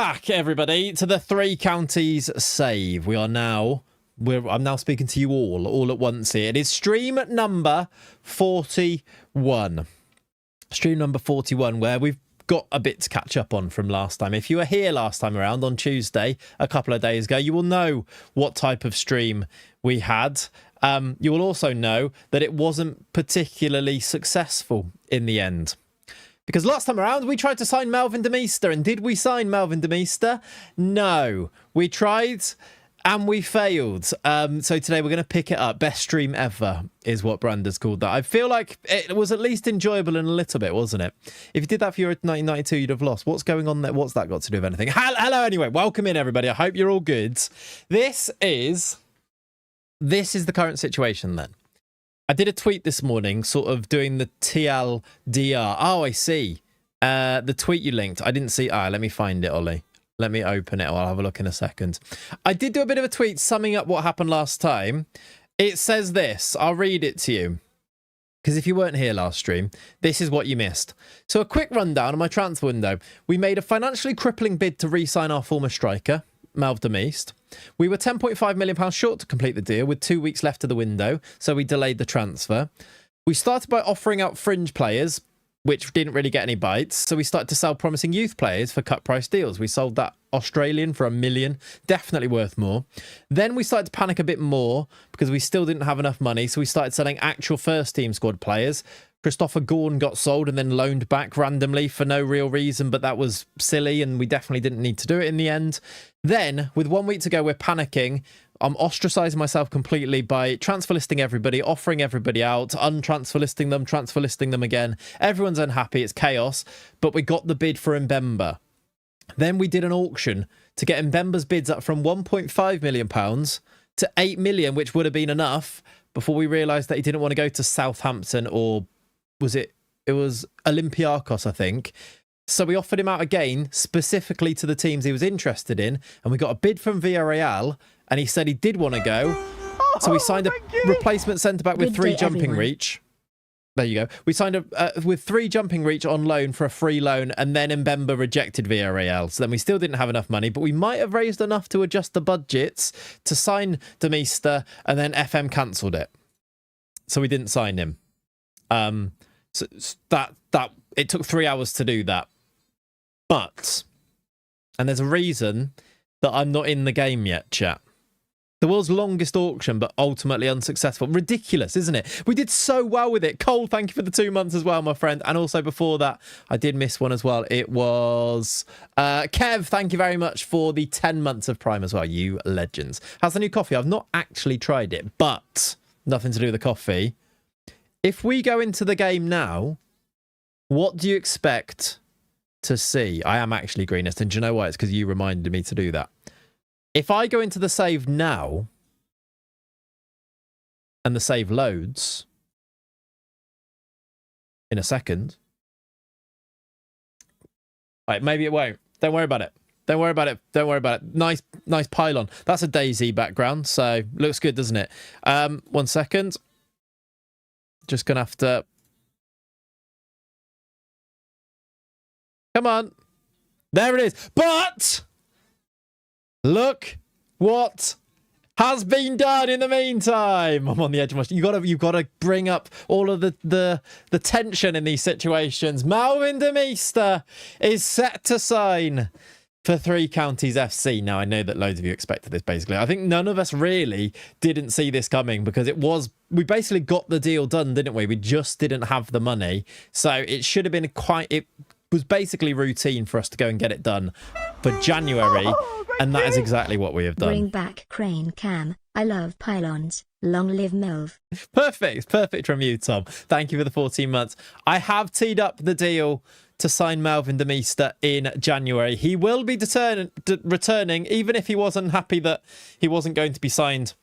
back, everybody, to the Three Counties save. I'm now speaking to you all at once here. It is stream number 41. Stream number 41, where we've got a bit to catch up on from last time. If you were here last time around on Tuesday, a couple of days ago, you will know what type of stream we had. You will also know that it wasn't particularly successful in the end. Because last time around, we tried to sign Melvin de Meester. And did we sign Melvin de Meester? No. We tried and we failed. So today we're going to pick it up. Best stream ever is what Branda's called that. I feel like it was at least enjoyable in a little bit, wasn't it? If you did that for your 1992, you'd have lost. What's going on there? What's that got to do with anything? Hello, anyway. Welcome in, everybody. I hope you're all good. This is the current situation then. I did a tweet this morning, sort of doing the TLDR. Oh, I see. The tweet you linked. I didn't see. Let me find it, Ollie. Let me open it. I'll have a look in a second. I did do a bit of a tweet summing up what happened last time. It says this. I'll read it to you. Because if you weren't here last stream, this is what you missed. So a quick rundown of my transfer window. We made a financially crippling bid to re-sign our former striker, Melv de Meest. We were £10.5 million short to complete the deal with 2 weeks left of the window, so we delayed the transfer. We started by offering out fringe players, which didn't really get any bites, so we started to sell promising youth players for cut price deals. We sold that Australian for $1 million, definitely worth more. Then we started to panic a bit more because we still didn't have enough money, so we started selling actual first team squad players. Christopher Gorn got sold and then loaned back randomly for no real reason, but that was silly and we definitely didn't need to do it in the end. Then, with 1 week to go, we're panicking. I'm ostracizing myself completely by transfer listing everybody, offering everybody out, untransfer listing them, transfer listing them again. Everyone's unhappy. It's chaos. But we got the bid for Mbemba. Then we did an auction to get Mbemba's bids up from £1.5 million to £8 million, which would have been enough, before we realised that he didn't want to go to Southampton, or it was Olympiacos, I think. So we offered him out again, specifically to the teams he was interested in, and we got a bid from Villarreal, and he said he did want to go. So we signed a replacement centre-back with three jumping reach. There you go. We signed with 3 jumping reach on loan for a free loan, and then Mbemba rejected Villarreal. So then we still didn't have enough money, but we might have raised enough to adjust the budgets to sign de Meester, and then FM cancelled it. So we didn't sign him. So that it took 3 hours to do that. But, and there's a reason that I'm not in the game yet, chat. The world's longest auction, but ultimately unsuccessful. Ridiculous, isn't it? We did so well with it. Cole, thank you for the 2 months as well, my friend. And also before that, I did miss one as well. It was Kev, thank you very much for the 10 months of Prime as well. You legends. How's the new coffee? I've not actually tried it, but nothing to do with the coffee. If we go into the game now, what do you expect to see? I am actually greenest, and do you know why? It's because you reminded me to do that. If I go into the save now and the save loads in a second, right, maybe it won't. Don't worry about it. Don't worry about it. Don't worry about it. Nice pylon. That's a DayZ background, so looks good, doesn't it? 1 second. Just gonna have to. Come on. There it is. But look what has been done in the meantime. I'm on the edge of my... You've got to bring up all of the tension in these situations. Melvin de Meester is set to sign for Three Counties FC. Now, I know that loads of you expected this, basically. I think none of us really didn't see this coming, because we basically got the deal done, didn't we? We just didn't have the money. So it should have been it was basically routine for us to go and get it done for January, and that is exactly what we have done. Bring back Crane Cam. I love pylons. Long live Melv. Perfect from you, Tom. Thank you for the 14 months. I have teed up the deal to sign Melvin de Meester in January. He will be returning, even if he wasn't happy that he wasn't going to be signed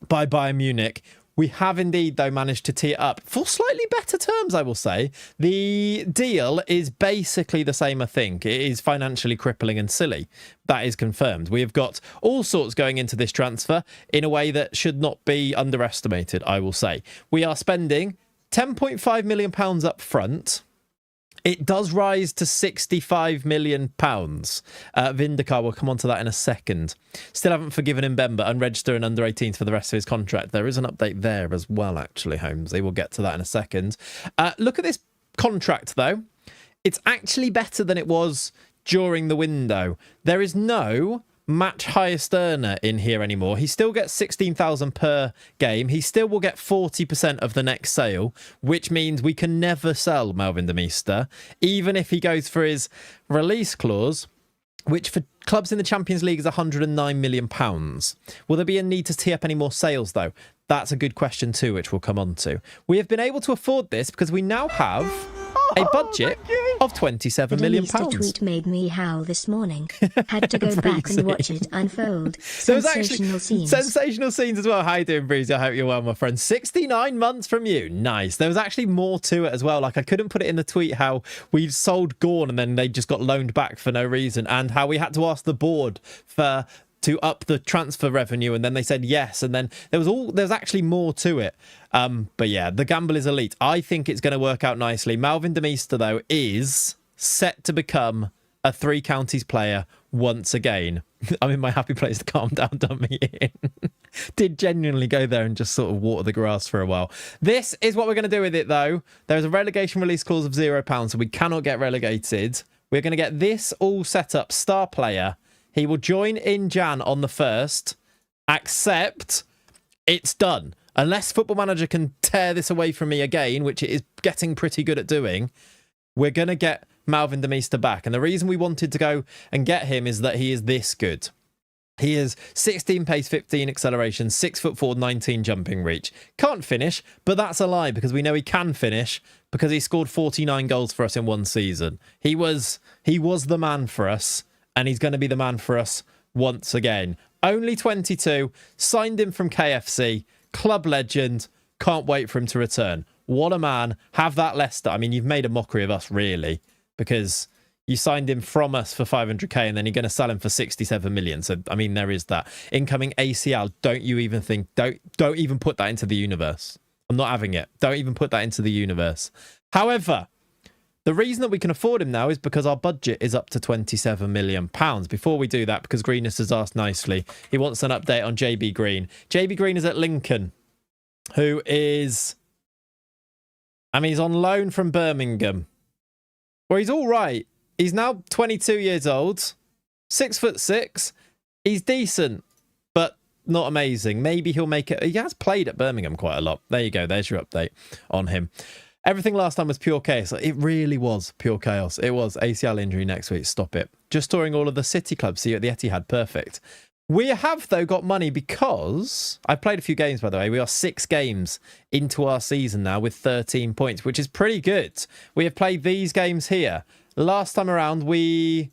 by Bayern Munich. We have indeed, though, managed to tee it up for slightly better terms, I will say. The deal is basically the same, I think. It is financially crippling and silly. That is confirmed. We have got all sorts going into this transfer in a way that should not be underestimated, I will say. We are spending £10.5 million up front. It does rise to £65 million. Vindikar, we'll come on to that in a second. Still haven't forgiven him Mbemba and registering under 18s for the rest of his contract. There is an update there as well, actually, Holmesy. We'll get to that in a second. Look at this contract, though. It's actually better than it was during the window. There is no match highest earner in here anymore. He still gets 16,000 per game. He still will get 40% of the next sale, which means we can never sell Melvin de Meester, even if he goes for his release clause, which for clubs in the Champions League is £109 million. Will there be a need to tee up any more sales, though? That's a good question too, which we'll come on to. We have been able to afford this because we now have a budget of £27 million. The tweet made me howl this morning. Had to go back and watch it unfold. There was Sensational scenes. Sensational scenes as well. How you doing, Breezy? I hope you're well, my friend. 69 months from you. Nice. There was actually more to it as well. Like, I couldn't put it in the tweet how we sold Gorn and then they just got loaned back for no reason, and how we had to ask the board to up the transfer revenue, and then they said yes, and then there's actually more to it. But yeah, the gamble is elite. I think it's going to work out nicely. Melvin de Meester, though, is set to become a Three Counties player once again. I'm in my happy place to calm down, dummy in. Did genuinely go there and just sort of water the grass for a while. This is what we're going to do with it, though. There's a relegation release clause of £0, so we cannot get relegated. We're going to get this all set up. Star player. He will join in Jan on the 1st, except it's done. Unless Football Manager can tear this away from me again, which it is getting pretty good at doing, we're going to get Melvin de Meester back. And the reason we wanted to go and get him is that he is this good. He is 16 pace, 15 acceleration, 6'4", 19 jumping reach. Can't finish, but that's a lie because we know he can finish because he scored 49 goals for us in one season. He was the man for us. And he's going to be the man for us once again. Only 22, signed him from KFC, club legend, can't wait for him to return. What a man. Have that Leicester. I mean, you've made a mockery of us, really, because you signed him from us for 500k and then you're going to sell him for 67 million. So, I mean, there is that. Incoming ACL, don't even put that into the universe. I'm not having it. Don't even put that into the universe. However, the reason that we can afford him now is because our budget is up to £27 million. Before we do that, because Greenus has asked nicely, he wants an update on JB Green. JB Green is at Lincoln, who is... I mean, he's on loan from Birmingham. Well, he's all right. He's now 22 years old, 6'6". He's decent, but not amazing. Maybe he'll make it... He has played at Birmingham quite a lot. There you go. There's your update on him. Everything last time was pure chaos. It really was pure chaos. It was. ACL injury next week. Stop it. Just touring all of the City clubs. See you at the Etihad. Perfect. We have, though, got money because... I've played a few games, by the way. We are 6 games into our season now with 13 points, which is pretty good. We have played these games here. Last time around, we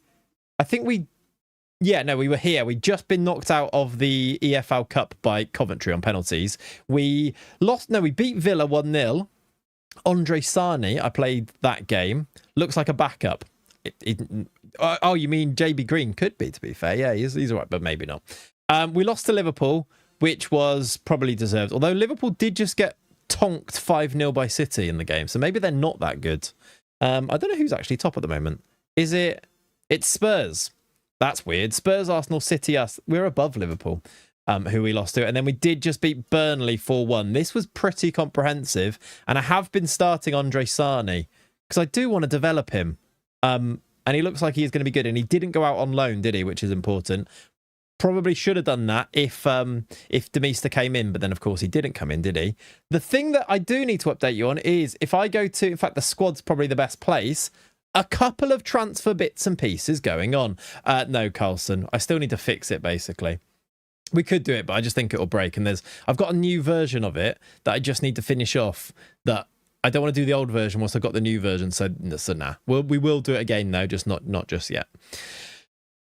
were here. We'd just been knocked out of the EFL Cup by Coventry on penalties. We beat Villa 1-0. Andre Sani, I played that game. Looks like a backup. Oh, you mean JB Green? Could be, to be fair. Yeah, he's all right, but maybe not. We lost to Liverpool, which was probably deserved. Although Liverpool did just get tonked 5-0 by City in the game. So maybe they're not that good. I don't know who's actually top at the moment. It's Spurs. That's weird. Spurs, Arsenal, City, us. We're above Liverpool. Who we lost to. And then we did just beat Burnley 4-1. This was pretty comprehensive. And I have been starting Andre Sani because I do want to develop him. And he looks like he's going to be good. And he didn't go out on loan, did he? Which is important. Probably should have done that if de Meester came in. But then, of course, he didn't come in, did he? The thing that I do need to update you on is if I go to... In fact, the squad's probably the best place. A couple of transfer bits and pieces going on. No, Carlson. I still need to fix it, basically. We could do it, but I just think it'll break. And I've got a new version of it that I just need to finish off. That I don't want to do the old version once I've got the new version. So nah. We will do it again, though, just not just yet.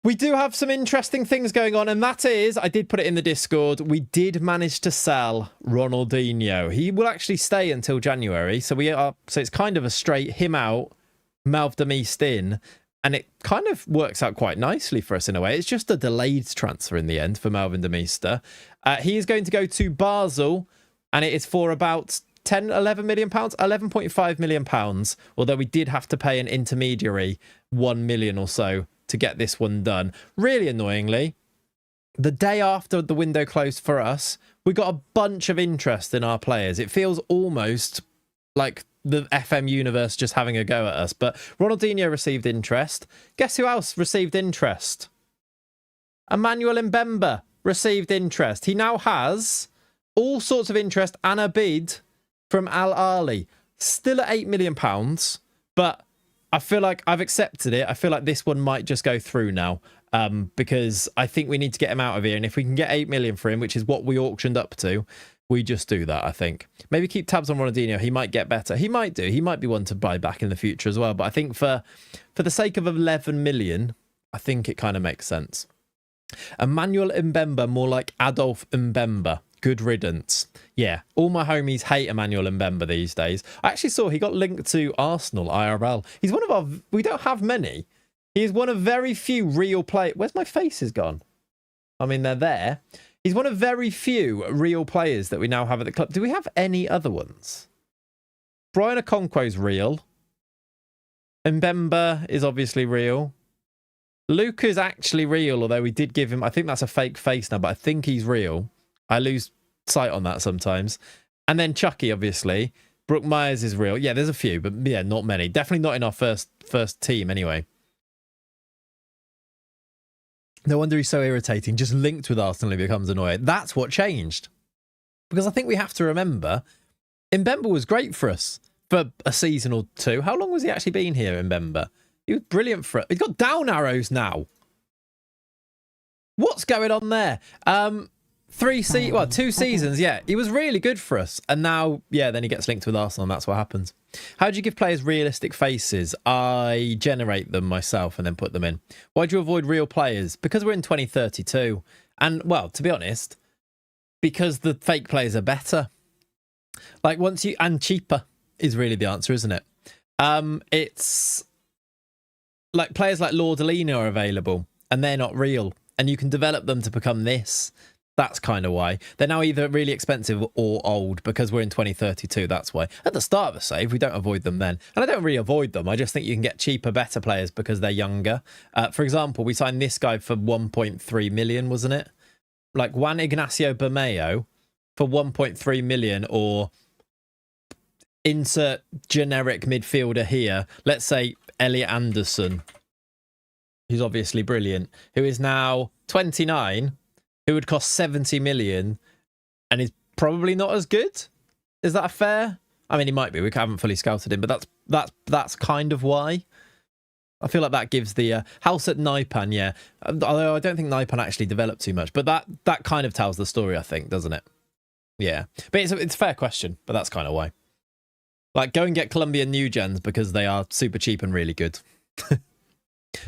We do have some interesting things going on, and that is, I did put it in the Discord, we did manage to sell Ronaldinho. He will actually stay until January, so it's kind of a straight him out, Malv de Meest in. And it kind of works out quite nicely for us in a way. It's just a delayed transfer in the end for Melvin de Meester. He is going to go to Basel, and it is for about 10, 11 million pounds, 11.5 million pounds. Although we did have to pay an intermediary 1 million or so to get this one done. Really annoyingly, the day after the window closed for us, we got a bunch of interest in our players. It feels almost like the FM universe just having a go at us. But Ronaldinho received interest. Guess who else received interest? Emmanuel Mbemba received interest. He now has all sorts of interest and a bid from Al Ahly. Still at £8 million, but I feel like I've accepted it. I feel like this one might just go through now because I think we need to get him out of here. And if we can get 8 million for him, which is what we auctioned up to, we just do that, I think. Maybe keep tabs on Ronaldinho. He might get better. He might do. He might be one to buy back in the future as well. But I think for the sake of 11 million, I think it kind of makes sense. Emmanuel Mbemba, more like Adolf Mbemba. Good riddance. Yeah, all my homies hate Emmanuel Mbemba these days. I actually saw he got linked to Arsenal IRL. He's one of our... We don't have many. He is one of very few real players... Where's my faces gone? I mean, they're there. He's one of very few real players that we now have at the club. Do we have any other ones? Brian Okonkwo's real. Mbemba is obviously real. Luca's actually real, although we did give him... I think that's a fake face now, but I think he's real. I lose sight on that sometimes. And then Chucky, obviously. Brooke Myers is real. Yeah, there's a few, but yeah, not many. Definitely not in our first team anyway. No wonder he's so irritating. Just linked with Arsenal, he becomes annoying. That's what changed. Because I think we have to remember, Mbemba was great for us for a season or two. How long was he actually been here, Mbemba? He was brilliant for it. He's got down arrows now. What's going on there? 2 seasons, yeah. He was really good for us. And now, yeah, then he gets linked with Arsenal and that's what happens. How do you give players realistic faces? I generate them myself and then put them in. Why do you avoid real players? Because we're in 2032. And, well, to be honest, because the fake players are better. Like, and cheaper is really the answer, isn't it? It's like players like Lordalino are available and they're not real. And you can develop them to become this. That's kind of why. They're now either really expensive or old because we're in 2032. That's why. At the start of a save, we don't avoid them then. And I don't really avoid them. I just think you can get cheaper, better players because they're younger. For example, we signed this guy for 1.3 million, wasn't it? Like Juan Ignacio Bermeo for 1.3 million, or insert generic midfielder here. Let's say Elliot Anderson, who's obviously brilliant, who is now 29, who would cost 70 million and is probably not as good. Is that fair? I mean, he might be. We haven't fully scouted him, but that's kind of why. I feel like that gives the house at Naipan, yeah. Although I don't think Naipan actually developed too much, but that kind of tells the story, I think, doesn't it? Yeah. But it's a fair question, but that's kind of why. Like, go and get Colombian new gens because they are super cheap and really good.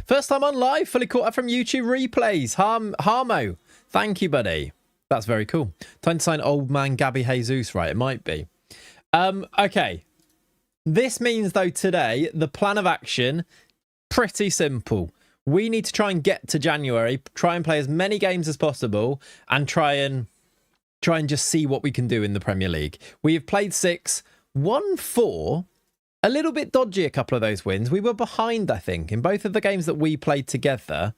First time on live, fully caught up from YouTube replays. Harmo, thank you, buddy. That's very cool. Time to sign old man Gabby Jesus, right? It might be. Okay. This means, though, today, the plan of action, pretty simple. We need to try and get to January, try and play as many games as possible, and try and just see what we can do in the Premier League. We have played 6, won 4. A little bit dodgy, a couple of those wins. We were behind, I think, in both of the games that we played together.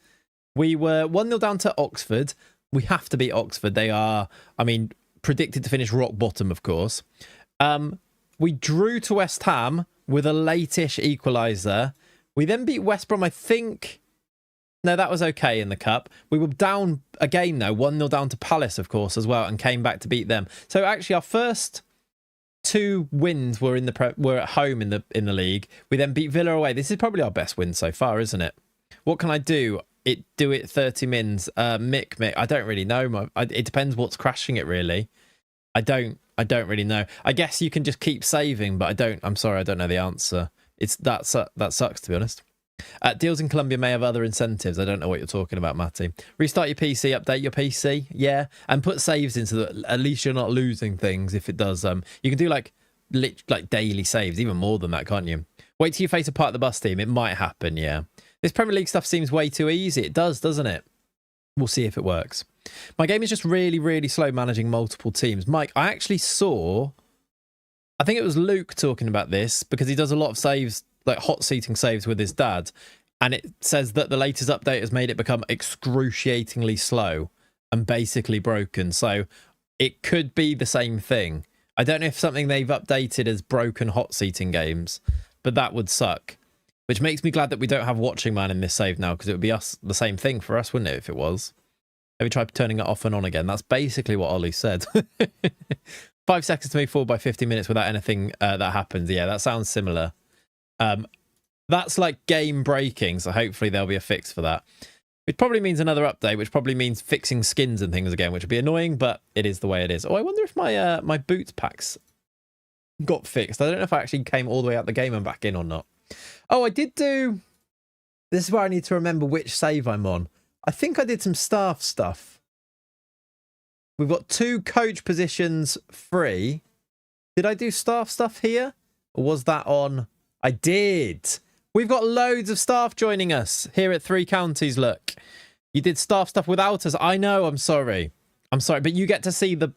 We were 1-0 down to Oxford. We have to beat Oxford. They are, I mean, predicted to finish rock bottom, of course. We drew to West Ham with a late-ish equaliser. We then beat West Brom, I think. No, that was okay in the Cup. We were down again, though. 1-0 down to Palace, of course, as well, and came back to beat them. So actually, our first 2 wins were were at home in the league. We then beat Villa away. This is probably our best win so far, isn't it? What can I do? Do it 30 mins. Mick. I don't really know. It depends what's crashing it, really. I don't really know. I guess you can just keep saving, but I'm sorry, I don't know the answer. That sucks, to be honest. Deals in Colombia may have other incentives. I don't know what you're talking about, Matty. Restart your PC, update your PC, yeah, and put saves into at least you're not losing things if it does. You can do like daily saves, even more than that, can't you? Wait till you face a part of the bus team. It might happen, yeah. This Premier League stuff seems way too easy. It does, doesn't it? We'll see if it works. My game is just really, really slow managing multiple teams. Mike, I actually saw I think it was Luke talking about this because he does a lot of saves, like hot seating saves with his dad. And it says that the latest update has made it become excruciatingly slow and basically broken. So it could be the same thing. I don't know if something they've updated is broken hot seating games, but that would suck. Which makes me glad that we don't have Watching Man in this save now, because it would be us the same thing for us, wouldn't it, if it was? Maybe try turning it off and on again. That's basically what Ollie said. 5 seconds to move forward by 50 minutes without anything that happens. Yeah, that sounds similar. That's like game breaking, so hopefully there'll be a fix for that. Which probably means another update, which probably means fixing skins and things again, which would be annoying, but it is the way it is. Oh, I wonder if my my boots packs got fixed. I don't know if I actually came all the way out the game and back in or not. Oh, I did do... This is where I need to remember which save I'm on. I think I did some staff stuff. We've got 2 coach positions free. Did I do staff stuff here? Or was that on... I did. We've got loads of staff joining us here at 3 Counties, look. You did staff stuff without us. I know, I'm sorry. I'm sorry, but you get to see the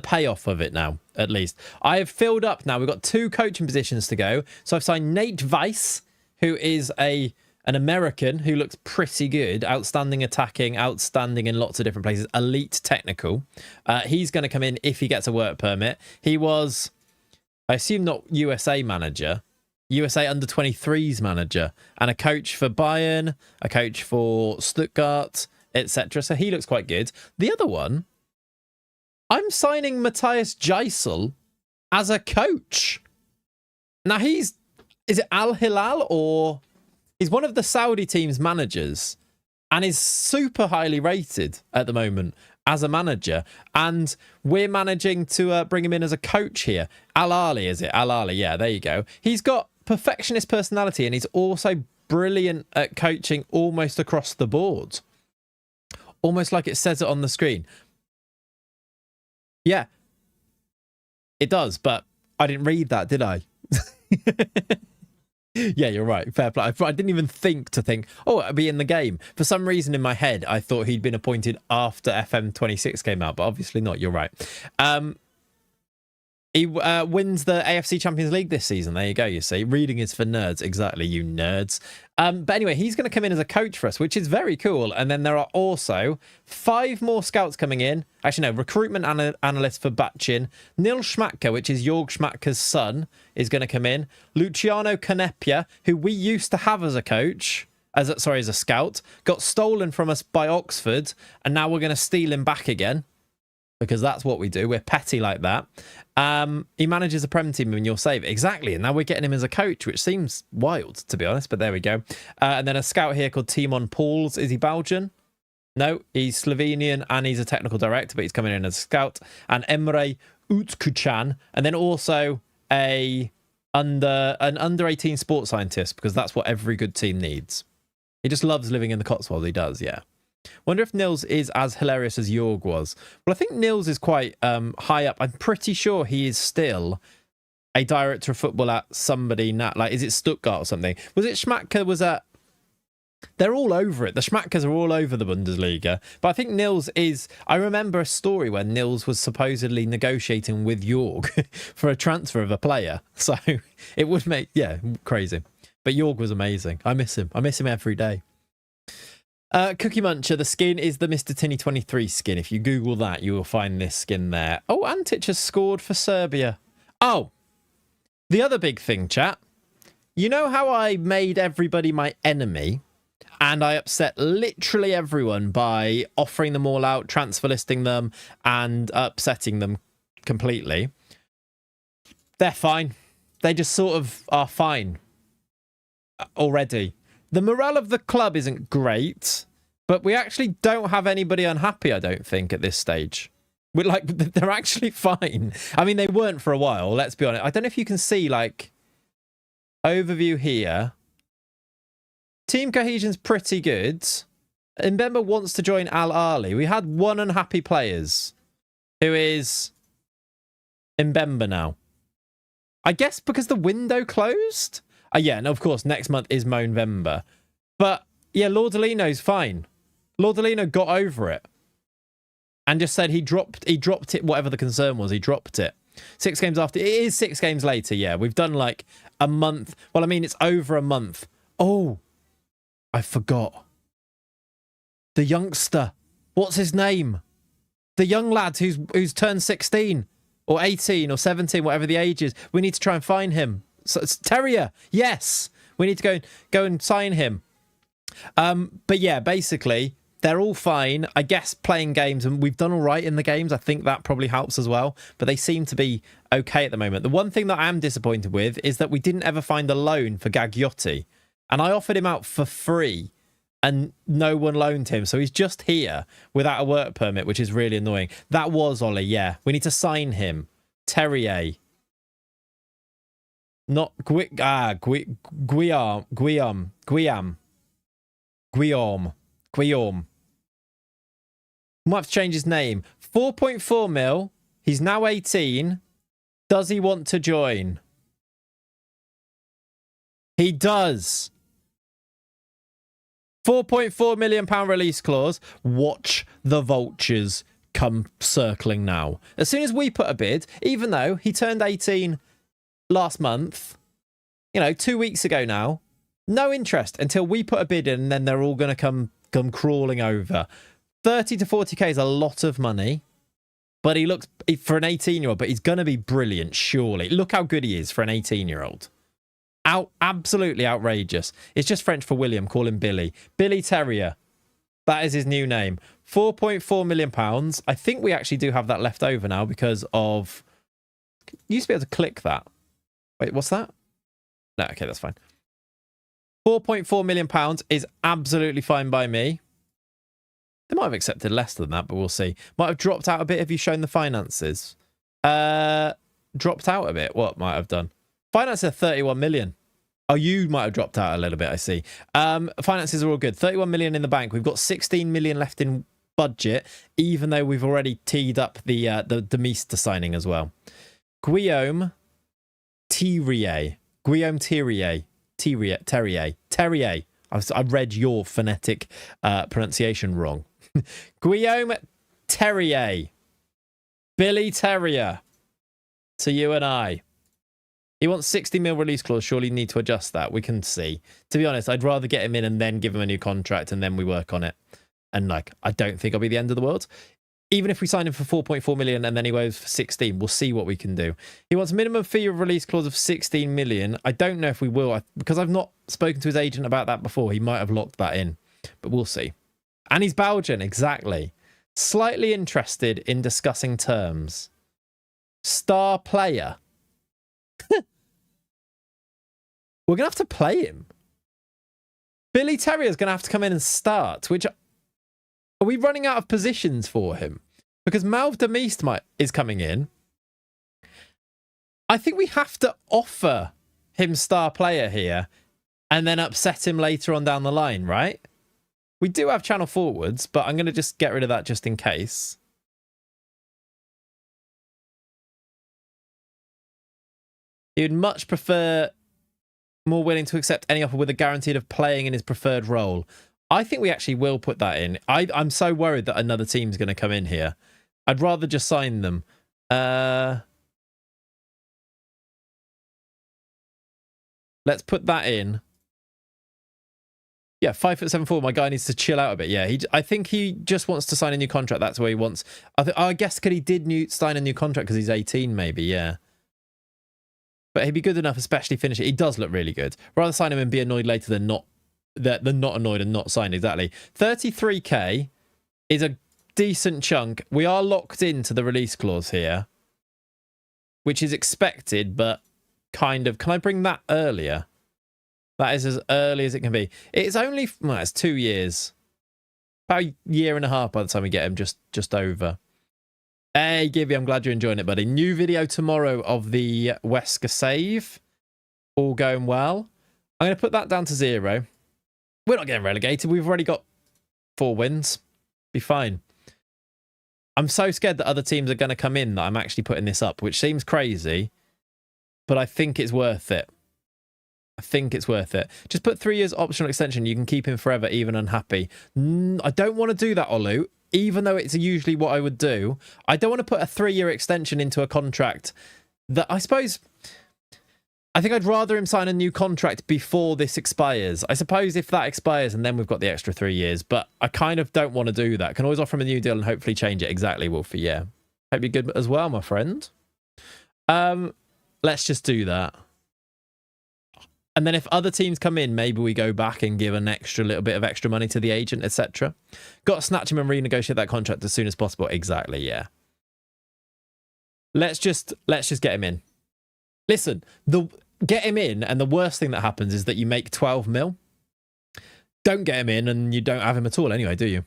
payoff of it now, at least. I have filled up now. We've got 2 coaching positions to go. So I've signed Nate Weiss, who is an American who looks pretty good. Outstanding attacking, outstanding in lots of different places. Elite technical. He's going to come in if he gets a work permit. He was, I assume, not USA manager. USA under-23s manager. And a coach for Bayern, a coach for Stuttgart, etc. So he looks quite good. The other one, I'm signing Matthias Geisel as a coach. Now is it Al Hilal, or he's one of the Saudi team's managers and is super highly rated at the moment as a manager. And we're managing to bring him in as a coach here. Al Ali, is it? Al Ali, yeah, there you go. He's got perfectionist personality and he's also brilliant at coaching almost across the board. Almost like it says it on the screen. Yeah, it does, but I didn't read that, did I? Yeah, you're right. Fair play. I didn't even think, oh, it'll be in the game. For some reason in my head, I thought he'd been appointed after FM26 came out, but obviously not. You're right. He wins the AFC Champions League this season. There you go, you see. Reading is for nerds. Exactly, you nerds. But anyway, he's going to come in as a coach for us, which is very cool. And then there are also 5 more scouts coming in. Actually, no, recruitment analyst for Batchin. Nil Schmatke, which is Jorg Schmatke's son, is going to come in. Luciano Canepia, who we used to have as a coach, as a scout, got stolen from us by Oxford, and now we're going to steal him back again. Because that's what we do. We're petty like that. He manages a Prem team and you'll save it. Exactly. And now we're getting him as a coach, which seems wild, to be honest. But there we go. And then a scout here called Timon Pauls. Is he Belgian? No, he's Slovenian and he's a technical director, but he's coming in as a scout. And Emre Utkuchan. And then also an under-18 sports scientist, because that's what every good team needs. He just loves living in the Cotswolds. He does, yeah. Wonder if Nils is as hilarious as Jorg was. Well, I think Nils is quite high up. I'm pretty sure he is still a director of football at somebody now. Like, is it Stuttgart or something? Was it Schmatke was at... They're all over it. The Schmatkes are all over the Bundesliga. But I think Nils is... I remember a story where Nils was supposedly negotiating with Jorg for a transfer of a player. So it would make... Yeah, crazy. But Jorg was amazing. I miss him. I miss him every day. Cookie Muncher, the skin is the Mr. Tinny 23 skin. If you Google that, you will find this skin there. Oh, Antic has scored for Serbia. Oh, the other big thing, chat. You know how I made everybody my enemy and I upset literally everyone by offering them all out, transfer listing them and upsetting them completely? They're fine. They just sort of are fine already. The morale of the club isn't great, but we actually don't have anybody unhappy, I don't think, at this stage. They're actually fine. I mean, they weren't for a while, let's be honest. I don't know if you can see, like, overview here. Team cohesion's pretty good. Mbemba wants to join Al Ali. We had 1 unhappy players, who is Mbemba now. I guess because the window closed? Yeah, and of course, next month is November. But, yeah, Lordolino's fine. Lordolino got over it. And just said he dropped it, whatever the concern was, he dropped it. 6 games after. It is 6 games later, yeah. We've done like a month. Well, I mean, it's over a month. Oh, I forgot. The youngster. What's his name? The young lad who's turned 16 or 18 or 17, whatever the age is. We need to try and find him. So it's Terrier. Yes. We need to go and sign him. But yeah, basically, they're all fine. I guess playing games, and we've done all right in the games. I think that probably helps as well. But they seem to be okay at the moment. The one thing that I am disappointed with is that we didn't ever find a loan for Gagliotti. And I offered him out for free, and no one loaned him. So he's just here without a work permit, which is really annoying. That was Ollie, yeah. We need to sign him. Terrier. Not Guillaume. Might have to change his name. 4.4 mil. He's now 18. Does he want to join? He does. £4.4 million release clause. Watch the vultures come circling now. As soon as we put a bid, even though he turned 18 last month, 2 weeks ago now, no interest until we put a bid in, and then they're all going to come crawling over. 30 to 40k is a lot of money, but he looks, for an 18-year-old, but he's going to be brilliant, surely. Look how good he is for an 18-year-old. Absolutely outrageous. It's just French for William. Call him Billy. Billy Terrier. That is his new name. £4.4 million. I think we actually do have that left over now because of... You used to be able to click that. Wait, what's that? No, okay, that's fine. £4.4 million is absolutely fine by me. They might have accepted less than that, but we'll see. Might have dropped out a bit. Have you shown the finances? Dropped out a bit. What might have done? Finances are 31 million. Oh, you might have dropped out a little bit, I see. Finances are all good. 31 million in the bank. We've got 16 million left in budget, even though we've already teed up the Meester signing as well. Guillaume Terrier. Guillaume Terrier. Terrier. I read your phonetic pronunciation wrong. Guillaume Terrier. Billy Terrier. To you and I. He wants 60 mil release clause. Surely you need to adjust that. We can see. To be honest, I'd rather get him in and then give him a new contract and then we work on it. And I don't think it'll be the end of the world. Even if we sign him for 4.4 million and then he goes for 16, we'll see what we can do. He wants a minimum fee of release clause of 16 million. I don't know if we will, because I've not spoken to his agent about that before. He might have locked that in, but we'll see. And he's Belgian, exactly. Slightly interested in discussing terms. Star player. We're going to have to play him. Billy Terrier's going to have to come in and start, which... Are we running out of positions for him? Because Malv de Meest is coming in. I think we have to offer him star player here and then upset him later on down the line, right? We do have channel forwards, but I'm going to just get rid of that just in case. He would much prefer... More willing to accept any offer with a guarantee of playing in his preferred role. I think we actually will put that in. I'm so worried that another team's going to come in here. I'd rather just sign them. Let's put that in. Yeah, 5'7" my guy needs to chill out a bit. Yeah, I think he just wants to sign a new contract. That's where he wants. I guess because he did sign a new contract because he's 18, maybe. Yeah. But he'd be good enough, especially finish it. He does look really good. Rather sign him and be annoyed later than not annoyed and not signed. Exactly. 33k is a decent chunk. We are locked into the release clause here, which is expected, but kind of. Can I bring that earlier? That is as early as it can be. It's only, well, it's 2 years. About a year and a half by the time we get him, just over. Hey, Gibby, I'm glad you're enjoying it, buddy. New video tomorrow of the Wesker save. All going well. I'm going to put that down to 0. We're not getting relegated. We've already got 4 wins. Be fine. I'm so scared that other teams are going to come in that I'm actually putting this up, which seems crazy, but I think it's worth it. I think it's worth it. Just put 3 years optional extension. You can keep him forever, even unhappy. I don't want to do that, Olu. even though it's usually what I would do, I don't want to put a 3-year extension into a contract that I suppose... I think I'd rather him sign a new contract before this expires. I suppose if that expires and then we've got the extra 3 years, but I kind of don't want to do that. Can always offer him a new deal and hopefully change it. Exactly, Wolfie, yeah. Hope you're good as well, my friend. Let's just do that. And then if other teams come in, maybe we go back and give an extra little bit of extra money to the agent, etc. Got to snatch him and renegotiate that contract as soon as possible. Exactly, yeah. Let's just get him in. Listen, get him in, and the worst thing that happens is that you make 12 mil. Don't get him in, and you don't have him at all anyway, do you?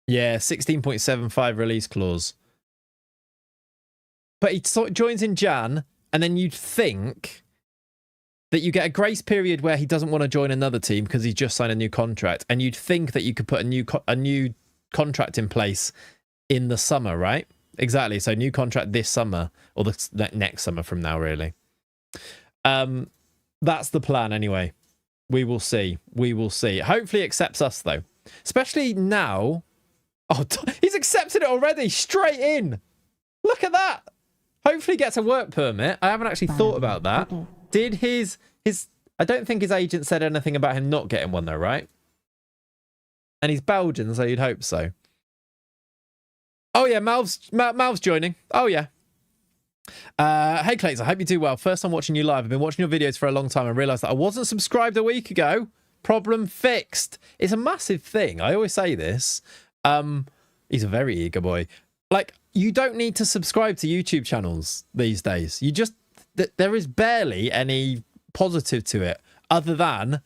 Yeah, 16.75 release clause. But he sort of joins in Jan, and then you'd think that you get a grace period where he doesn't want to join another team because he's just signed a new contract, and you'd think that you could put a new contract in place in the summer, right? Exactly. So new contract this summer, or the next summer from now, really. That's the plan anyway. We will see. We will see. Hopefully he accepts us though. Especially now. Oh, he's accepted it already. Straight in. Look at that. Hopefully he gets a work permit. I haven't actually thought about that. Did his I don't think his agent said anything about him not getting one though, right? And he's Belgian, so you'd hope so. Oh yeah, Malv's joining. Oh yeah. Hey Clayts, I hope you do well. First time watching you live. I've been watching your videos for a long time and realised that I wasn't subscribed a week ago. Problem fixed. It's a massive thing. I always say this. He's a very eager boy. Like, you don't need to subscribe to YouTube channels these days. You just... There is barely any positive to it other than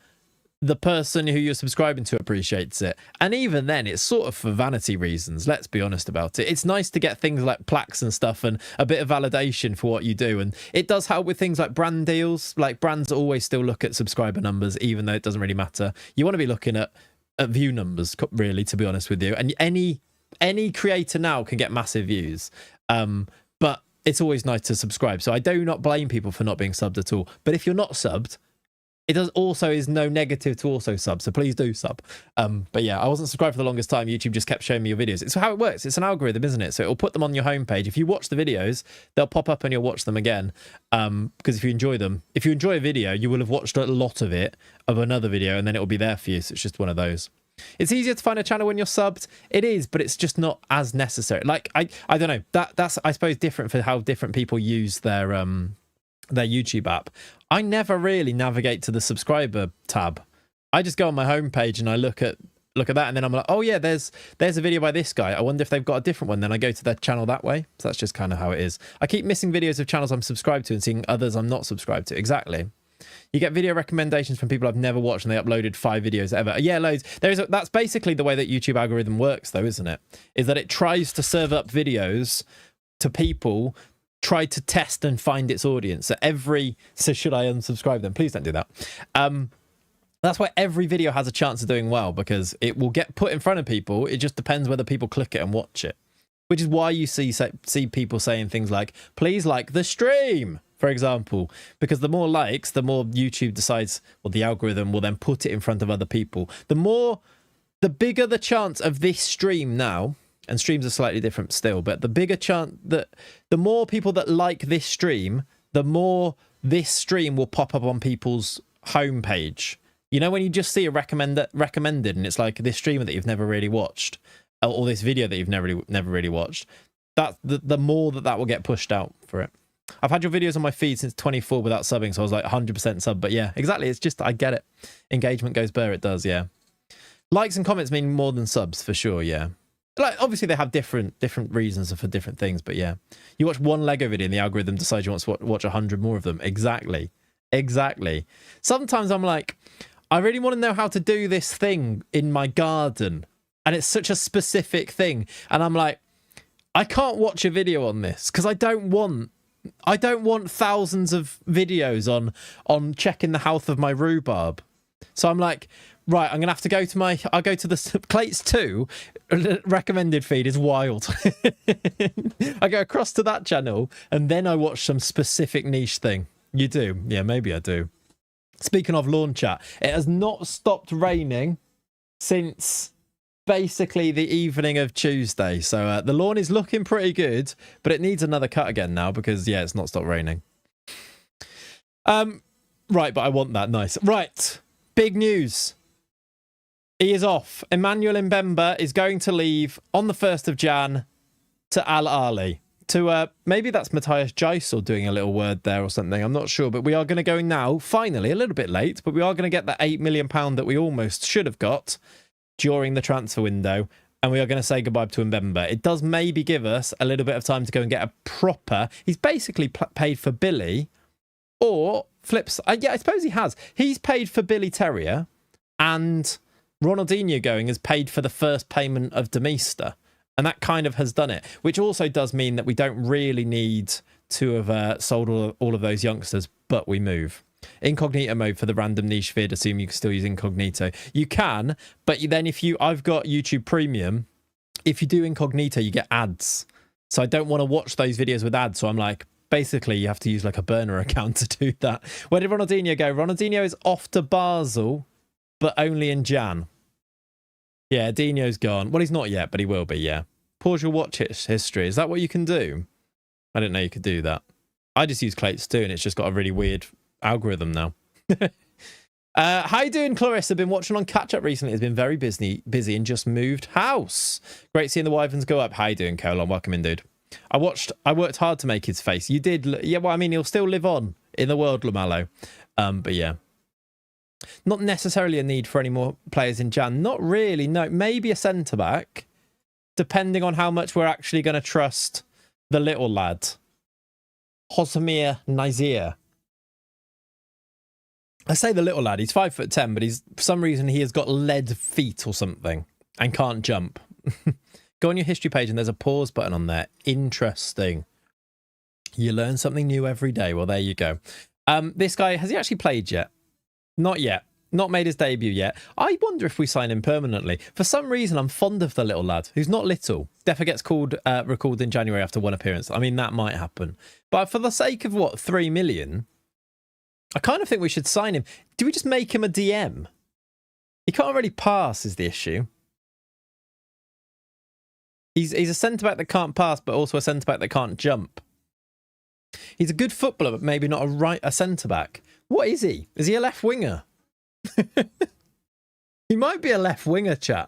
the person who you're subscribing to appreciates it. And even then, it's sort of for vanity reasons. Let's be honest about it. It's nice to get things like plaques and stuff and a bit of validation for what you do. And it does help with things like brand deals. Like, brands always still look at subscriber numbers, even though it doesn't really matter. You want to be looking at view numbers, really, to be honest with you. And any creator now can get massive views. But it's always nice to subscribe. So I do not blame people for not being subbed at all. But if you're not subbed, it is no negative to also sub, so please do sub. But yeah, I wasn't subscribed for the longest time. YouTube just kept showing me your videos. It's how it works. It's an algorithm, isn't it? So it'll put them on your homepage. If you watch the videos, they'll pop up and you'll watch them again. Because if you enjoy them, if you enjoy a video, you will have watched a lot of it, of another video, and then it'll be there for you. So it's just one of those. It's easier to find a channel when you're subbed. It is, but it's just not as necessary. Like, I don't know. That's, I suppose, different for how different people use their YouTube app. I never really navigate to the subscriber tab. I just go on my homepage and I look at that, and then I'm like, oh yeah, there's a video by this guy. I wonder if they've got a different one. Then I go to their channel that way. So that's just kind of how it is. I keep missing videos of channels I'm subscribed to and seeing others I'm not subscribed to. Exactly. You get video recommendations from people I've never watched and they uploaded 5 videos ever. Yeah, loads. That's basically the way that YouTube algorithm works though, isn't it? Is that it tries to serve up videos to people, try to test and find its audience. So should I unsubscribe them? Please don't do that. That's why every video has a chance of doing well, because it will get put in front of people. It just depends whether people click it and watch it. Which is why you see people saying things like, please like the stream, for example, because the more likes, the more YouTube decides, well, the algorithm will then put it in front of other people. The bigger the chance of this stream now, and streams are slightly different still, but the bigger chance that the more people that like this stream, the more this stream will pop up on people's homepage. You know, when you just see a recommended and it's like this streamer that you've never really watched, or this video that you've never really watched, that the more that will get pushed out for it. I've had your videos on my feed since 24 without subbing, so I was like 100% sub. But yeah, exactly. It's just, I get it. Engagement goes burr. It does, yeah. Likes and comments mean more than subs for sure, yeah. Like, obviously they have different reasons for different things, but yeah. You watch one Lego video and the algorithm decides you want to watch 100 more of them. Exactly. Sometimes I'm like, I really want to know how to do this thing in my garden, and it's such a specific thing, and I'm like, I can't watch a video on this because I don't want thousands of videos on checking the health of my rhubarb. So I'm like, right, I'm gonna have to go to I'll go to the Clayts 2 recommended feed is wild. I go across to that channel and then I watch some specific niche thing. You do? Yeah, maybe I do. Speaking of lawn chat, it has not stopped raining since basically the evening of Tuesday. So the lawn is looking pretty good, but it needs another cut again now because, yeah, it's not stopped raining. Right, but I want that. Nice. Right, big news. He is off. Emmanuel Mbemba is going to leave on the 1st of Jan to Al Ahly. To maybe that's Matthias Geisel doing a little word there or something. I'm not sure, but we are going to go now. Finally, a little bit late, but we are going to get that £8 million that we almost should have got during the transfer window, and we are going to say goodbye to Mbemba. It does maybe give us a little bit of time to go and get a proper... He's basically paid for Billy, or flips... yeah, I suppose he has. He's paid for Billy Terrier, and Ronaldinho going has paid for the first payment of Demeister, and that kind of has done it, which also does mean that we don't really need to have sold all of those youngsters, but we move. Incognito mode for the random niche vid. Assume you can still use incognito. You can, but then I've got YouTube Premium. If you do incognito, you get ads. So I don't want to watch those videos with ads. So I'm like, basically, you have to use like a burner account to do that. Where did Ronaldinho go? Ronaldinho is off to Basel, but only in Jan. Yeah, Dino's gone. Well, he's not yet, but he will be, yeah. Pause your watch history. Is that what you can do? I didn't know you could do that. I just use Clayts too, and it's just got a really weird algorithm now. How you doing, Clarissa? Been watching on catch up recently. Has been very busy and just moved house. Great seeing the Wyverns go up. How you doing, Colon? Welcome in, dude. I worked hard to make his face. You did. Yeah, well, I mean, he'll still live on in the world, Lamello. But yeah, not necessarily a need for any more players in Jan. Not really. No, maybe a centre back, depending on how much we're actually going to trust the little lad, Hosmir Nazir. I say the little lad, he's 5'10", but for some reason he has got lead feet or something and can't jump. Go on your history page and there's a pause button on there. Interesting. You learn something new every day. Well, there you go. This guy, has he actually played yet? Not yet. Not made his debut yet. I wonder if we sign him permanently. For some reason, I'm fond of the little lad, who's not little. Definitely gets recalled in January after one appearance. I mean, that might happen. But for the sake of, what, 3 million... I kind of think we should sign him. Do we just make him a DM? He can't really pass is the issue. He's a centre-back that can't pass, but also a centre-back that can't jump. He's a good footballer, but maybe not a centre-back. What is he? Is he a left winger? He might be a left winger, chat.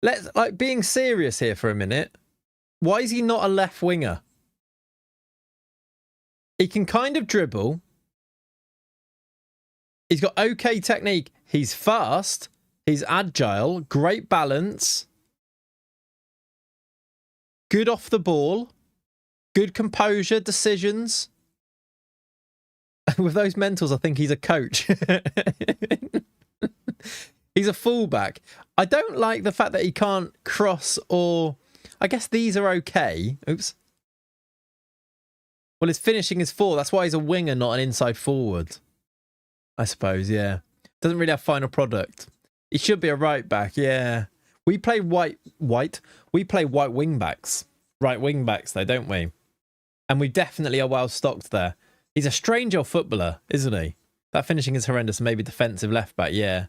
Let's, like, being serious here for a minute. Why is he not a left winger? He can kind of dribble. He's got okay technique. He's fast. He's agile. Great balance. Good off the ball. Good composure, decisions. With those mentals, I think he's a coach. He's a fullback. I don't like the fact that he can't cross or... I guess these are okay. Oops. Well, his finishing is 4. That's why he's a winger, not an inside forward. I suppose, yeah. Doesn't really have final product. He should be a right back, yeah. We play We play white wing backs. Right wing backs, though, don't we? And we definitely are well stocked there. He's a strange old footballer, isn't he? That finishing is horrendous. Maybe defensive left back, yeah.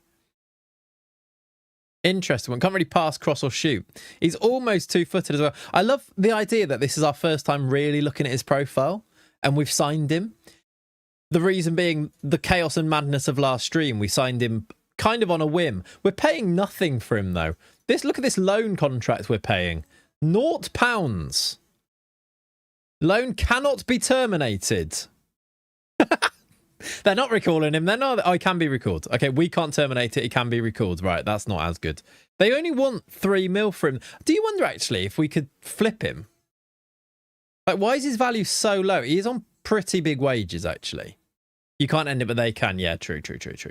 Interesting one. Can't really pass, cross or shoot. He's almost 2-footed as well. I love the idea that this is our first time really looking at his profile and we've signed him. The reason being the chaos and madness of last stream. We signed him kind of on a whim. We're paying nothing for him though. Look at this loan contract we're paying. £0. Loan cannot be terminated. They're not recalling him. They're not. Oh, he can be recalled. Okay, we can't terminate it. He can be recalled. Right, that's not as good. They only want 3 mil for him. Do you wonder, actually, if we could flip him? Like, why is his value so low? He is on pretty big wages, actually. You can't end it, but they can. Yeah, true. This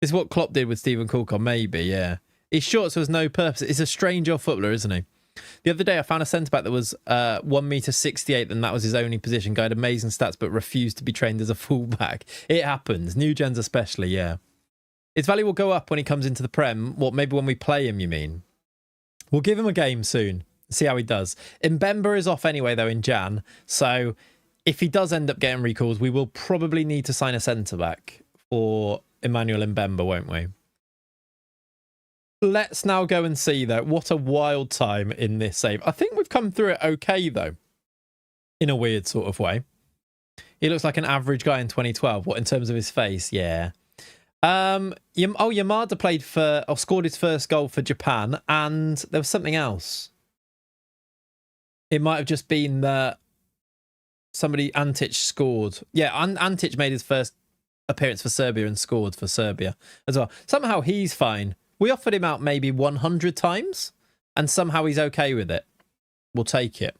is what Klopp did with Stephen Coulcon, maybe, yeah. He's short, so there's no purpose. He's a strange old footballer, isn't he? The other day, I found a centre-back that was 1.68 m, and that was his only position. Guy had amazing stats, but refused to be trained as a fullback. It happens. New gens especially, yeah. His value will go up when he comes into the Prem. What, maybe when we play him, you mean? We'll give him a game soon. See how he does. Mbemba is off anyway, though, in Jan. So if he does end up getting recalls, we will probably need to sign a centre-back for Emmanuel Mbemba, won't we? Let's now go and see, though. What a wild time in this save. I think we've come through it okay, though. In a weird sort of way. He looks like an average guy in 2012. What, in terms of his face? Yeah. Yamada played for, or scored his first goal for Japan, and there was something else. It might have just been that somebody, Antic, scored. Yeah, Antic made his first appearance for Serbia and scored for Serbia as well. Somehow he's fine. We offered him out maybe 100 times, and somehow he's okay with it. We'll take it.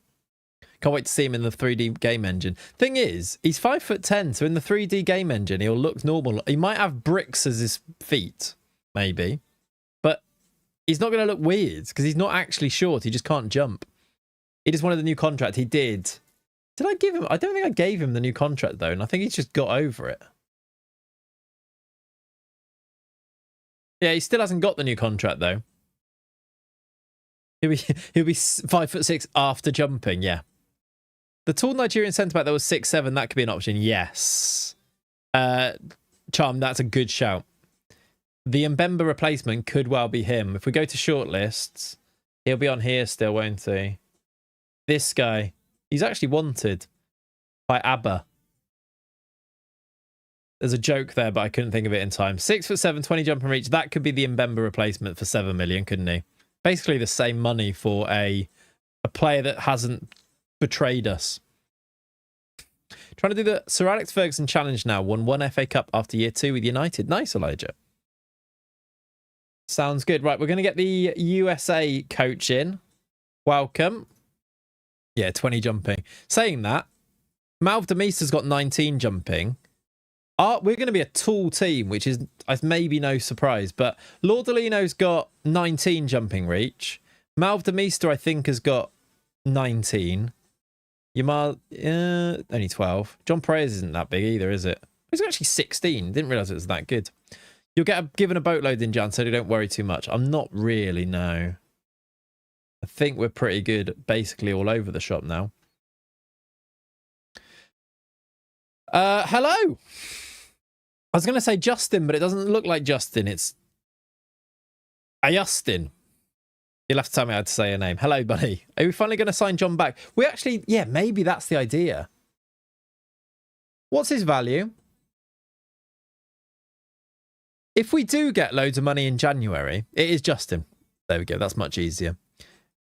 Can't wait to see him in the 3D game engine. Thing is, he's 5'10", so in the 3D game engine, he'll look normal. He might have bricks as his feet, maybe. But he's not going to look weird, because he's not actually short. He just can't jump. He just wanted the new contract. He did. Did I give him? I don't think I gave him the new contract, though, and I think he's just got over it. Yeah, he still hasn't got the new contract, though. He'll be 5'6" after jumping, yeah. The tall Nigerian centre-back that was 6'7", that could be an option, yes. Charm, that's a good shout. The Mbemba replacement could well be him. If we go to shortlists, he'll be on here still, won't he? This guy, he's actually wanted by ABBA. There's a joke there, but I couldn't think of it in time. 6'7", 20 jump and reach. That could be the Mbemba replacement for 7 million, couldn't he? Basically the same money for a player that hasn't betrayed us. Trying to do the Sir Alex Ferguson challenge now. Won 1 FA Cup after year 2 with United. Nice, Elijah. Sounds good. Right, we're going to get the USA coach in. Welcome. Yeah, 20 jumping. Saying that, Malv Demister's got 19 jumping. We're going to be a tall team, which is maybe no surprise. But Laudolino's got 19 jumping reach. Malv Demister, I think, has got 19. Yamal, only 12. John Perez isn't that big either, is it? He's actually 16. Didn't realise it was that good. You'll get given a boatload in Jan, so don't worry too much. I'm not really, no. I think we're pretty good basically all over the shop now. Hello. I was going to say Justin, but it doesn't look like Justin. It's Ayustin. You'll have to tell me how to say your name. Hello, buddy. Are we finally going to sign John back? We actually, yeah, maybe that's the idea. What's his value? If we do get loads of money in January, it is Justin. There we go. That's much easier.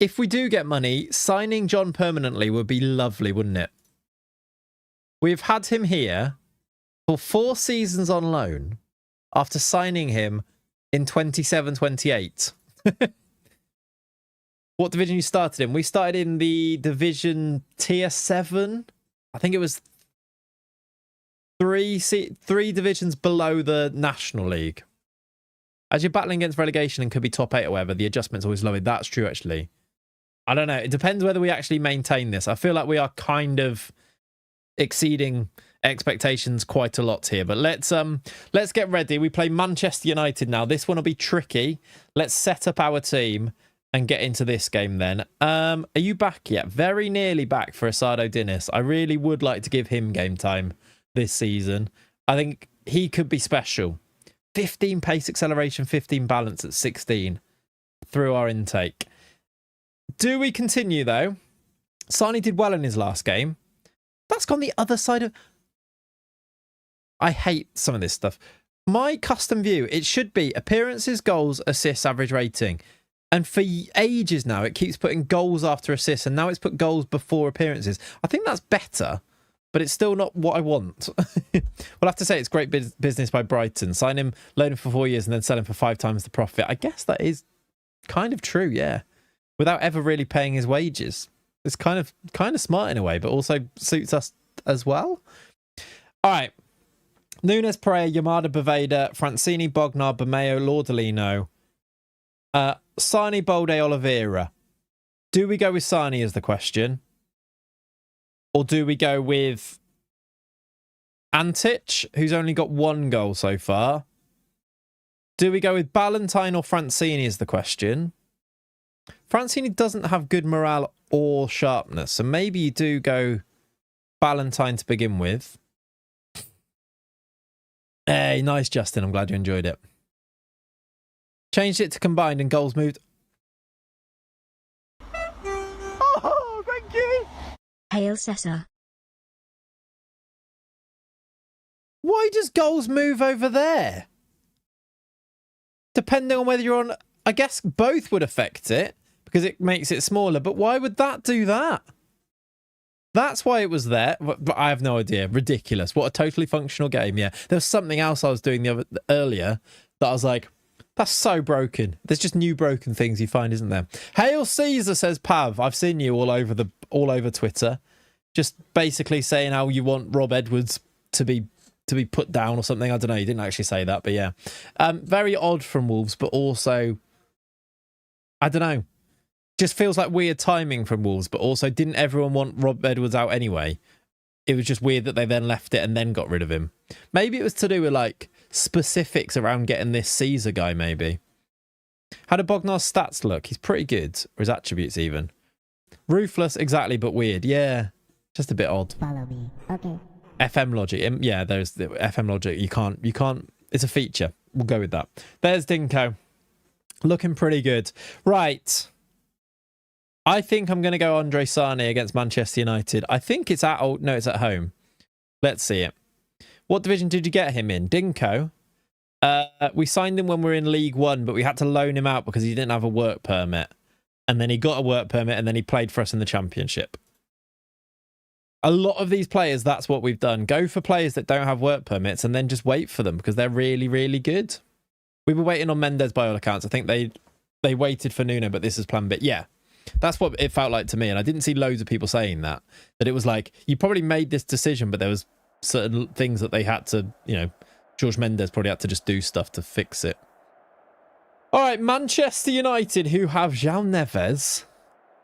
If we do get money, signing John permanently would be lovely, wouldn't it? We've had him here for 4 seasons on loan after signing him in 27-28. What division you started in? We started in the division tier 7. I think it was 3 divisions below the National League. As you're battling against relegation and could be top 8 or whatever, the adjustment's always lowered. That's true, actually. I don't know. It depends whether we actually maintain this. I feel like we are kind of exceeding expectations quite a lot here. But let's get ready. We play Manchester United now. This one will be tricky. Let's set up our team and get into this game then. Are you back yet? Very nearly back for Asado Dinis. I really would like to give him game time this season. I think he could be special. 15 pace acceleration, 15 balance at 16 through our intake. Do we continue though? Sani did well in his last game. That's gone the other side of... I hate some of this stuff. My custom view, it should be appearances, goals, assists, average rating. And for ages now, it keeps putting goals after assists, and now it's put goals before appearances. I think that's better, but it's still not what I want. We'll have to say it's great business by Brighton. Sign him, loan him for 4 years, and then sell him for 5 times the profit. I guess that is kind of true, yeah. Without ever really paying his wages. It's kind of smart in a way, but also suits us as well. All right. Nunes, Pereira, Yamada, Boveda, Francini, Bognar, Bameo, Laudolino, Sani, Bolde, Oliveira. Do we go with Sani is the question? Or do we go with Antic, who's only got 1 goal so far? Do we go with Ballantyne or Francini is the question? Francini doesn't have good morale or sharpness, so maybe you do go Ballantyne to begin with. Hey, nice, Justin. I'm glad you enjoyed it. Changed it to combined and goals moved. Oh, thank you. Hail Cesar. Why does goals move over there? Depending on whether you're on... I guess both would affect it because it makes it smaller. But why would that do that? That's why it was there. But I have no idea. Ridiculous. What a totally functional game. Yeah. There was something else I was doing earlier that I was like, that's so broken. There's just new broken things you find, isn't there? Hail Caesar, says Pav. I've seen you all over Twitter. Just basically saying how you want Rob Edwards to be put down or something. I don't know. You didn't actually say that, but yeah. Very odd from Wolves, but also, I don't know. Just feels like weird timing from Wolves, but also didn't everyone want Rob Edwards out anyway? It was just weird that they then left it and then got rid of him. Maybe it was to do with like specifics around getting this Caesar guy, maybe. How do Bognar's stats look? He's pretty good. Or his attributes even. Ruthless, exactly, but weird. Yeah, just a bit odd. Follow me. Okay. FM logic. Yeah, there's the FM logic. You can't. It's a feature. We'll go with that. There's Dinko. Looking pretty good. Right. I think I'm going to go Andre Sane against Manchester United. I think it's at... Oh, no, it's at home. Let's see it. What division did you get him in? Dinko. We signed him when we were in League One, but we had to loan him out because he didn't have a work permit. And then he got a work permit and then he played for us in the Championship. A lot of these players, that's what we've done. Go for players that don't have work permits and then just wait for them because they're really, really good. We were waiting on Mendes by all accounts. I think they waited for Nuno, but this is plan B. Yeah, that's what it felt like to me. And I didn't see loads of people saying that it was like, you probably made this decision, but there was certain things that they had to, George Mendes probably had to just do stuff to fix it. All right, Manchester United, who have João Neves.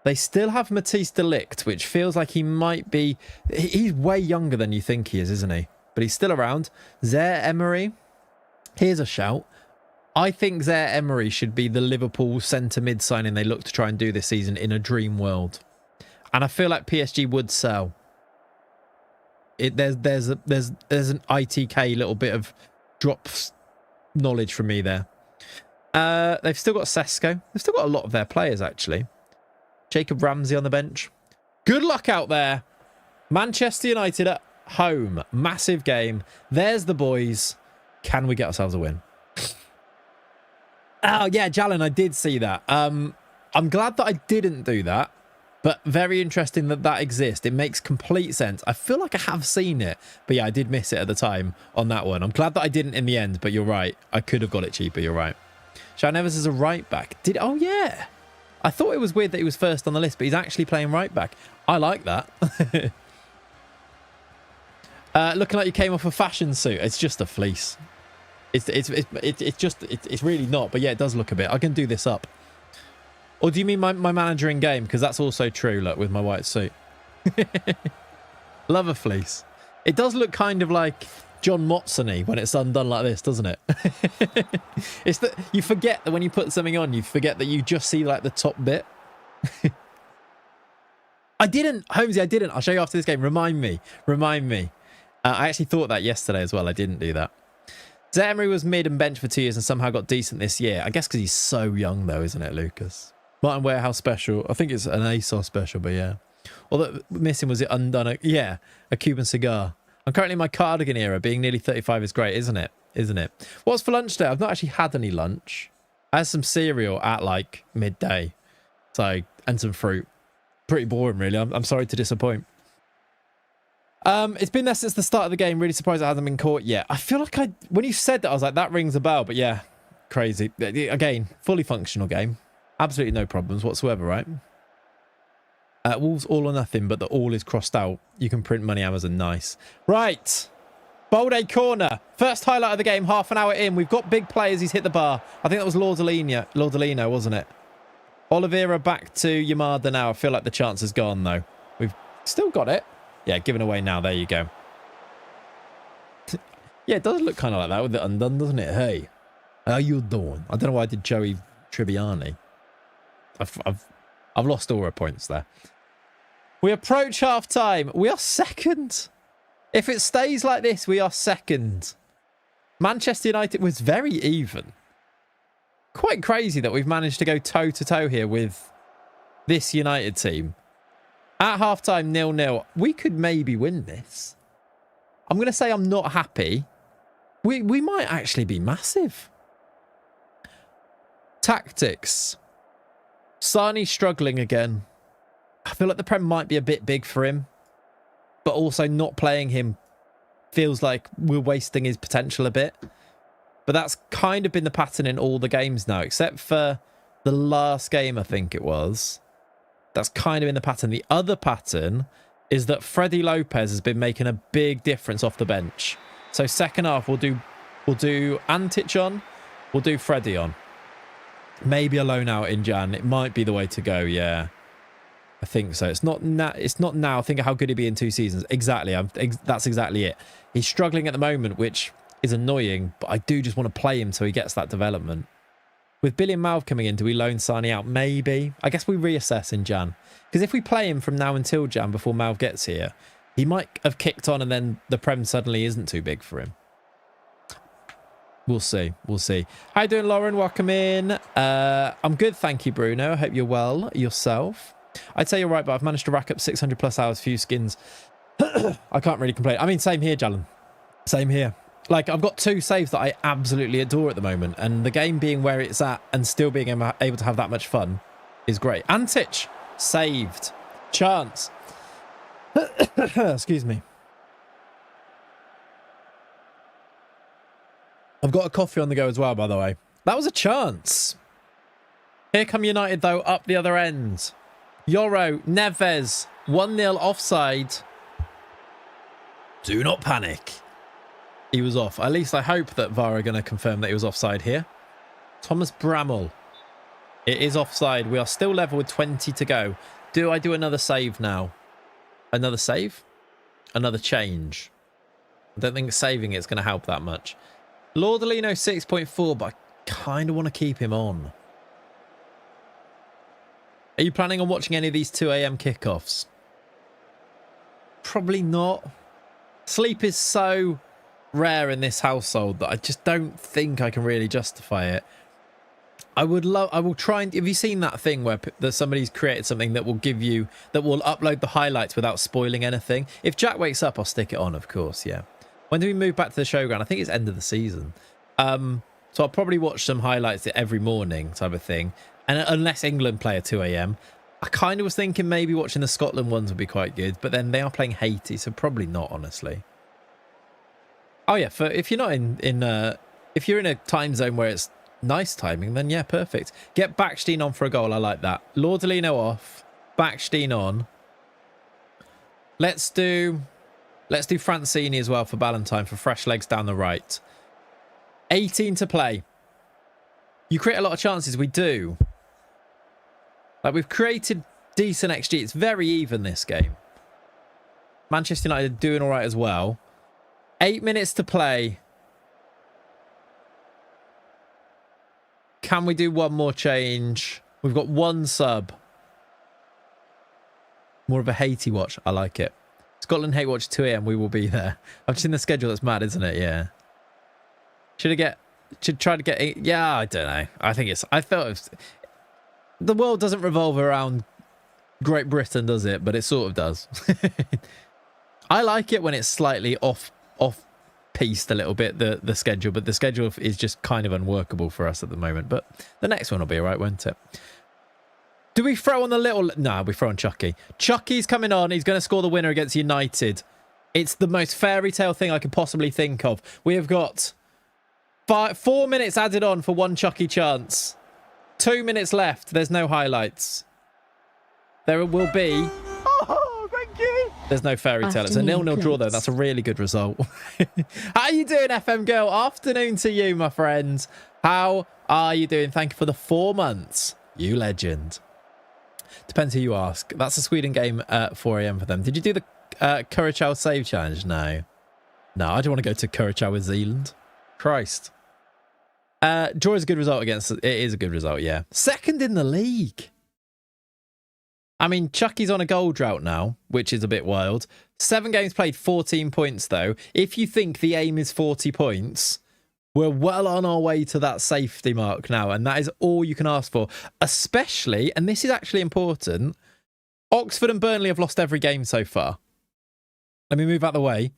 They still have Matisse de Ligt, which feels like he might be... He's way younger than you think he is, isn't he? But he's still around. Zaire Emery. Here's a shout. I think Zaire Emery should be the Liverpool centre mid signing they look to try and do this season in a dream world. And I feel like PSG would sell. There's an ITK little bit of drop knowledge from me there. They've still got Sesko. They've still got a lot of their players, actually. Jacob Ramsey on the bench. Good luck out there. Manchester United at home. Massive game. There's the boys. Can we get ourselves a win? Oh, yeah, Jalen, I did see that. I'm glad that I didn't do that, but very interesting that that exists. It makes complete sense. I feel like I have seen it, but yeah, I did miss it at the time on that one. I'm glad that I didn't in the end, but you're right. I could have got it cheaper. You're right. João Neves is a right back. Oh, yeah. I thought it was weird that he was first on the list, but he's actually playing right back. I like that. Looking like you came off a fashion suit. It's just a fleece. It's really not, but yeah, it does look a bit. I can do this up. Or do you mean my manager in game? Because that's also true. Look, with my white suit. Love a fleece. It does look kind of like John Motsony when it's undone like this, doesn't it? It's that you forget that when you put something on, you forget that you just see like the top bit. I didn't, Holmesy, I didn't. I'll show you after this game. Remind me. I actually thought that yesterday as well. I didn't do that. Zaire Emery was mid and bench for 2 years and somehow got decent this year. I guess because he's so young though, isn't it, Lucas? Martin Warehouse special. I think it's an ASOS special, but yeah. Although missing was it undone? A Cuban cigar. I'm currently in my cardigan era. Being nearly 35 is great, isn't it? What's for lunch today? I've not actually had any lunch. I had some cereal at like midday. And some fruit. Pretty boring, really. I'm sorry to disappoint. It's been there since the start of the game. Really surprised it hasn't been caught yet. I feel like when you said that, I was like, that rings a bell. But yeah, crazy. Again, fully functional game. Absolutely no problems whatsoever, right? Wolves all or nothing, but the all is crossed out. You can print money, Amazon. Nice. Right. Bolde corner. First highlight of the game, half an hour in. We've got big players. He's hit the bar. I think that was Lordolino, wasn't it? Oliveira back to Yamada now. I feel like the chance is gone, though. We've still got it. Yeah, given away now. There you go. Yeah, it does look kind of like that with it undone, doesn't it? Hey, how you doing? I don't know why I did Joey Tribbiani. I've lost all our points there. We approach half time. We are second. If it stays like this, we are second. Manchester United was very even. Quite crazy that we've managed to go toe-to-toe here with this United team. At half-time, 0-0. We could maybe win this. I'm going to say I'm not happy. We might actually be massive. Tactics. Sarni's struggling again. I feel like the Prem might be a bit big for him. But also not playing him feels like we're wasting his potential a bit. But that's kind of been the pattern in all the games now, except for the last game, I think it was. That's kind of in the pattern. The other pattern is that Freddie Lopez has been making a big difference off the bench. So second half, we'll do Antic on, we'll do Freddie on. Maybe a loan out in Jan. It might be the way to go, yeah. I think so. It's not now. Think of how good he'd be in 2 seasons. Exactly. That's exactly it. He's struggling at the moment, which is annoying, but I do just want to play him so he gets that development. With Billy and Malv coming in, do we loan Sarni out? Maybe. I guess we reassess in Jan. Because if we play him from now until Jan before Malv gets here, he might have kicked on and then the Prem suddenly isn't too big for him. We'll see. We'll see. How you doing, Lauren? Welcome in. I'm good, thank you, Bruno. I hope you're well yourself. I'd say you're right, but I've managed to rack up 600 plus hours, few skins. I can't really complain. I mean, same here, Jalen. Same here. Like, I've got 2 saves that I absolutely adore at the moment, and the game being where it's at and still being able to have that much fun is great. Antic, saved. Chance. Excuse me. I've got a coffee on the go as well, by the way. That was a chance. Here come United, though, up the other end. Yoro, Neves, 1-0 offside. Do not panic. He was off. At least I hope that VAR are going to confirm that he was offside here. Thomas Bramall. It is offside. We are still level with 20 to go. Do I do another save now? Another save? Another change. I don't think saving it's going to help that much. Lordolino 6.4, but I kind of want to keep him on. Are you planning on watching any of these 2 a.m. kickoffs? Probably not. Sleep is so rare in this household that I just don't think I can really justify it. I will try and... Have you seen that thing where somebody's created something that will upload the highlights without spoiling anything? If Jack wakes up, I'll stick it on, of course, yeah. When do we move back to the showground? I think it's end of the season. So I'll probably watch some highlights every morning type of thing. And unless England play at 2 a.m. I kind of was thinking maybe watching the Scotland ones would be quite good. But then they are playing Haiti, so probably not, honestly. Oh, yeah. If you're not if you're in a time zone where it's nice timing, then yeah, perfect. Get Backstein on for a goal. I like that. Lordolino off. Backstein on. Let's do Francini as well for Ballantyne for fresh legs down the right. 18 to play. You create a lot of chances. We do. Like, we've created decent XG. It's very even, this game. Manchester United are doing all right as well. 8 minutes to play. Can we do one more change? We've got 1 sub. More of a Haiti watch. I like it. Scotland Hate Watch 2 a.m. We will be there. I've seen the schedule. That's mad, isn't it? Yeah. Should try to get... Yeah, I don't know. I thought it was... The world doesn't revolve around Great Britain, does it? But it sort of does. I like it when it's slightly off-piste a little bit, the schedule. But the schedule is just kind of unworkable for us at the moment. But the next one will be all right, won't it? Do we throw on the little... No, we throw on Chucky. Chucky's coming on. He's going to score the winner against United. It's the most fairy tale thing I could possibly think of. We have got 4 minutes added on for 1 Chucky chance. 2 minutes left. There's no highlights. There will be... Oh, thank you. There's no fairy tale. It's a 0-0 draw, though. That's a really good result. How are you doing, FM Girl? Afternoon to you, my friends. How are you doing? Thank you for the 4 months. You legend. Depends who you ask. That's a Sweden game at 4 a.m. for them. Did you do the Curacao save challenge? No. No, I don't want to go to Curacao with Zealand. Christ. Draw is a good result against... It is a good result, yeah. Second in the league. I mean, Chucky's on a goal drought now, which is a bit wild. 7 games played, 14 points, though. If you think the aim is 40 points, We're well on our way to that safety mark now, and that is all you can ask for. Especially, and this is actually important, Oxford and Burnley have lost every game so far. Let me move out the way.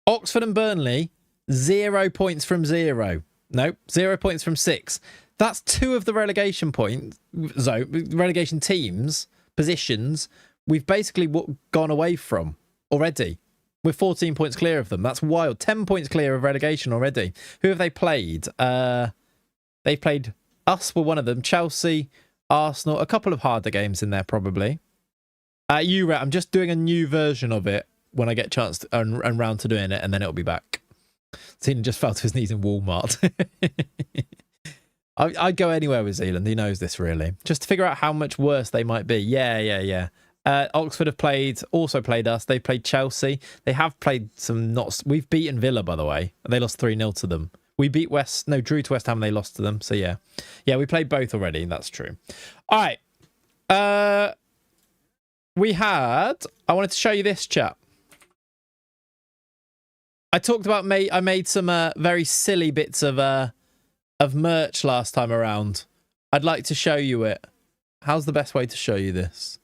Oxford and Burnley, 0 points from 0. No, 0 points from 6. That's 2 of the relegation relegation teams, positions, we've basically gone away from already. We're 14 points clear of them. That's wild. 10 points clear of relegation already. Who have they played? They played us, were one of them. Chelsea, Arsenal, a couple of harder games in there probably. I'm just doing a new version of it when I get a chance to, and round to doing it, and then it'll be back. Zealand just fell to his knees in Walmart. I'd go anywhere with Zealand. He knows this, really. Just to figure out how much worse they might be. Yeah. Oxford have also played us. They played Chelsea. They have played some we've beaten Villa, by the way. They lost 3-0 to them. We beat drew to West Ham and they lost to them. So yeah. Yeah, we played both already. That's true. All right. I wanted to show you this, chat. I talked about I made some very silly bits of merch last time around. I'd like to show you it. How's the best way to show you this?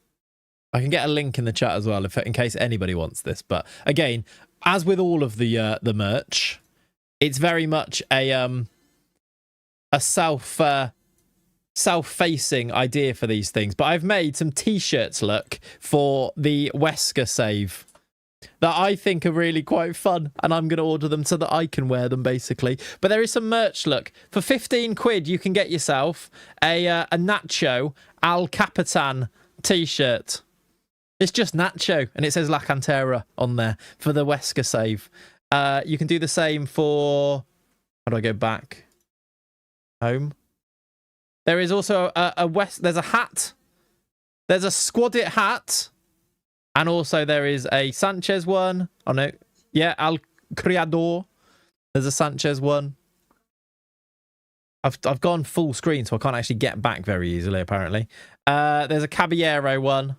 I can get a link in the chat as well in case anybody wants this. But again, as with all of the merch, it's very much a self-facing idea for these things. But I've made some t-shirts, look, for the Wesker save that I think are really quite fun, and I'm going to order them so that I can wear them, basically. But there is some merch, look. For 15 quid, you can get yourself a Nacho Al Capitan t-shirt. It's just Nacho, and it says La Cantera on there for the Wesker save. You can do the same for... How do I go back? Home. There is also there's a hat. There's a Squad It hat. And also there is a Sanchez one. Oh, no. Yeah, Al Criador. There's a Sanchez one. I've gone full screen, so I can't actually get back very easily, apparently. There's a Caballero one.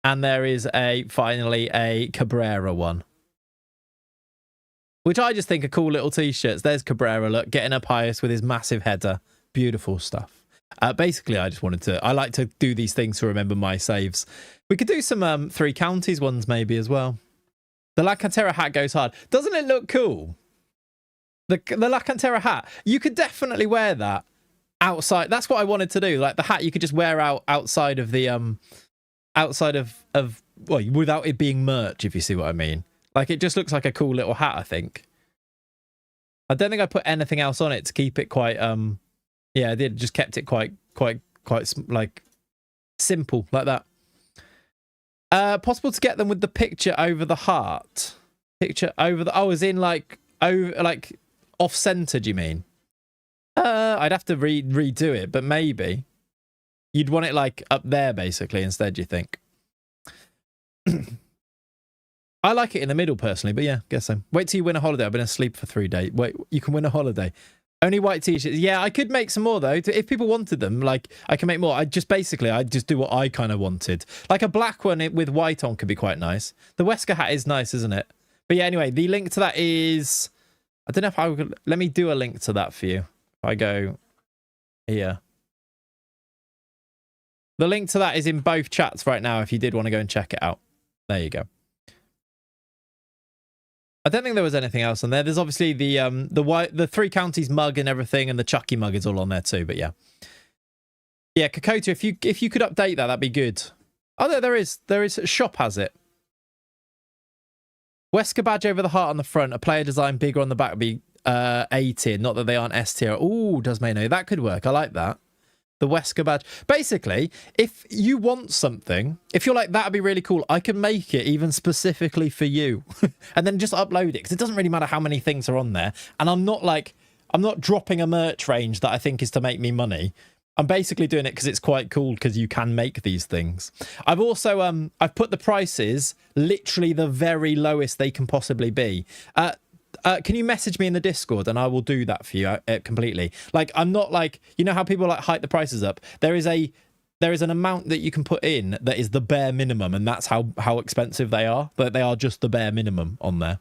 And there is finally a Cabrera one. Which I just think are cool little t-shirts. There's Cabrera, look, getting up highest with his massive header. Beautiful stuff. Basically, I like to do these things to remember my saves. We could do some 3 counties ones maybe as well. The La Cantera hat goes hard. Doesn't it look cool? The La Cantera hat. You could definitely wear that outside. That's what I wanted to do. Like the hat you could just wear outside of the... outside of well, without it being merch, if you see what I mean. Like, it just looks like a cool little hat, I think. I don't think I put anything else on it to keep it quite, yeah, I did. Just kept it quite, like, simple, like that. Possible to get them with the picture over the heart? Picture over the... Oh, as in, like, off-centered, you mean? I'd have to redo it, but maybe. You'd want it, like, up there, basically, instead, you think? I like it in the middle, personally, but yeah, guess so. Wait till you win a holiday. I've been asleep for 3 days. Wait, you can win a holiday. Only white t-shirts. Yeah, I could make some more, though. If people wanted them, like, I can make more. I'd just do what I kind of wanted. Like, a black one with white on could be quite nice. The Wesker hat is nice, isn't it? But yeah, anyway, the link to that is... I don't know if I could... Let me do a link to that for you. If I go here... The link to that is in both chats right now if you did want to go and check it out. There you go. I don't think there was anything else on there. There's obviously the 3 counties mug and everything, and the Chucky mug is all on there too, but yeah. Yeah, Kokoto, if you could update that, that'd be good. Oh, there is. Shop has it. Wesker badge over the heart on the front. A player design bigger on the back would be A tier. Not that they aren't S tier. Ooh, does Mano. That could work. I like that. The Wesker badge. Basically, if you want something, if you're like, that'd be really cool, I can make it even specifically for you. And then just upload it, because it doesn't really matter how many things are on there. And I'm not dropping a merch range that I think is to make me money. I'm basically doing it because it's quite cool, because you can make these things. I've also, I've put the prices literally the very lowest they can possibly be. Can you message me in the Discord and I will do that for you completely? Like, I'm not like, you know how people like hike the prices up? There is an amount that you can put in that is the bare minimum, and that's how expensive they are. But they are just the bare minimum on there.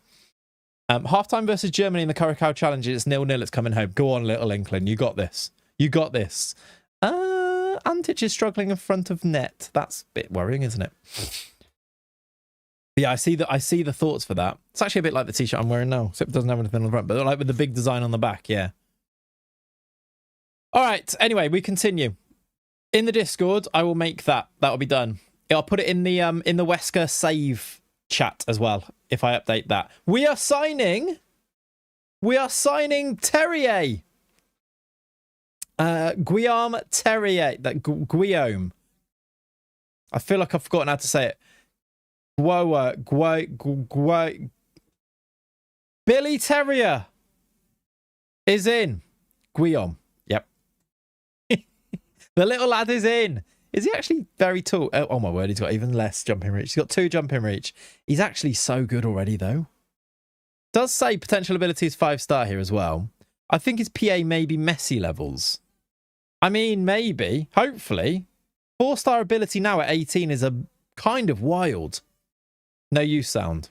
Halftime versus Germany in the Curacao Challenge. It's 0-0. It's coming home. Go on, little Inkling. You got this. You got this. Antic is struggling in front of net. That's a bit worrying, isn't it? But yeah, I see the thoughts for that. It's actually a bit like the t-shirt I'm wearing now, except it doesn't have anything on the front, but like with the big design on the back, yeah. All right. Anyway, we continue. In the Discord, I will make that. That'll be done. I'll put it in the Wesker save chat as well if I update that. We are signing Terrier. Guillaume Terrier. Guillaume. I feel like I've forgotten how to say it. Billy Terrier is in. Guillaume. Yep. The little lad is in. Is he actually very tall? Oh my word, he's got even less jumping reach. He's got 2 jumping reach. He's actually so good already, though. Does say potential ability is 5-star here as well. I think his PA may be Messi levels. I mean, maybe. Hopefully. 4-star ability now at 18 is a kind of wild. No use sound.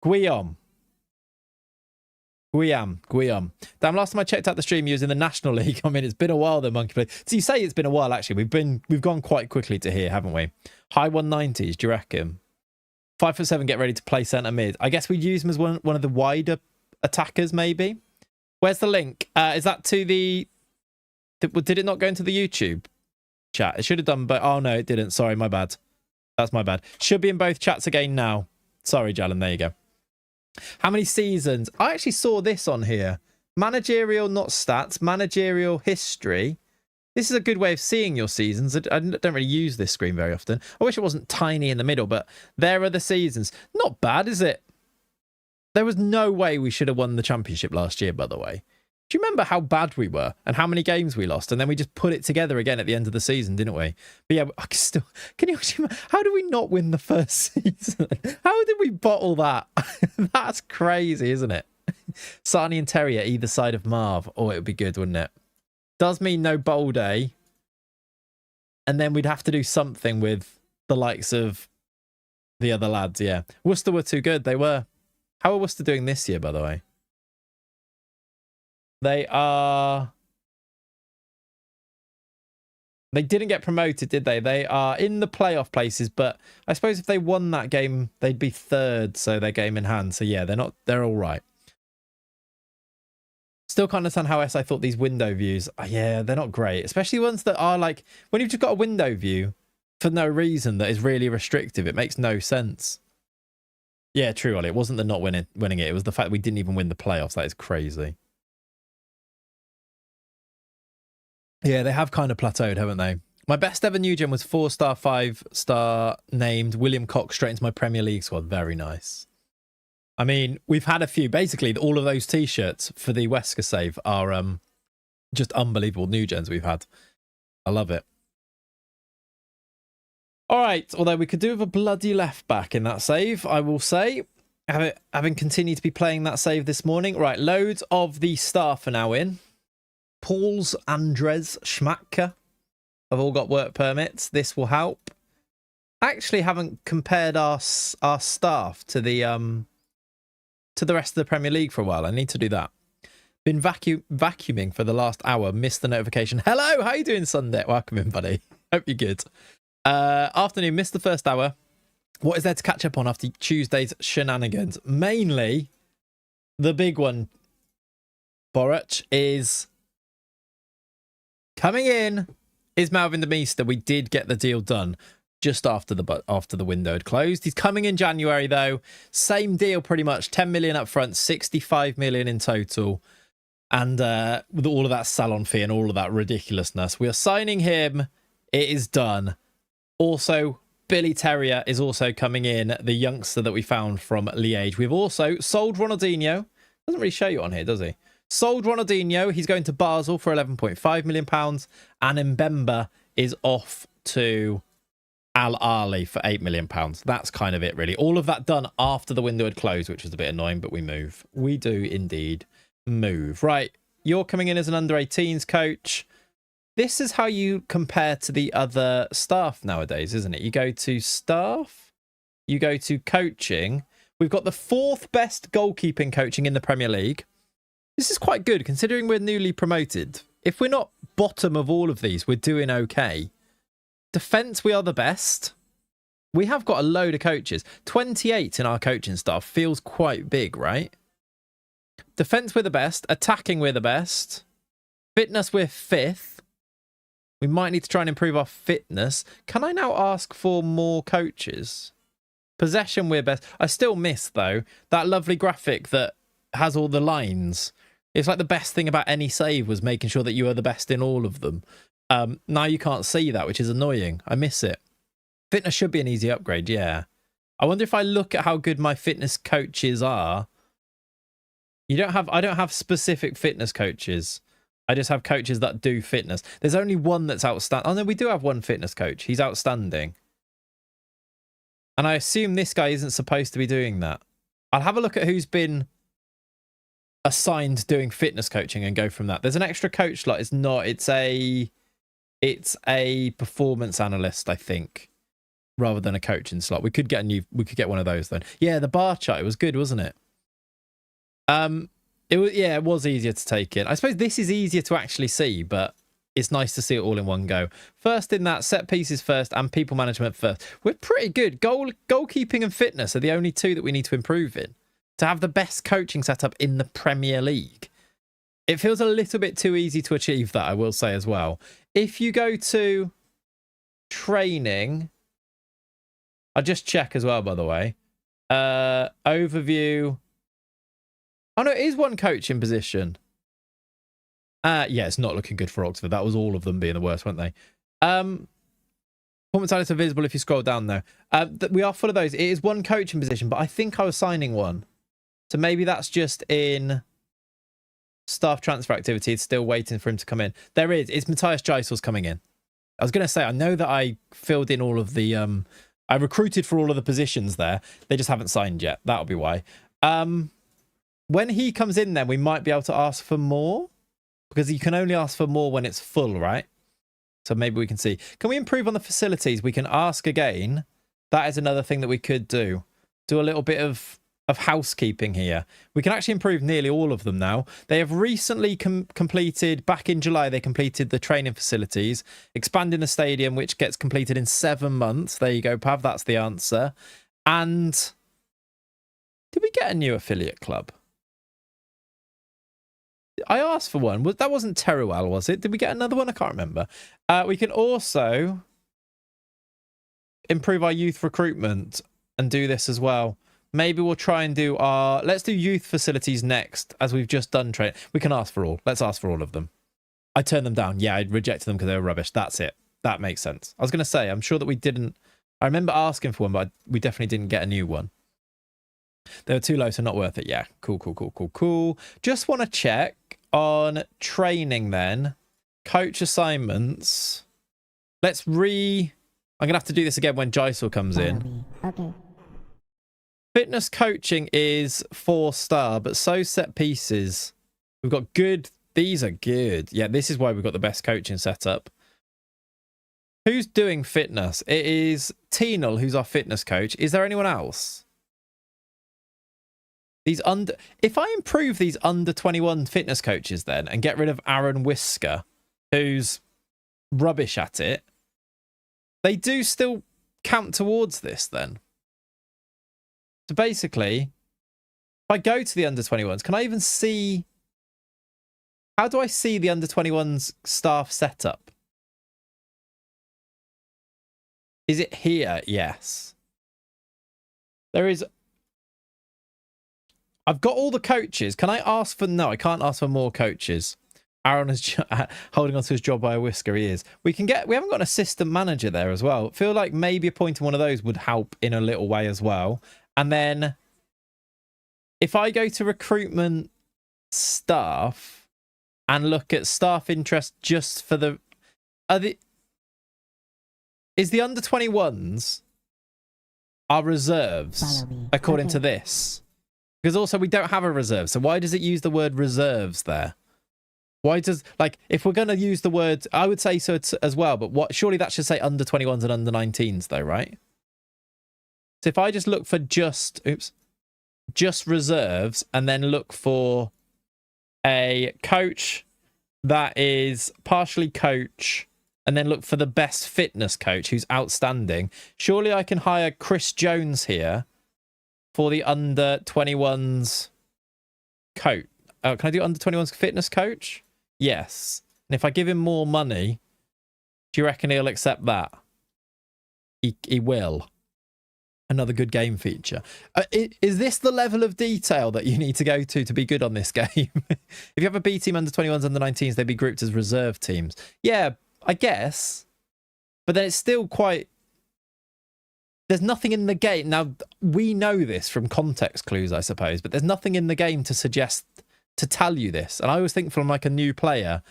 Guillaume. Damn, last time I checked out the stream, he was in the National League. I mean, it's been a while though, Monkey Play. So you say it's been a while, actually. We've gone quite quickly to here, haven't we? High 190s, do you reckon? 5'7", get ready to play centre mid. I guess we'd use him as one of the wider attackers, maybe. Where's the link? Is that to the... Did it not go into the YouTube chat? It should have done, but... Oh, no, it didn't. Sorry, my bad. That's my bad. Should be in both chats again now. Sorry, Jalen. There you go. How many seasons? I actually saw this on here. Managerial, not stats. Managerial history. This is a good way of seeing your seasons. I don't really use this screen very often. I wish it wasn't tiny in the middle, but there are the seasons. Not bad, is it? There was no way we should have won the championship last year, by the way. Do you remember how bad we were and how many games we lost? And then we just put it together again at the end of the season, didn't we? But yeah, I still... Can you actually... How did we not win the first season? How did we bottle that? That's crazy, isn't it? Sarni and Terrier either side of Marv. Oh, it would be good, wouldn't it? Does mean no bowl day. And then we'd have to do something with the likes of the other lads, yeah. Worcester were too good. They were. How are Worcester doing this year, by the way? They didn't get promoted, did they? They are in the playoff places, but I suppose if they won that game, they'd be 3rd, so their game in hand. So yeah, they're all right. Still can't understand how else I thought these window views. Yeah, they're not great, especially ones that are like, when you've just got a window view for no reason that is really restrictive, it makes no sense. Yeah, true, Ollie. It wasn't the not winning it. It was the fact we didn't even win the playoffs. That is crazy. Yeah, they have kind of plateaued, haven't they? My best ever new gen was 4-star, 5-star named William Cox straight into my Premier League squad. Very nice. I mean, we've had a few. Basically, all of those T-shirts for the Wesker save are just unbelievable new gens we've had. I love it. All right, although we could do with a bloody left back in that save, I will say. Having continued to be playing that save this morning. Right, loads of the staff are now in. Pauls, Andres, Schmatka have all got work permits. This will help. I actually haven't compared our staff to the rest of the Premier League for a while. I need to do that. Been vacuuming for the last hour. Missed the notification. Hello, how you doing, Sunday? Welcome in, buddy. Hope you're good. Afternoon, missed the first hour. What is there to catch up on after Tuesday's shenanigans? Mainly, the big one, Boruch, is... Coming in is Malvin de Meester. We did get the deal done just after the window had closed. He's coming in January, though. Same deal, pretty much. 10 million up front, 65 million in total. And with all of that salon fee and all of that ridiculousness, we are signing him. It is done. Also, Billy Terrier is also coming in, the youngster that we found from Liège. We've also sold Ronaldinho. Doesn't really show you on here, does he? Sold Ronaldinho. He's going to Basel for £11.5 million. And Mbemba is off to Al Ahly for £8 million. That's kind of it, really. All of that done after the window had closed, which was a bit annoying, but we move. We do indeed move. Right, you're coming in as an under-18s coach. This is how you compare to the other staff nowadays, isn't it? You go to staff, you go to coaching. We've got the 4th best goalkeeping coaching in the Premier League. This is quite good considering we're newly promoted. If we're not bottom of all of these, we're doing okay. Defence, we are the best. We have got a load of coaches. 28 in our coaching staff feels quite big, right? Defence, we're the best. Attacking, we're the best. Fitness, we're 5th. We might need to try and improve our fitness. Can I now ask for more coaches? Possession, we're best. I still miss, though, that lovely graphic that has all the lines. It's like the best thing about any save was making sure that you are the best in all of them. Now you can't see that, which is annoying. I miss it. Fitness should be an easy upgrade, yeah. I wonder if I look at how good my fitness coaches are. I don't have specific fitness coaches. I just have coaches that do fitness. There's only one that's outstanding. Oh, no, we do have one fitness coach. He's outstanding. And I assume this guy isn't supposed to be doing that. I'll have a look at who's been assigned doing fitness coaching and go from that. There's an extra coach slot. It's not. It's a performance analyst, I think, rather than a coaching slot. We could get one of those then. Yeah, the bar chart, it was good, wasn't it? It was easier to take in. I suppose this is easier to actually see, but it's nice to see it all in one go. First in that, set pieces first and people management first. We're pretty good. Goalkeeping and fitness are the only two that we need to improve in to have the best coaching setup in the Premier League. It feels a little bit too easy to achieve that, I will say as well. If you go to training, I'll just check as well, by the way. Overview. Oh, no, it is one coach in position. Yeah, it's not looking good for Oxford. That was all of them being the worst, weren't they? Performance analysts are visible if you scroll down, though. We are full of those. It is one coach in position, but I think I was signing one. So maybe that's just in staff transfer activity. It's still waiting for him to come in. There is. It's Matthias Geisel's coming in. I was going to say, I know that I filled in all of the... I recruited for all of the positions there. They just haven't signed yet. That'll be why. When he comes in, then we might be able to ask for more, because you can only ask for more when it's full, right? So maybe we can see. Can we improve on the facilities? We can ask again. That is another thing that we could do. Do a little bit of housekeeping here. We can actually improve nearly all of them now. They have recently completed, back in July, they completed the training facilities, expanding the stadium, which gets completed in 7 months. There you go, Pav. That's the answer. And did we get a new affiliate club? I asked for one. That wasn't Teruel, was it? Did we get another one? I can't remember. We can also improve our youth recruitment and do this as well. Maybe we'll try and do let's do youth facilities next, as we've just done trade. We can ask for all. Let's ask for all of them. I turned them down. Yeah, I rejected them because they were rubbish. That's it. That makes sense. I was going to say, I'm sure that we didn't. I remember asking for one, but we definitely didn't get a new one. They were too low, so not worth it. Yeah, cool. Just want to check on training then. Coach assignments. I'm going to have to do this again when Geisel comes in. Okay. Fitness coaching is 4-star, but so set pieces. We've got good. These are good. Yeah, this is why we've got the best coaching setup. Who's doing fitness? It is Teenal, who's our fitness coach. Is there anyone else? If I improve these under 21 fitness coaches then and get rid of Aaron Whisker, who's rubbish at it, they do still count towards this then. So basically, if I go to the under 21s, can I even see... How do I see the under 21s staff setup? Is it here? Yes. There is... I've got all the coaches. Can I ask for... No, I can't ask for more coaches. Aaron is holding on to his job by a whisker. He is. We haven't got an assistant manager there as well. I feel like maybe appointing one of those would help in a little way as well. And then if I go to recruitment staff and look at staff interest just for the... Is the under 21s our reserves according to this? Because also we don't have a reserve. So why does it use the word reserves there? Why does, like, if we're going to use the word, I would say so as well, but surely that should say under 21s and under 19s though, right? So if I just look for just, oops, just reserves and then look for a coach that is partially coach and then look for the best fitness coach who's outstanding. Surely I can hire Chris Jones here for the under 21s coach. Can I do under 21s fitness coach? Yes. And if I give him more money, do you reckon he'll accept that? He will. Another good game feature. Is this the level of detail that you need to go to be good on this game? If you have a B team under 21s, under 19s, they'd be grouped as reserve teams. Yeah, I guess. But then it's still quite... There's nothing in the game. Now, we know this from context clues, I suppose, but there's nothing in the game to suggest, to tell you this. And I always think from like a new player,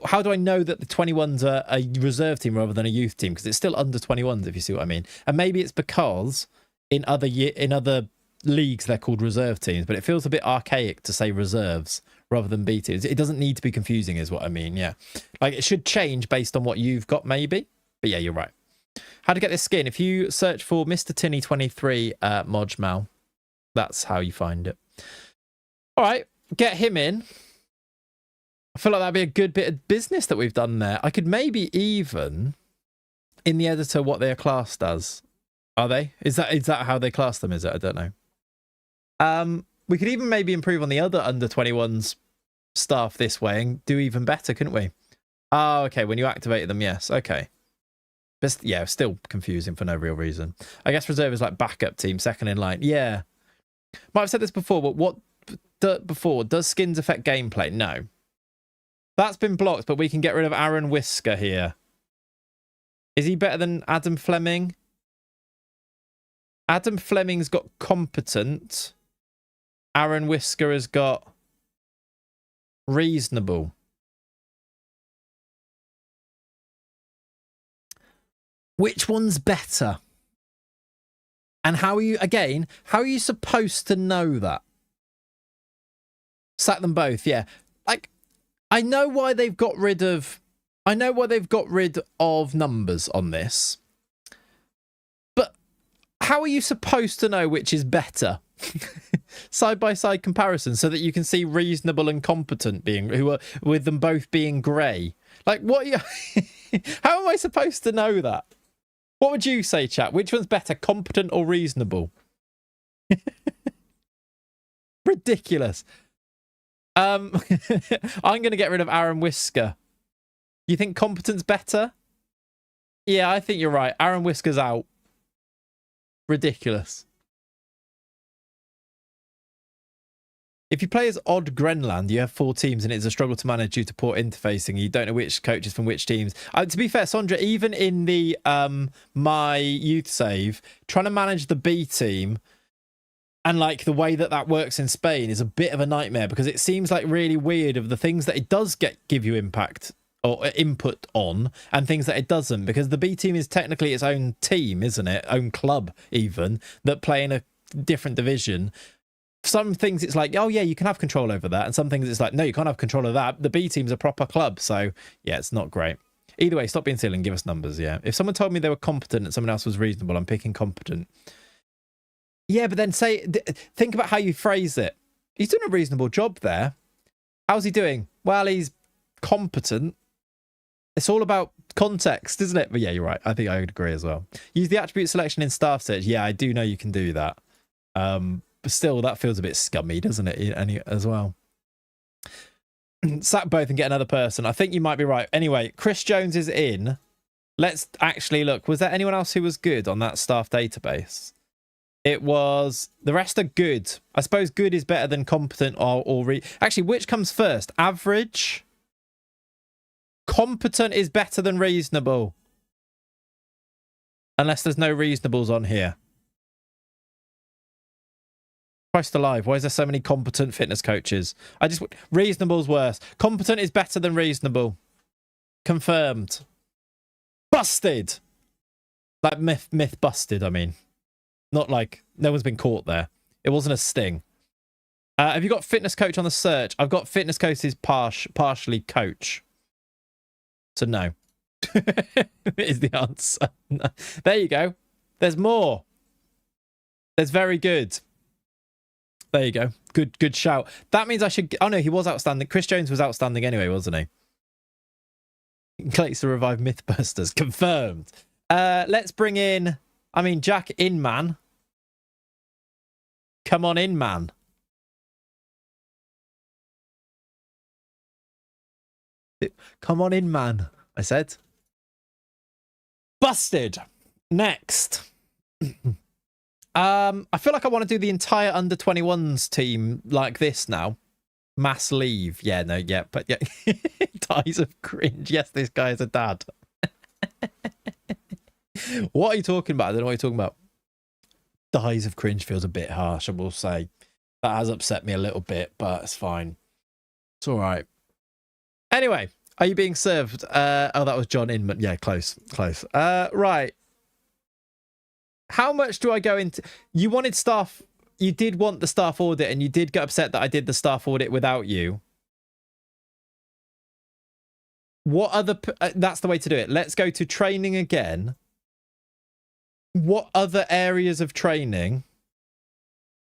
how do I know that the 21s are a reserve team rather than a youth team? Because it's still under 21s, if you see what I mean. And maybe it's because in other leagues they're called reserve teams, but it feels a bit archaic to say reserves rather than B teams. It doesn't need to be confusing, is what I mean. Yeah, like it should change based on what you've got, maybe. But yeah, you're right. How to get this skin? If you search for Mr. Tinny 23 Mojmal, that's how you find it. All right, get him in. I feel like that'd be a good bit of business that we've done there. I could maybe even, in the editor, what they are classed as. Are they? Is that how they class them, is it? I don't know. We could even maybe improve on the other under 21s staff this way and do even better, couldn't we? Oh, okay. When you activated them, yes. Okay. But yeah, still confusing for no real reason. I guess reserve is like backup team, second in line. Yeah. Might have said this before, but does skins affect gameplay? No. That's been blocked, but we can get rid of Aaron Whisker here. Is he better than Adam Fleming? Adam Fleming's got competent. Aaron Whisker has got reasonable. Which one's better? And how are you supposed to know that? Sack them both, yeah. Like, I know why they've got rid of numbers on this. But how are you supposed to know which is better? Side by side comparison so that you can see reasonable and competent with them both being grey. Like what how am I supposed to know that? What would you say, chat? Which one's better, competent or reasonable? Ridiculous. I'm going to get rid of Aaron Whisker. You think competent's better? Yeah, I think you're right. Aaron Whisker's out. Ridiculous. If you play as Odd Grenland, you have 4 teams and it's a struggle to manage due to poor interfacing. You don't know which coaches from which teams. To be fair, Sondra, even in the my youth save, trying to manage the B team and like the way that works in Spain is a bit of a nightmare because it seems like really weird of the things that it does give you impact or input on and things that it doesn't, because the B team is technically its own team, isn't it? Own club even, that play in a different division. Some things it's like, oh yeah, you can have control over that. And some things it's like, no, you can't have control of that. The B team's a proper club. So yeah, it's not great. Either way, stop being silly and give us numbers, yeah. If someone told me they were competent and someone else was reasonable, I'm picking competent. Yeah, but then think about how you phrase it. He's doing a reasonable job there. How's he doing? Well, he's competent. It's all about context, isn't it? But yeah, you're right. I think I would agree as well. Use the attribute selection in staff search. Yeah, I do know you can do that. But still, that feels a bit scummy, doesn't it? As well. Sack both and get another person. I think you might be right. Anyway, Chris Jones is in. Let's actually look. Was there anyone else who was good on that staff database? It was... The rest are good. I suppose good is better than competent or actually, which comes first? Average? Competent is better than reasonable. Unless there's no reasonables on here. Christ alive, why is there so many competent fitness coaches? Reasonable's worse. Competent is better than reasonable. Confirmed. Busted! Like myth busted, I mean. Not like no one's been caught there. It wasn't a sting. Have you got fitness coach on the search? I've got fitness coach is partially coach. So no. Is the answer. No. There you go. There's more. There's very good. There you go. Good shout. That means I should... Oh, no, he was outstanding. Chris Jones was outstanding anyway, wasn't he? Clayts to revive Mythbusters. Confirmed. Let's bring in... I mean, Jack Inman. Come on in, man. Come on in, man. I said. Busted. Next. I feel like I want to do the entire under 21s team like this now. Mass leave. Yeah, no, yeah, but yeah. Dies of cringe. Yes, this guy is a dad. What are you talking about? I don't know what you're talking about. Dies of cringe feels a bit harsh, I will say. That has upset me a little bit, but it's fine. It's all right. Anyway, are you being served? Oh, that was John Inman. Yeah, close. Right. How much do I go into? You wanted staff. You did want the staff audit, and you did get upset that I did the staff audit without you. What other... that's the way to do it. Let's go to training again. What other areas of training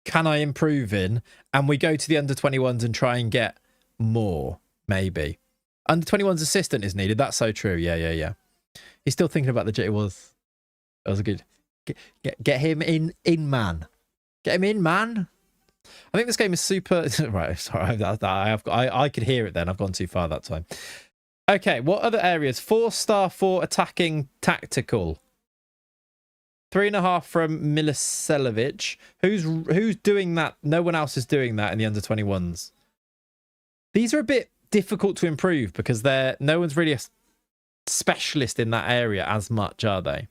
can I improve in? And we go to the under 21s and try and get more, maybe. Under 21s assistant is needed. That's so true. Yeah. He's still thinking about the jet. It was a good... Get him in, man. Get him in, man. I think this game is super... Right, sorry. I could hear it then. I've gone too far that time. Okay, what other areas? 4-star, 4 attacking tactical. 3.5 from Milicevic. Who's doing that? No one else is doing that in the under 21s. These are a bit difficult to improve because no one's really a specialist in that area as much, are they?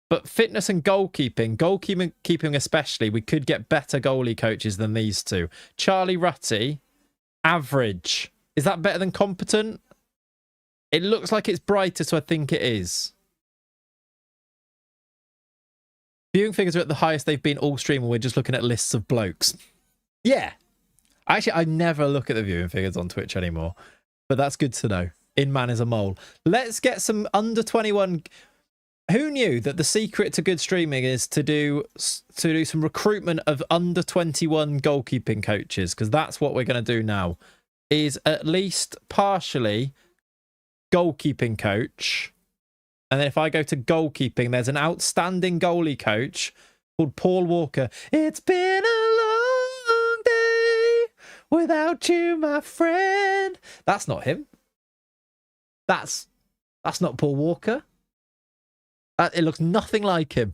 But fitness and goalkeeping especially, we could get better goalie coaches than these two. Charlie Rutty, average. Is that better than competent? It looks like it's brighter, so I think it is. Viewing figures are at the highest they've been all stream, and we're just looking at lists of blokes. Yeah. Actually, I never look at the viewing figures on Twitch anymore. But that's good to know. Inman is a mole. Let's get some under 21... Who knew that the secret to good streaming is to do some recruitment of under 21 goalkeeping coaches? Because that's what we're going to do now. Is at least partially goalkeeping coach. And then if I go to goalkeeping, there's an outstanding goalie coach called Paul Walker. It's been a long day without you, my friend. That's not him. That's not Paul Walker. It looks nothing like him.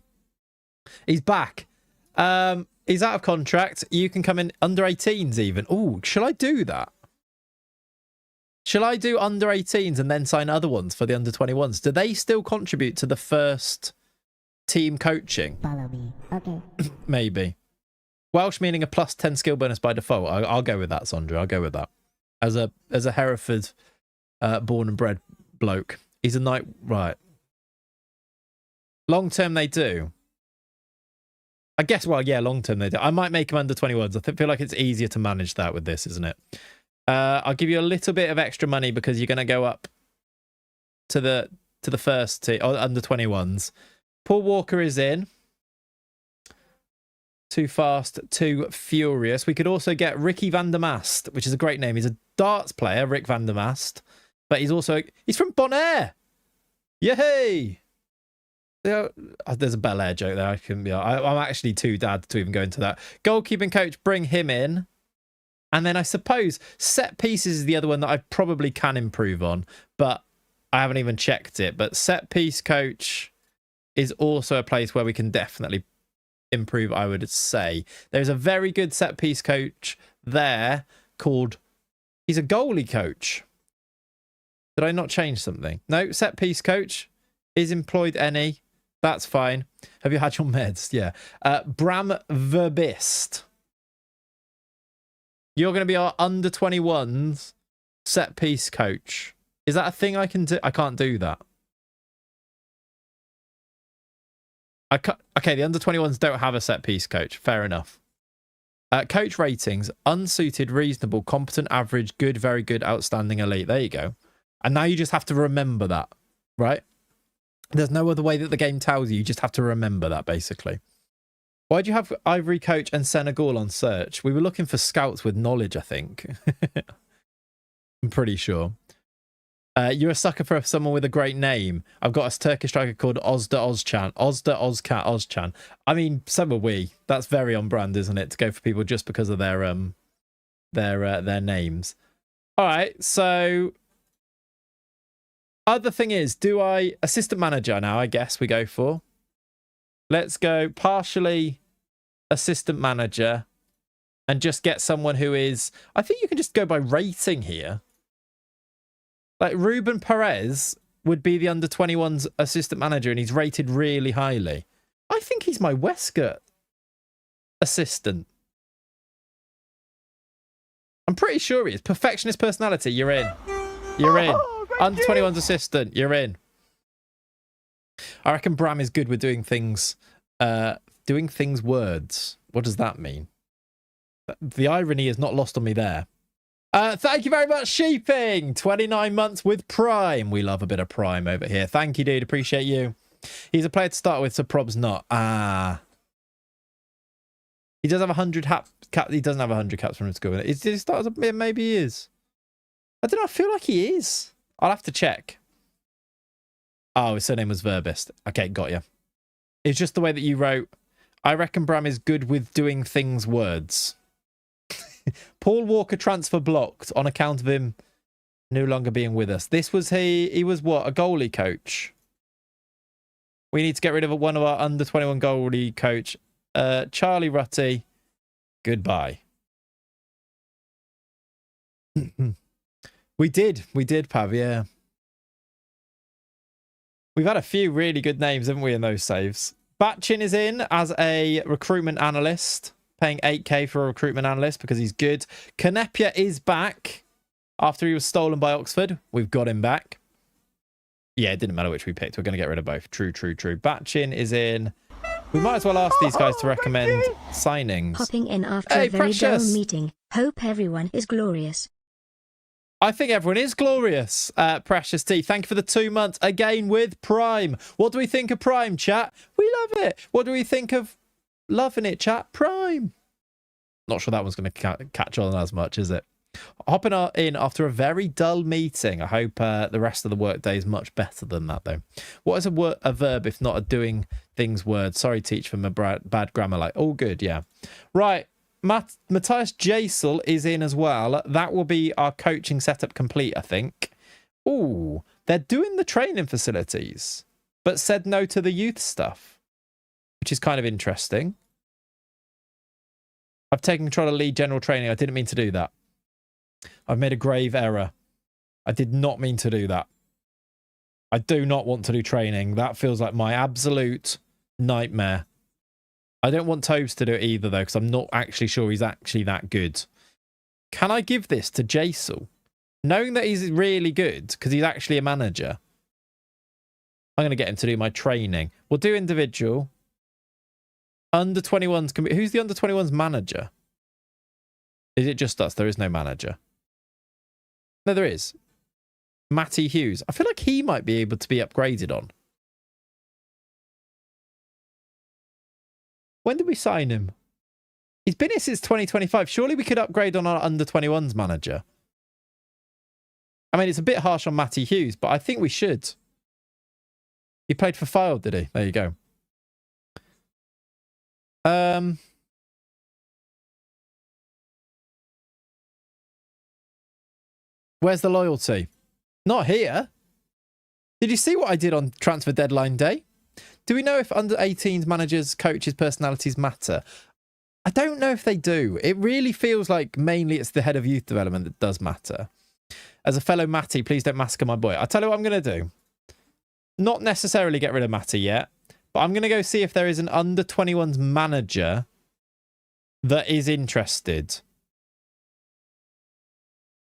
He's back. He's out of contract. You can come in under 18s even. Oh, shall I do that? Shall I do under 18s and then sign other ones for the under 21s? Do they still contribute to the first team coaching? Follow me. Okay. Maybe. Welsh meaning a plus 10 skill bonus by default. I'll go with that, Sondra. I'll go with that. As a Hereford born and bred bloke. He's a knight. Right. Long term they do. I guess, well, yeah, long term they do. I might make him under 21s. I feel like it's easier to manage that with this, isn't it? I'll give you a little bit of extra money because you're going to go up to the first team, or under 21s. Paul Walker is in. Too fast, too furious. We could also get Ricky van der Mast, which is a great name. He's a darts player, Rick van der Mast, but he's from Bonaire. Yay! There's a Bel Air joke there. I'm actually too dad to even go into that. Goalkeeping coach, bring him in. And then I suppose set pieces is the other one that I probably can improve on, but I haven't even checked it. But set piece coach is also a place where we can definitely improve, I would say. There's a very good set piece coach there called... He's a goalie coach. Did I not change something? No, set piece coach is employed any. That's fine. Have you had your meds? Yeah. Bram Verbist. You're going to be our under 21s set piece coach. Is that a thing I can do? I can't do that. Okay, the under 21s don't have a set piece coach. Fair enough. Coach ratings: unsuited, reasonable, competent, average, good, very good, outstanding, elite. There you go. And now you just have to remember that, right? There's no other way that the game tells you. You just have to remember that, basically. Why'd you have Ivory Coach and Senegal on search? We were looking for scouts with knowledge, I think. I'm pretty sure. You're a sucker for someone with a great name. I've got a Turkish striker called Ozda Ozcan. Ozda Ozcat Ozcan. I mean, so are we. That's very on brand, isn't it? To go for people just because of their names. All right, so other thing is, do I assistant manager now? I guess we go for. Let's go partially assistant manager and just get someone who is. I think you can just go by rating here. Like Ruben Perez would be the under-21's assistant manager, and he's rated really highly. I think he's my Westcott assistant. I'm pretty sure he is. Perfectionist personality, you're in. You're in. Under-21's assistant, you're in. I reckon Bram is good with doing things words. What does that mean? The irony is not lost on me there. Thank you very much, Sheeping. 29 months with Prime. We love a bit of Prime over here. Thank you, dude. Appreciate you. He's a player to start with, so prob's not. He does have 100 He doesn't have 100 caps from his school. Did he start as a... Maybe he is. I don't know. I feel like he is. I'll have to check. Oh, his surname was Verbist. Okay, got you. It's just the way that you wrote. I reckon Bram is good with doing things words. Paul Walker transfer blocked on account of him no longer being with us. This was he was what? A goalie coach. We need to get rid of one of our under-21 goalie coach. Charlie Rutty. Goodbye. We did, Pav, yeah. We've had a few really good names, haven't we, in those saves? Batchin is in as a recruitment analyst. Paying 8k for a recruitment analyst because he's good. Canepia is back after he was stolen by Oxford. We've got him back. Yeah, it didn't matter which we picked. We're going to get rid of both. True. Batchin is in. We might as well ask these guys to recommend signings. Popping in after a very dull meeting. Hope everyone is glorious. I think everyone is glorious. Precious T, thank you for the 2 months again with Prime. What do we think of Prime, chat? We love it. What do we think of loving it, chat? Prime. Not sure that one's going to catch on as much, is it? Hopping in after a very dull meeting. I hope the rest of the workday is much better than that, though. What is a verb if not a doing things word? Sorry, teach for my bad grammar. Like, all good, yeah. Right. Matthias Jasel is in as well. That will be our coaching setup complete, I think. Ooh, they're doing the training facilities, but said no to the youth stuff, which is kind of interesting. I've taken control of lead general training. I didn't mean to do that. I've made a grave error. I did not mean to do that. I do not want to do training. That feels like my absolute nightmare. I don't want Tobes to do it either, though, because I'm not actually sure he's actually that good. Can I give this to Jasel? Knowing that he's really good, because he's actually a manager, I'm going to get him to do my training. We'll do individual. Under-21s. Who's the under-21s manager? Is it just us? There is no manager. No, there is. Matty Hughes. I feel like he might be able to be upgraded on. When did we sign him? He's been here since 2025. Surely we could upgrade on our under-21s manager. I mean, it's a bit harsh on Matty Hughes, but I think we should. He played for Fylde, did he? There you go. Where's the loyalty? Not here. Did you see what I did on transfer deadline day? Do we know if under-18s managers, coaches' personalities matter? I don't know if they do. It really feels like mainly it's the head of youth development that does matter. As a fellow Matty, please don't massacre my boy. I'll tell you what I'm going to do. Not necessarily get rid of Matty yet, but I'm going to go see if there is an under-21s manager that is interested.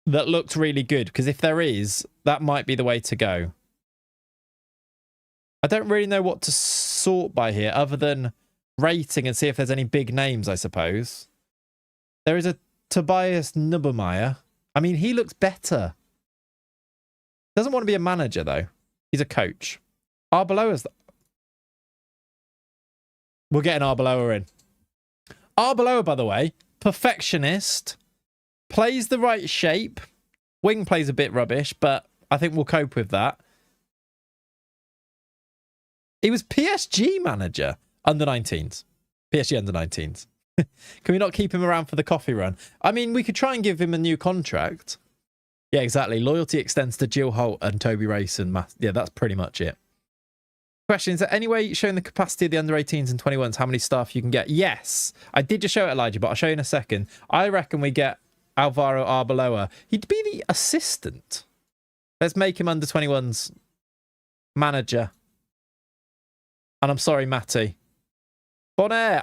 That looks really good, because if there is, that might be the way to go. I don't really know what to sort by here other than rating and see if there's any big names, I suppose. There is a Tobias Nubermeyer. I mean, he looks better. Doesn't want to be a manager, though. He's a coach. Arbeloa's... We're getting Arbeloa in. Arbeloa, by the way, perfectionist, plays the right shape. Wing plays a bit rubbish, but I think we'll cope with that. He was PSG manager, under 19s. PSG under 19s. Can we not keep him around for the coffee run? I mean, we could try and give him a new contract. Yeah, exactly. Loyalty extends to Jill Holt and Toby Rayson. Yeah, that's pretty much it. Question, is there any way showing the capacity of the under 18s and 21s, how many staff you can get? Yes. I did just show it, Elijah, but I'll show you in a second. I reckon we get Alvaro Arbeloa. He'd be the assistant. Let's make him under 21s manager. And I'm sorry, Matty. Bonaire.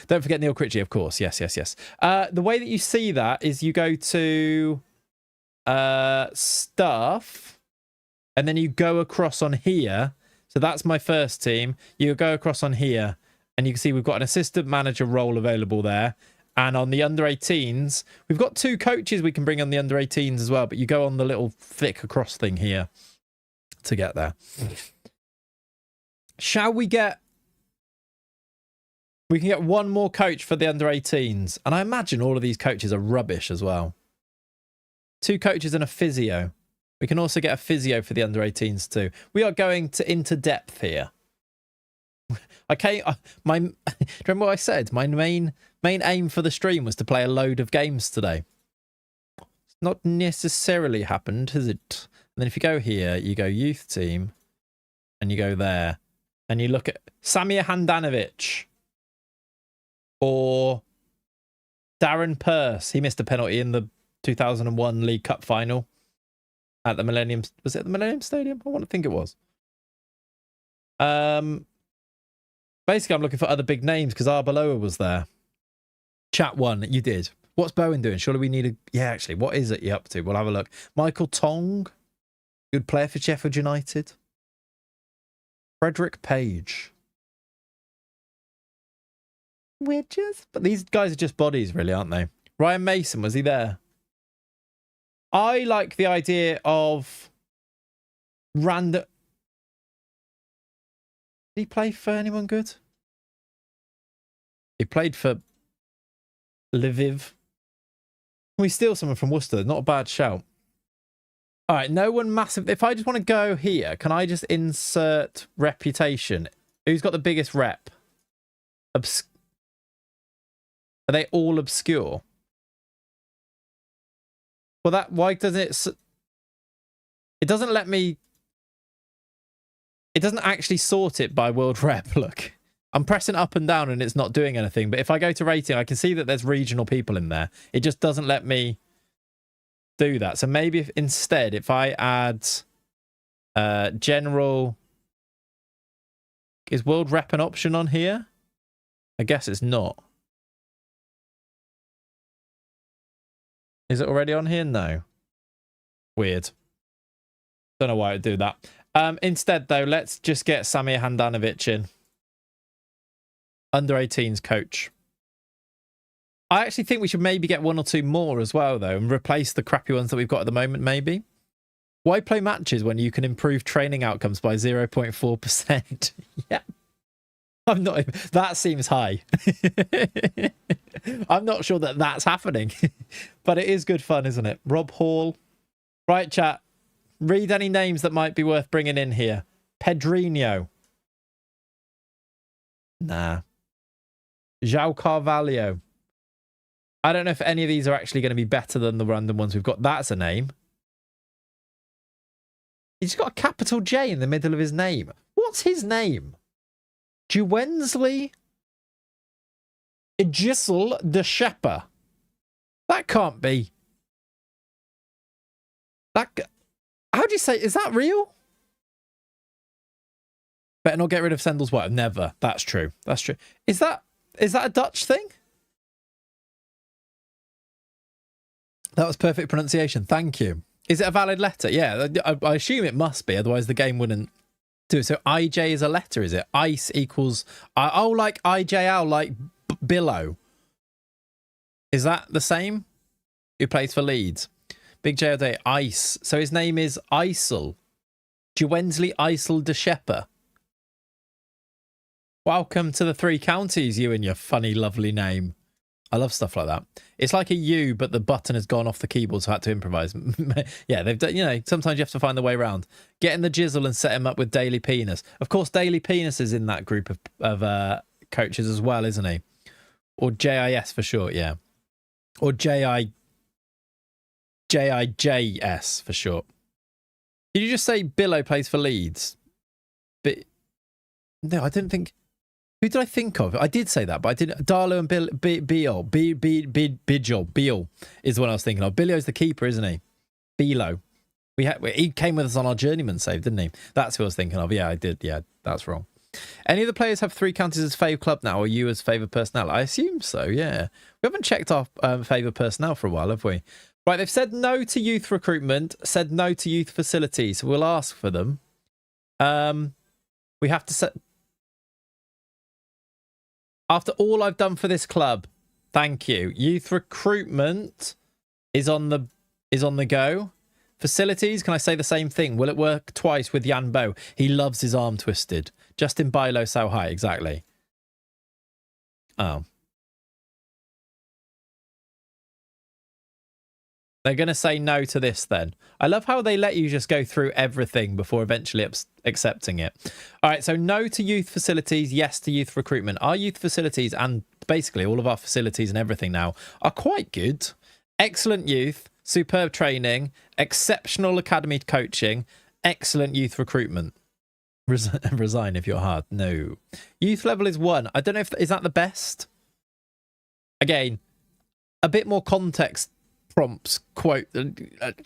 Don't forget Neil Critchley, of course. Yes, yes, yes. The way that you see that is you go to staff, and then you go across on here. So that's my first team. You go across on here, and you can see we've got an assistant manager role available there. And on the under 18s, we've got 2 coaches we can bring on the under 18s as well. But you go on the little flick across thing here to get there. Shall we get... We can get one more coach for the under 18s. And I imagine all of these coaches are rubbish as well. 2 coaches and a physio. We can also get a physio for the under 18s too. We are going into depth here. Okay, remember what I said? My main aim for the stream was to play a load of games today. It's not necessarily happened, has it? And then if you go here, you go youth team, and you go there, and you look at Samir Handanovic or Darren Purse. He missed a penalty in the 2001 League Cup final at the Millennium. Was it the Millennium Stadium? I want to think it was. Basically, I'm looking for other big names because Arbeloa was there. Chat 1, you did. What's Bowen doing? Surely we need a... Yeah, actually, what is it you up to? We'll have a look. Michael Tong, good player for Sheffield United. Frederick Page. Witches? But these guys are just bodies, really, aren't they? Ryan Mason, was he there? I like the idea of random... Did he play for anyone good? He played for Lviv. We steal someone from Worcester. Not a bad shout. All right, no one massive. If I just want to go here, can I just insert reputation? Who's got the biggest rep? Are they all obscure? Well, that... Why doesn't it... It doesn't let me... It doesn't actually sort it by world rep. Look, I'm pressing up and down and it's not doing anything. But if I go to rating, I can see that there's regional people in there. It just doesn't let me do that. So maybe instead, if I add general... Is world rep an option on here? I guess it's not. Is it already on here? No. Weird. Don't know why I'd do that. Instead, though, let's just get Samir Handanovic in. Under 18s coach. I actually think we should maybe get 1 or 2 more as well, though, and replace the crappy ones that we've got at the moment, maybe. Why play matches when you can improve training outcomes by 0.4%? Yeah. I'm not... That seems high. I'm not sure that that's happening. But it is good fun, isn't it? Rob Hall. Right, chat. Read any names that might be worth bringing in here. Pedrinho. Nah. João Carvalho. I don't know if any of these are actually going to be better than the random ones we've got. That's a name. He's got a capital J in the middle of his name. What's his name? Juwensley Giselle de Shepper. That can't be. How do you say... Is that real? Better not get rid of Sendel's wife. Never. That's true. That's true. Is that a Dutch thing? That was perfect pronunciation. Thank you. Is it a valid letter? Yeah, I assume it must be. Otherwise, the game wouldn't do it. So IJ is a letter, is it? Ice equals... Oh, like IJL, like billow. Is that the same? Who plays for Leeds? Big J Day, Ice. So his name is Isel. Juwensley Isel de Shepper. Welcome to the 3 counties, you and your funny, lovely name. I love stuff like that. It's like a U, but the button has gone off the keyboard, so I had to improvise. Yeah, they've done, you know, sometimes you have to find the way around. Get in the jizzle and set him up with Daily Penis. Of course, Daily Penis is in that group of coaches as well, isn't he? Or JIS for short, yeah. Or JIJS for short. Did you just say Billow plays for Leeds? But no, I didn't think. Who did I think of? I did say that, but I didn't. Darlow and Beal is the one I was thinking of. Billow's the keeper, isn't he? Below. He came with us on our journeyman save, didn't he? That's who I was thinking of. Yeah, I did. Yeah, that's wrong. Any of the players have 3 counties as fave club now, or you as favoured personnel? I assume so, yeah. We haven't checked our favoured personnel for a while, have we? Right, they've said no to youth recruitment, said no to youth facilities. So we'll ask for them. We have to set... After all I've done for this club, thank you. Youth recruitment is on the go. Facilities, can I say the same thing? Will it work twice with Jan Bo? He loves his arm twisted. Justin Bilo, so high, exactly. Oh. They're going to say no to this then. I love how they let you just go through everything before eventually accepting it. All right, so no to youth facilities, yes to youth recruitment. Our youth facilities and basically all of our facilities and everything now are quite good. Excellent youth, superb training, exceptional academy coaching, excellent youth recruitment. Resign if you're hard. No. Youth level is 1. I don't know if... Is that the best? Again, a bit more context prompts, quote,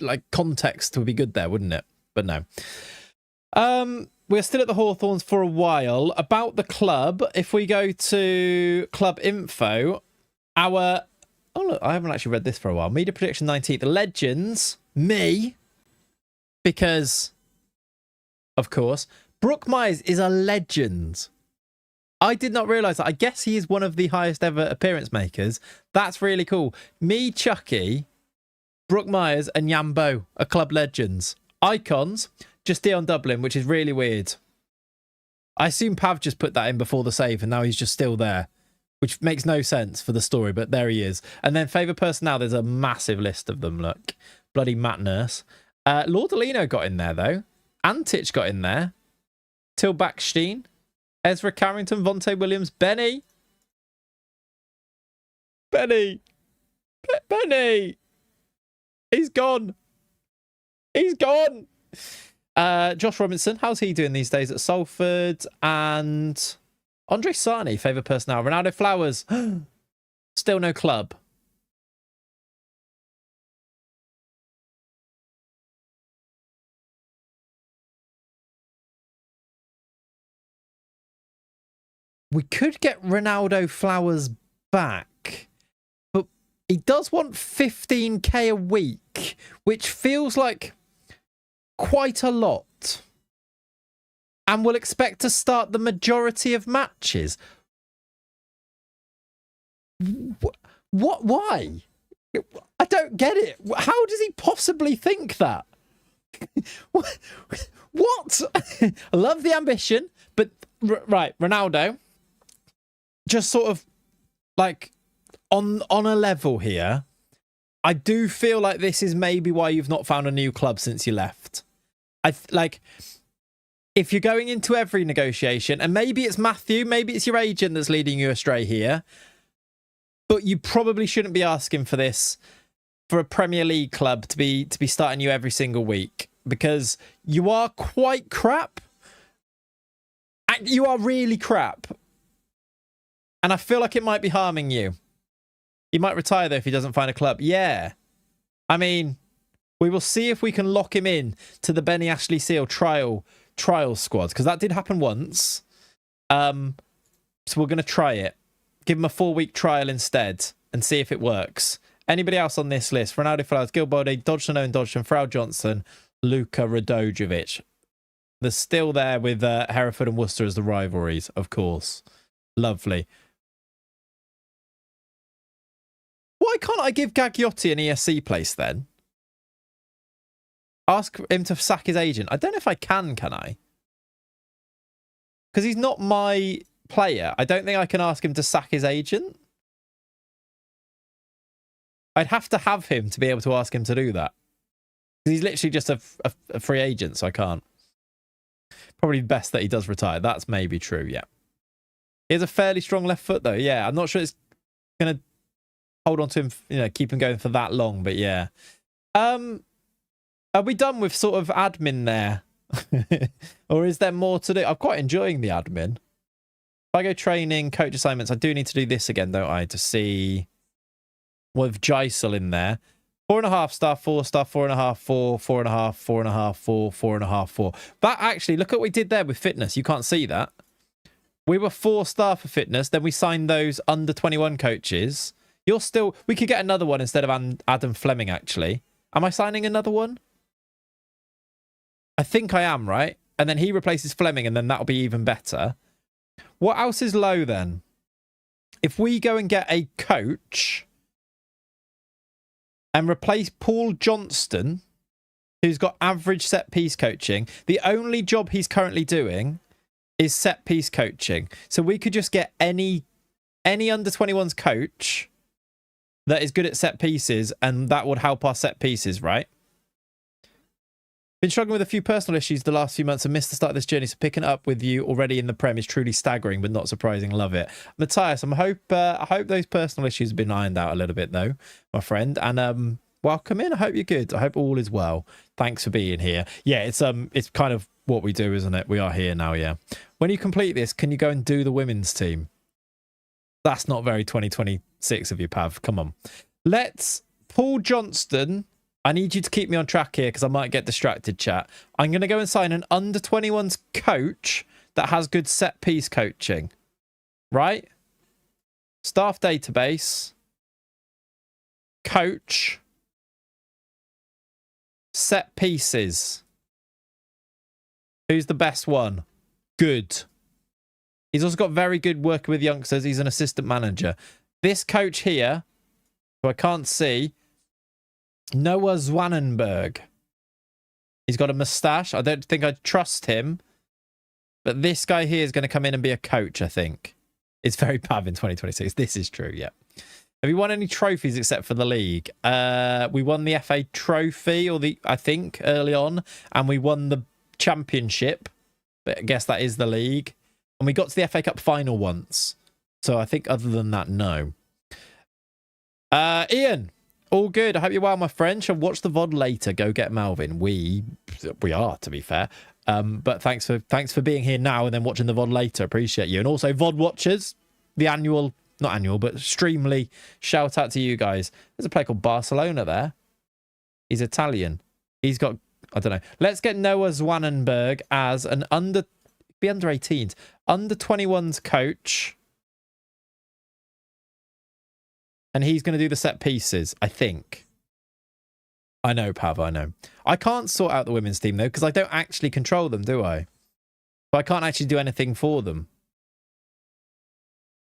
like context would be good there, wouldn't it? But no. We're still at the Hawthorns for a while. About the club, if we go to club info, our... Oh, look, I haven't actually read this for a while. Media prediction 19th. Legends, me, because, of course, Brook Myers is a legend. I did not realise that. I guess he is one of the highest ever appearance makers. That's really cool. Me, Chucky, Brook Myers and Yambo are club legends. Icons, just Dion Dublin, which is really weird. I assume Pav just put that in before the save and now he's just still there, which makes no sense for the story, but there he is. And then favourite personnel, there's a massive list of them, look. Bloody Matt Nurse. Lordolino got in there, though. Antich got in there. Till Backstein. Ezra Carrington, Vontae Williams, Benny. Benny. Benny. He's gone. He's gone. Josh Robinson, how's he doing these days at Salford? And Andre Sarni, favourite personnel. Ronaldo Flowers. Still no club. We could get Ronaldo Flowers back, but he does want 15k a week, which feels like quite a lot. And we'll expect to start the majority of matches. What? Why? I don't get it. How does he possibly think that? What? I love the ambition, but right, Ronaldo, just sort of like on a level here. I do feel like this is maybe why you've not found a new club since you left. Like, if you're going into every negotiation, and maybe it's Matthew, maybe it's your agent that's leading you astray here, but you probably shouldn't be asking for this for a Premier League club to be starting you every single week, because you are quite crap. You are really crap. And I feel like it might be harming you. He might retire, though, if he doesn't find a club. Yeah. I mean, we will see if we can lock him in to the Benny Ashley Seal trial squad, because that did happen once. So we're going to try it. Give him a 4-week trial instead and see if it works. Anybody else on this list? Ronaldo Flowers, Gilbode, Dodgson, Owen Dodgson, Frau Johnson, Luka Radojevic. They're still there with Hereford and Worcester as the rivalries, of course. Lovely. Why can't I give Gagliotti an ESC place then? Ask him to sack his agent. I don't know if I can I? Because he's not my player. I don't think I can ask him to sack his agent. I'd have to have him to be able to ask him to do that. He's literally just a free agent, so I can't. Probably best that he does retire. That's maybe true, yeah. He has a fairly strong left foot, though. Yeah, I'm not sure it's going to hold on to him, you know, keep him going for that long, but yeah. Are we done with sort of admin there? Or is there more to do? I'm quite enjoying the admin. If I go training, coach assignments, I do need to do this again, don't I? To see with Jaisal in there. 4.5 star, 4 star, 4.5, 4, 4.5, 4.5, 4, 4.5, 4. That actually, look at what we did there with fitness. You can't see that. We were 4 star for fitness. Then we signed those under 21 coaches. You're still, we could get another one instead of Adam Fleming, actually. Am I signing another one? I think I am, right? And then he replaces Fleming, and then that'll be even better. What else is low then? If we go and get a coach and replace Paul Johnston, who's got average set piece coaching, the only job he's currently doing is set piece coaching. So we could just get any under 21s coach that is good at set pieces, and that would help our set pieces, right? Been struggling with a few personal issues the last few months and missed the start of this journey, so picking it up with you already in the Prem is truly staggering, but not surprising. Love it. Matthias, I hope those personal issues have been ironed out a little bit, though, my friend. And welcome in. I hope you're good. I hope all is well. Thanks for being here. Yeah, it's kind of what we do, isn't it? We are here now, yeah. When you complete this, can you go and do the women's team? That's not very 2026 of you, Pav. Come on. Let's Paul Johnston. I need you to keep me on track here because I might get distracted, chat. I'm going to go and sign an under 21s coach that has good set piece coaching. Right? Staff database. Coach. Set pieces. Who's the best one? Good. He's also got very good working with youngsters. He's an assistant manager. This coach here, who I can't see, Noah Zwanenberg. He's got a moustache. I don't think I'd trust him. But this guy here is going to come in and be a coach, I think. It's very Pav in 2026. This is true, yeah. Have you won any trophies except for the league? We won the FA trophy, I think, early on. And we won the championship. But I guess that is the league. And we got to the FA Cup final once. So I think other than that, no. Ian. All good. I hope you're well, my friend. Shall watch the VOD later. Go get Melvin. We are, to be fair. But thanks for being here now and then watching the VOD later. Appreciate you. And also VOD watchers, the annual, not annual, but Streamly. Shout out to you guys. There's a player called Barcelona there. He's Italian. He's got, I don't know. Let's get Noah Zwanenberg as an under 18s, under 21s coach. And he's going to do the set pieces, I think. I know, Pav, I know. I can't sort out the women's team, though, because I don't actually control them, do I? But I can't actually do anything for them.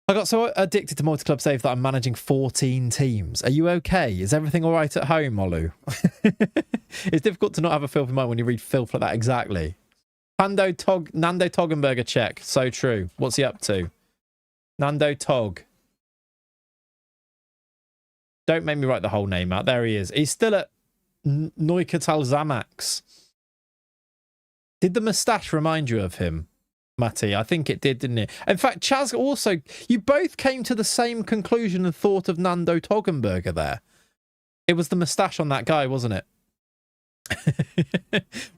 I got so addicted to multi-club save that I'm managing 14 teams. Are you okay? Is everything all right at home, Olu? It's difficult to not have a filthy mind when you read filth like that. Exactly. Nando Toggenberger check. So true. What's he up to? Nando Tog. Don't make me write the whole name out. There he is. He's still at Neuchâtel Xamax. Did the moustache remind you of him, Matty? I think it did, didn't it? In fact, Chaz also... You both came to the same conclusion and thought of Nando Toggenberger there. It was the moustache on that guy, wasn't it?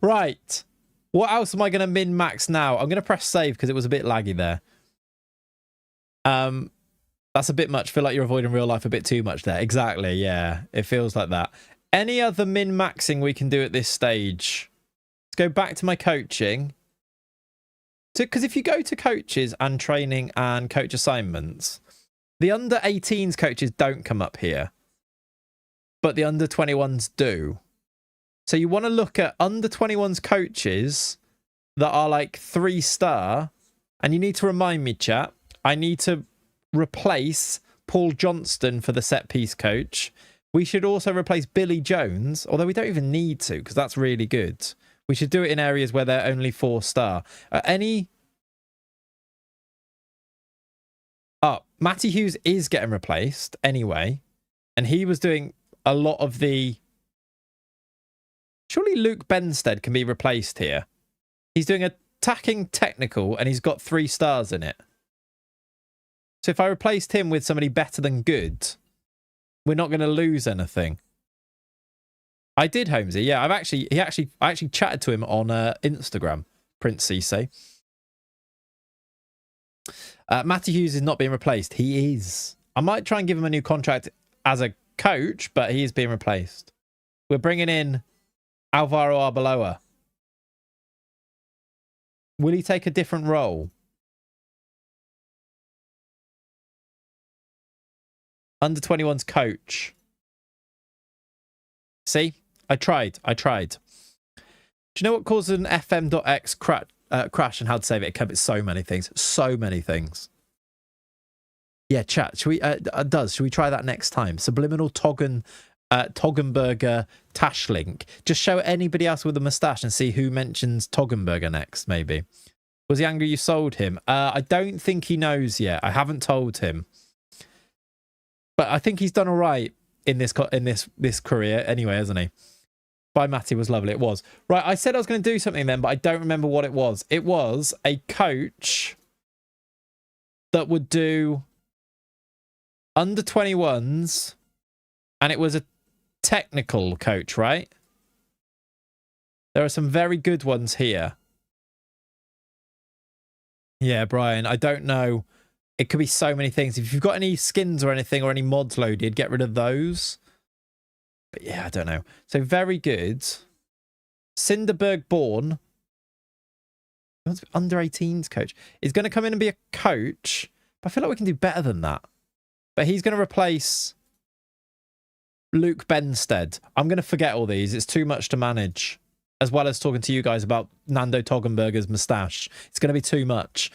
Right. What else am I going to min-max now? I'm going to press save because it was a bit laggy there. That's a bit much. Feel like you're avoiding real life a bit too much there. Exactly, yeah. It feels like that. Any other min-maxing we can do at this stage? Let's go back to my coaching. Because if you go to coaches and training and coach assignments, the under 18s coaches don't come up here. But the under 21s do. So you want to look at under 21s coaches that are like 3-star. And you need to remind me, chat. I need to replace Paul Johnston for the set piece coach. We should also replace Billy Jones, although we don't even need to because that's really good. We should do it in areas where they're only 4-star. Matty Hughes is getting replaced anyway, And he was doing a lot of the... Surely Luke Benstead can be replaced here. He's doing attacking technical and he's got 3 stars in it. So if I replaced him with somebody better than good, we're not going to lose anything. I did, Holmesy. Yeah, I actually chatted to him on Instagram, Prince Cisse. Matty Hughes is not being replaced. He is. I might try and give him a new contract as a coach, but he is being replaced. We're bringing in Alvaro Arbeloa. Will he take a different role? Under 21's coach. See? I tried. Do you know what causes an fm.x crash and how to save it? It covers so many things. So many things. Yeah, chat. Should we, should we try that next time? Subliminal Toggenburger Tash link. Just show anybody else with a moustache and see who mentions Toggenburger next, maybe. Was he angry you sold him? I don't think he knows yet. I haven't told him. But I think he's done all right in this career anyway, hasn't he? By Matty was lovely. It was. Right, I said I was going to do something then, but I don't remember what it was. It was a coach that would do under 21s, and it was a technical coach, right? There are some very good ones here. Yeah, Brian, I don't know. It could be so many things. If you've got any skins or anything or any mods loaded, get rid of those. But yeah, I don't know. So very good. Cinderberg Born. Under 18s coach. Is going to come in and be a coach. But I feel like we can do better than that. But he's going to replace Luke Benstead. I'm going to forget all these. It's too much to manage. As well as talking to you guys about Nando Toggenburger's moustache. It's going to be too much.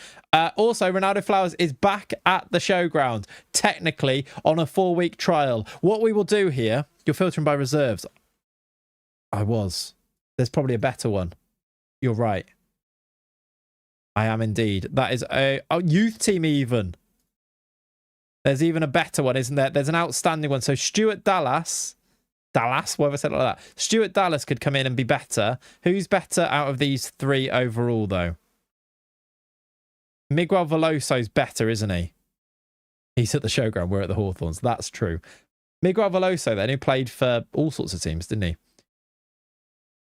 Also, Ronaldo Flowers is back at the showground, technically on a 4-week trial. What we will do here, you're filtering by reserves. I was. There's probably a better one. You're right. I am indeed. That is a youth team even. There's even a better one, isn't there? There's an outstanding one. So Stuart Dallas, why have I said it like that? Stuart Dallas could come in and be better. Who's better out of these 3 overall, though? Miguel Veloso's better, isn't he? He's at the showground. We're at the Hawthorns. That's true. Miguel Veloso, then, who played for all sorts of teams, didn't he?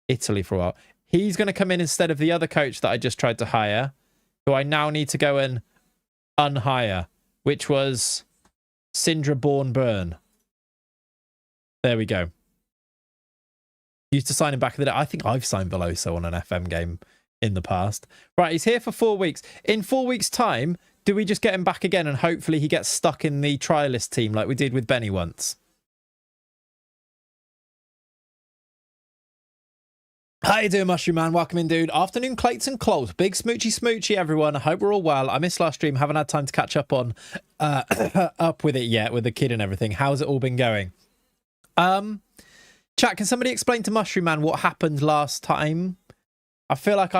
Italy for a while. He's going to come in instead of the other coach that I just tried to hire, who I now need to go and unhire, which was Sindra Bourne-Byrne. There we go. Used to sign him back in the day. I think I've signed Veloso on an FM game in the past. Right, he's here for 4 weeks. In 4 weeks' time, do we just get him back again and hopefully he gets stuck in the trialist team like we did with Benny once? How you doing, Mushroom Man? Welcome in, dude. Afternoon, Clayts and Close. Big smoochy, everyone. I hope we're all well. I missed last stream. Haven't had time to catch up on up with it yet, with the kid and everything. How's it all been going? Chat, can somebody explain to Mushroom Man what happened last time? I feel like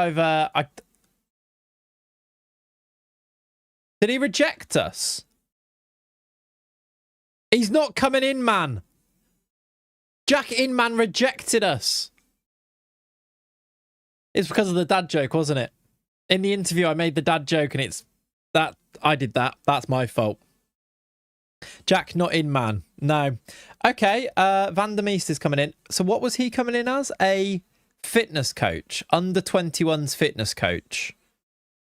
Did he reject us? He's not coming in, man. Jack Inman rejected us. It's because of the dad joke, wasn't it? In the interview, I made the dad joke, and it's that I did that. That's my fault. Jack, not in, man. No. Okay, Van der Meest is coming in. So what was he coming in as? A fitness coach. Under 21's fitness coach,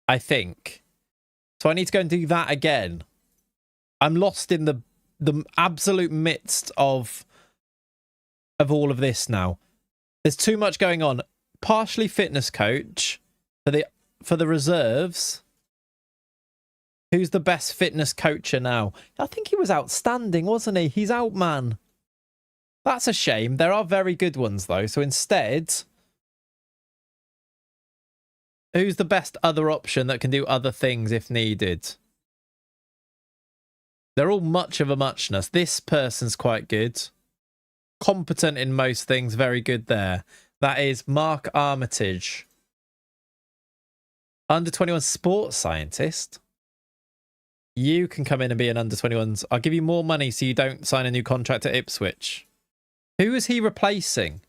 I think. So I need to go and do that again. I'm lost in the absolute midst of all of this now. There's too much going on. Partially fitness coach for the reserves. Who's the best fitness coacher now? I think he was outstanding, wasn't he? He's out, man. That's a shame. There are very good ones, though. So instead, who's the best other option that can do other things if needed? They're all much of a muchness. This person's quite good. Competent in most things. Very good there. That is Mark Armitage. Under 21 sports scientist. You can come in and be an under-21s. I'll give you more money so you don't sign a new contract at Ipswich. Who is he replacing?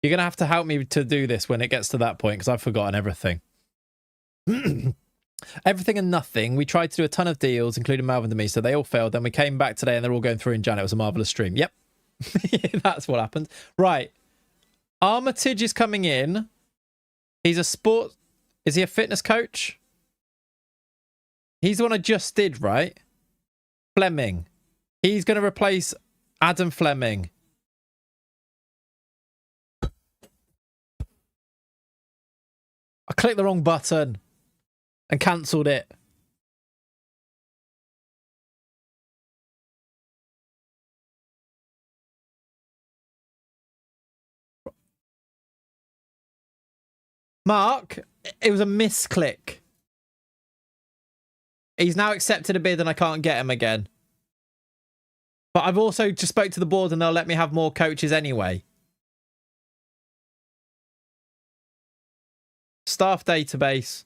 You're going to have to help me to do this when it gets to that point because I've forgotten everything. Everything and nothing. We tried to do a ton of deals, including Malvin and me, so they all failed. Then we came back today and they're all going through in Jan. It was a marvellous stream. Yep. That's what happened. Right. Armitage is coming in. He's a sport... Is he a fitness coach? He's the one I just did, right? Fleming. He's going to replace Adam Fleming. I clicked the wrong button and cancelled it. Mark, it was a misclick. He's now accepted a bid and I can't get him again. But I've also just spoke to the board and they'll let me have more coaches anyway. Staff database.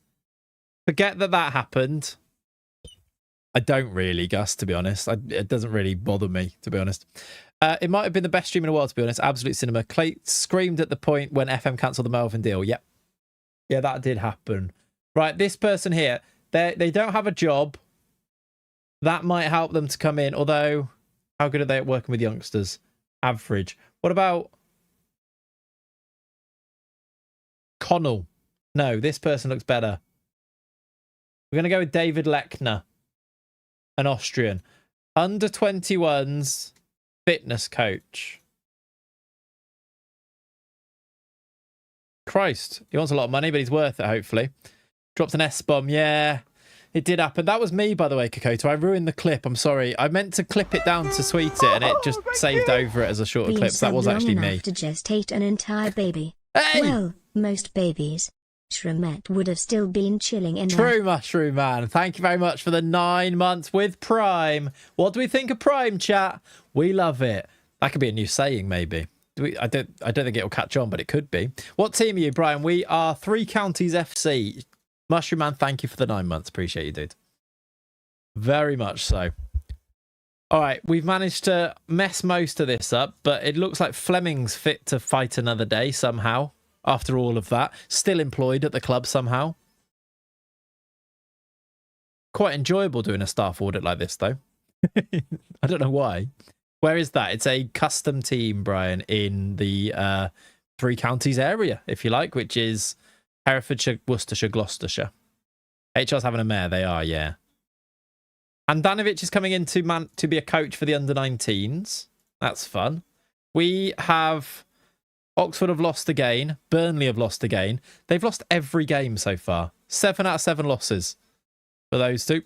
Forget that happened. I don't really, Gus, to be honest. It doesn't really bother me, to be honest. It might have been the best stream in the world, to be honest. Absolute cinema. Clayts screamed at the point when FM cancelled the Melvin deal. Yep. Yeah, that did happen. Right, this person here. They don't have a job. That might help them to come in. Although, how good are they at working with youngsters? Average. What about Connell? No, this person looks better. We're going to go with David Lechner, an Austrian. Under 21s fitness coach. Christ, he wants a lot of money, but he's worth it, hopefully. Dropped an S-bomb. Yeah, it did happen. That was me, by the way, Kokoto. I ruined the clip. I'm sorry. I meant to clip it down to tweet it, and it just saved over it as a shorter clip. So that was actually me. To gestate an entire baby. Hey! Well, most babies. Shremet would have still been chilling in True, Mushroom Man. Thank you very much for the 9 months with Prime. What do we think of Prime, chat? We love it. That could be a new saying, maybe. I don't think it'll catch on, but it could be. What team are you, Brian? We are 3 Counties FC. Mushroom Man, thank you for the 9 months. Appreciate you, dude. Very much so. All right, we've managed to mess most of this up, but it looks like Fleming's fit to fight another day somehow. After all of that, still employed at the club somehow. Quite enjoyable doing a staff audit like this, though. I don't know why. Where is that? It's a custom team, Brian, in the 3 Counties area, if you like, which is Herefordshire, Worcestershire, Gloucestershire. HR's having a mare, they are, yeah. And Danovich is coming in to be a coach for the under-19s. That's fun. We have... Oxford have lost again. Burnley have lost again. They've lost every game so far. 7 out of 7 losses for those two.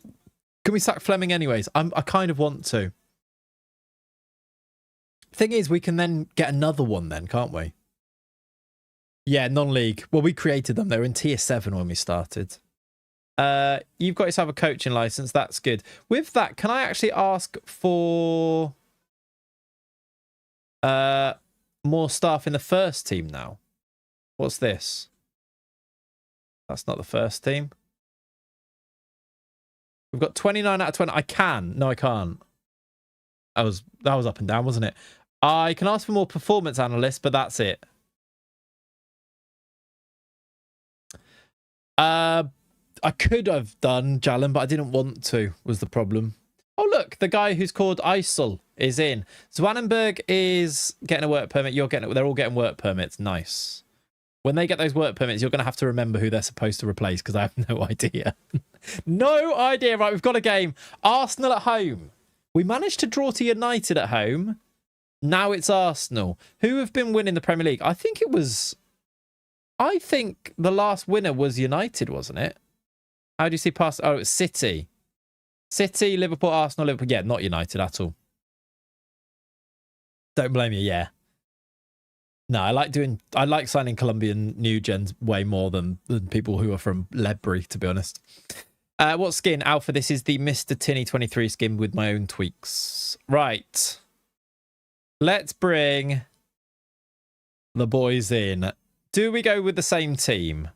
Can we sack Fleming anyways? I kind of want to. Thing is, we can then get another one then, can't we? Yeah, non-league. Well, we created them. They were in tier 7 when we started. You've got yourself a coaching license. That's good. With that, can I actually ask for... more staff in the first team now? What's this? That's not the first team. We've got 29 out of 20. I can. No, I can't. That was up and down, wasn't it? I can ask for more performance analysts, but that's it. I could have done Jalen, but I didn't want to, was the problem. Oh, look, the guy who's called Isel is in. Zwanenberg is getting a work permit. They're all getting work permits. Nice. When they get those work permits, you're going to have to remember who they're supposed to replace because I have no idea. No idea. Right, we've got a game. Arsenal at home. We managed to draw to United at home. Now it's Arsenal. Who have been winning the Premier League? I think the last winner was United, wasn't it? How do you see past? Oh, it's City. City, Liverpool, Arsenal, Liverpool. Yeah, not United at all. Don't blame you, yeah. No, I like signing Colombian new gens way more than people who are from Ledbury, to be honest. What skin? Alpha, this is the Mr. Tinny 23 skin with my own tweaks. Right. Let's bring the boys in. Do we go with the same team?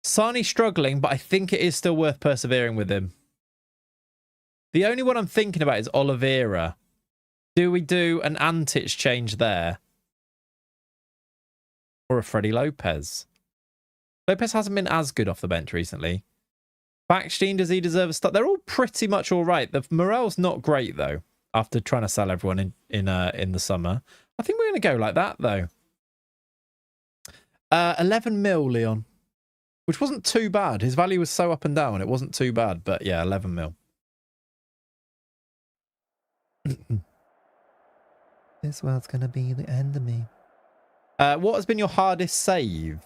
Sarni's struggling, but I think it is still worth persevering with him. The only one I'm thinking about is Oliveira. Do we do an Antic change there? Or a Freddie Lopez? Lopez hasn't been as good off the bench recently. Backstein, does he deserve a start? They're all pretty much all right. The morale's not great, though, after trying to sell everyone in the summer. I think we're going to go like that, though. 11 mil, Leon. Which wasn't too bad. His value was so up and down. It wasn't too bad. But yeah, 11 mil. This world's going to be the end of me. What has been your hardest save?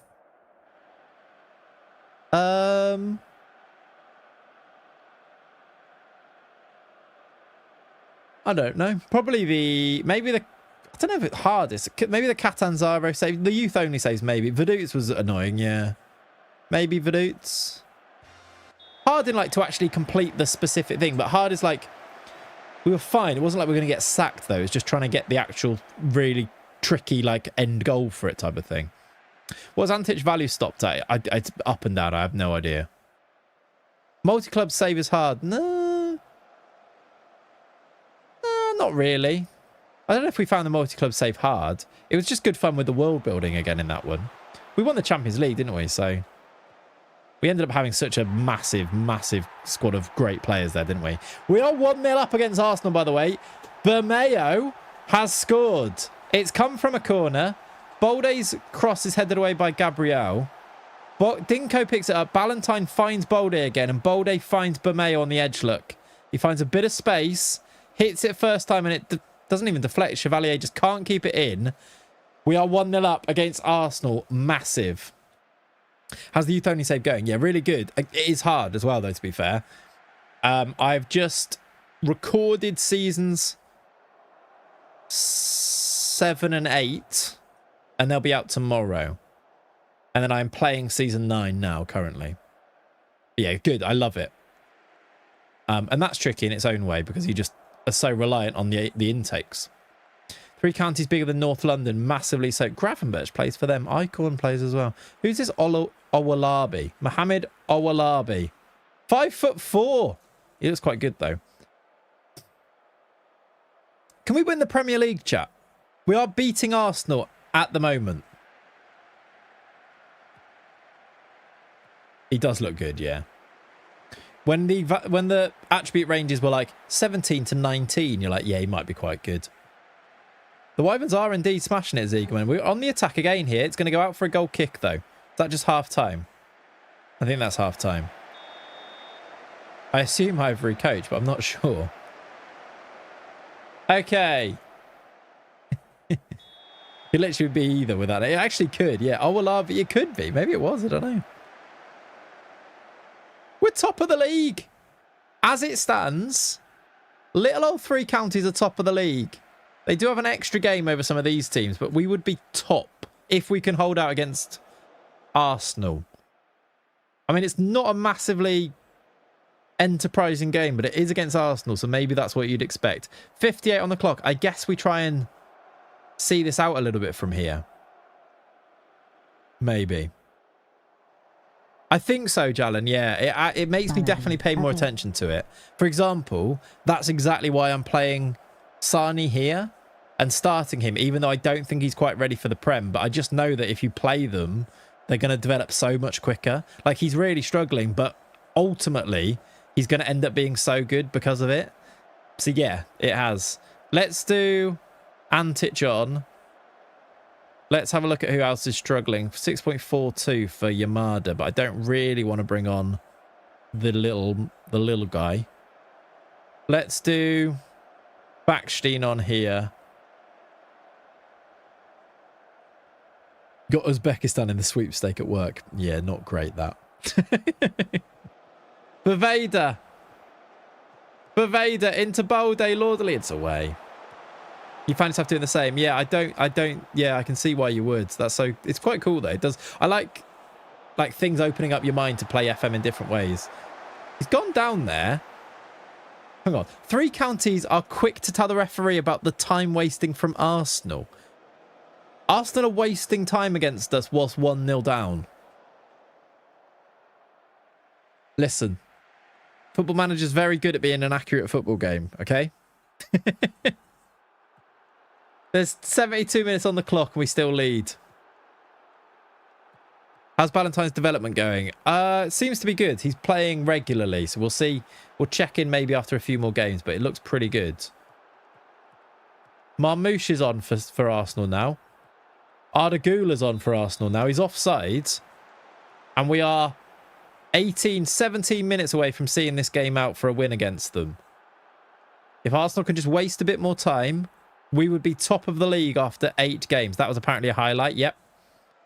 I don't know. Probably maybe the, I don't know if it's hardest. Maybe the Catanzaro save. The youth only saves, maybe. Vaduz was annoying, yeah. Maybe Vaduz. Hard in, like, to actually complete the specific thing, but hard is, like, we were fine. It wasn't like we were going to get sacked, though. It was just trying to get the actual really tricky, like, end goal for it type of thing. What was Antic value stopped at? It's up and down. I have no idea. Multi-club save is hard. No, not really. I don't know if we found the multi-club save hard. It was just good fun with the world building again in that one. We won the Champions League, didn't we? So we ended up having such a massive, massive squad of great players there, didn't we? We are 1-0 up against Arsenal, by the way. Bermeo has scored. It's come from a corner. Bolde's cross is headed away by Gabriel. Dinko picks it up. Ballantyne finds Bolde again, and Bolde finds Bermeo on the edge, look. He finds a bit of space, hits it first time, and it doesn't even deflect. Chevalier just can't keep it in. We are 1-0 up against Arsenal. Massive. How's the youth only save going? Yeah, really good. It is hard as well, though, to be fair. I've just recorded seasons 7 and 8, and they'll be out tomorrow. And then I'm playing season 9 now, currently. Yeah, good. I love it. And that's tricky in its own way because you just are so reliant on the intakes. 3 counties bigger than North London, massively so. Gravenberch plays for them. Icon plays as well. Who's this Owalabi? Mohammed Owalabi. 5'4". He looks quite good, though. Can we win the Premier League, chat? We are beating Arsenal at the moment. He does look good, yeah. When the attribute ranges were like 17 to 19, you're like, yeah, he might be quite good. The Wyverns are indeed smashing it, Ziegman. We're on the attack again here. It's going to go out for a goal kick, though. Is that just half-time? I think that's half-time. I assume Ivory coach, but I'm not sure. Okay. It literally would be either with that. It actually could, yeah. Oh, well, it could be. Maybe it was. I don't know. We're top of the league. As it stands, little old 3 counties are top of the league. They do have an extra game over some of these teams, but we would be top if we can hold out against Arsenal. I mean, it's not a massively enterprising game, but it is against Arsenal, so maybe that's what you'd expect. 58 on the clock. I guess we try and see this out a little bit from here. Maybe. I think so, Jalen. Yeah, it makes me definitely pay more attention to it. For example, that's exactly why I'm playing Sani here and starting him, even though I don't think he's quite ready for the Prem. But I just know that if you play them, they're going to develop so much quicker. Like, he's really struggling, but ultimately, he's going to end up being so good because of it. So, yeah, it has. Let's do Antic on. Let's have a look at who else is struggling. 6.42 for Yamada, but I don't really want to bring on the little guy. Let's do Backstein on here. Got Uzbekistan in the sweepstake at work. Yeah, not great, that. Baveda into Bolde. Lordly, it's away. You find yourself doing the same. Yeah, I don't. Yeah, I can see why you would. It's quite cool though. It does. I like things opening up your mind to play FM in different ways. He's gone down there. Hang on. 3 counties are quick to tell the referee about the time wasting from Arsenal. Arsenal are wasting time against us whilst 1-0 down. Listen, Football Manager's very good at being an accurate football game, okay? There's 72 minutes on the clock and we still lead. How's Ballantyne's development going? It seems to be good. He's playing regularly, so we'll see. We'll check in maybe after a few more games, but it looks pretty good. Marmouche is on for Arsenal now. Arda Güler's on for Arsenal now. He's offside. And we are 17 minutes away from seeing this game out for a win against them. If Arsenal can just waste a bit more time, we would be top of the league after 8 games. That was apparently a highlight. Yep.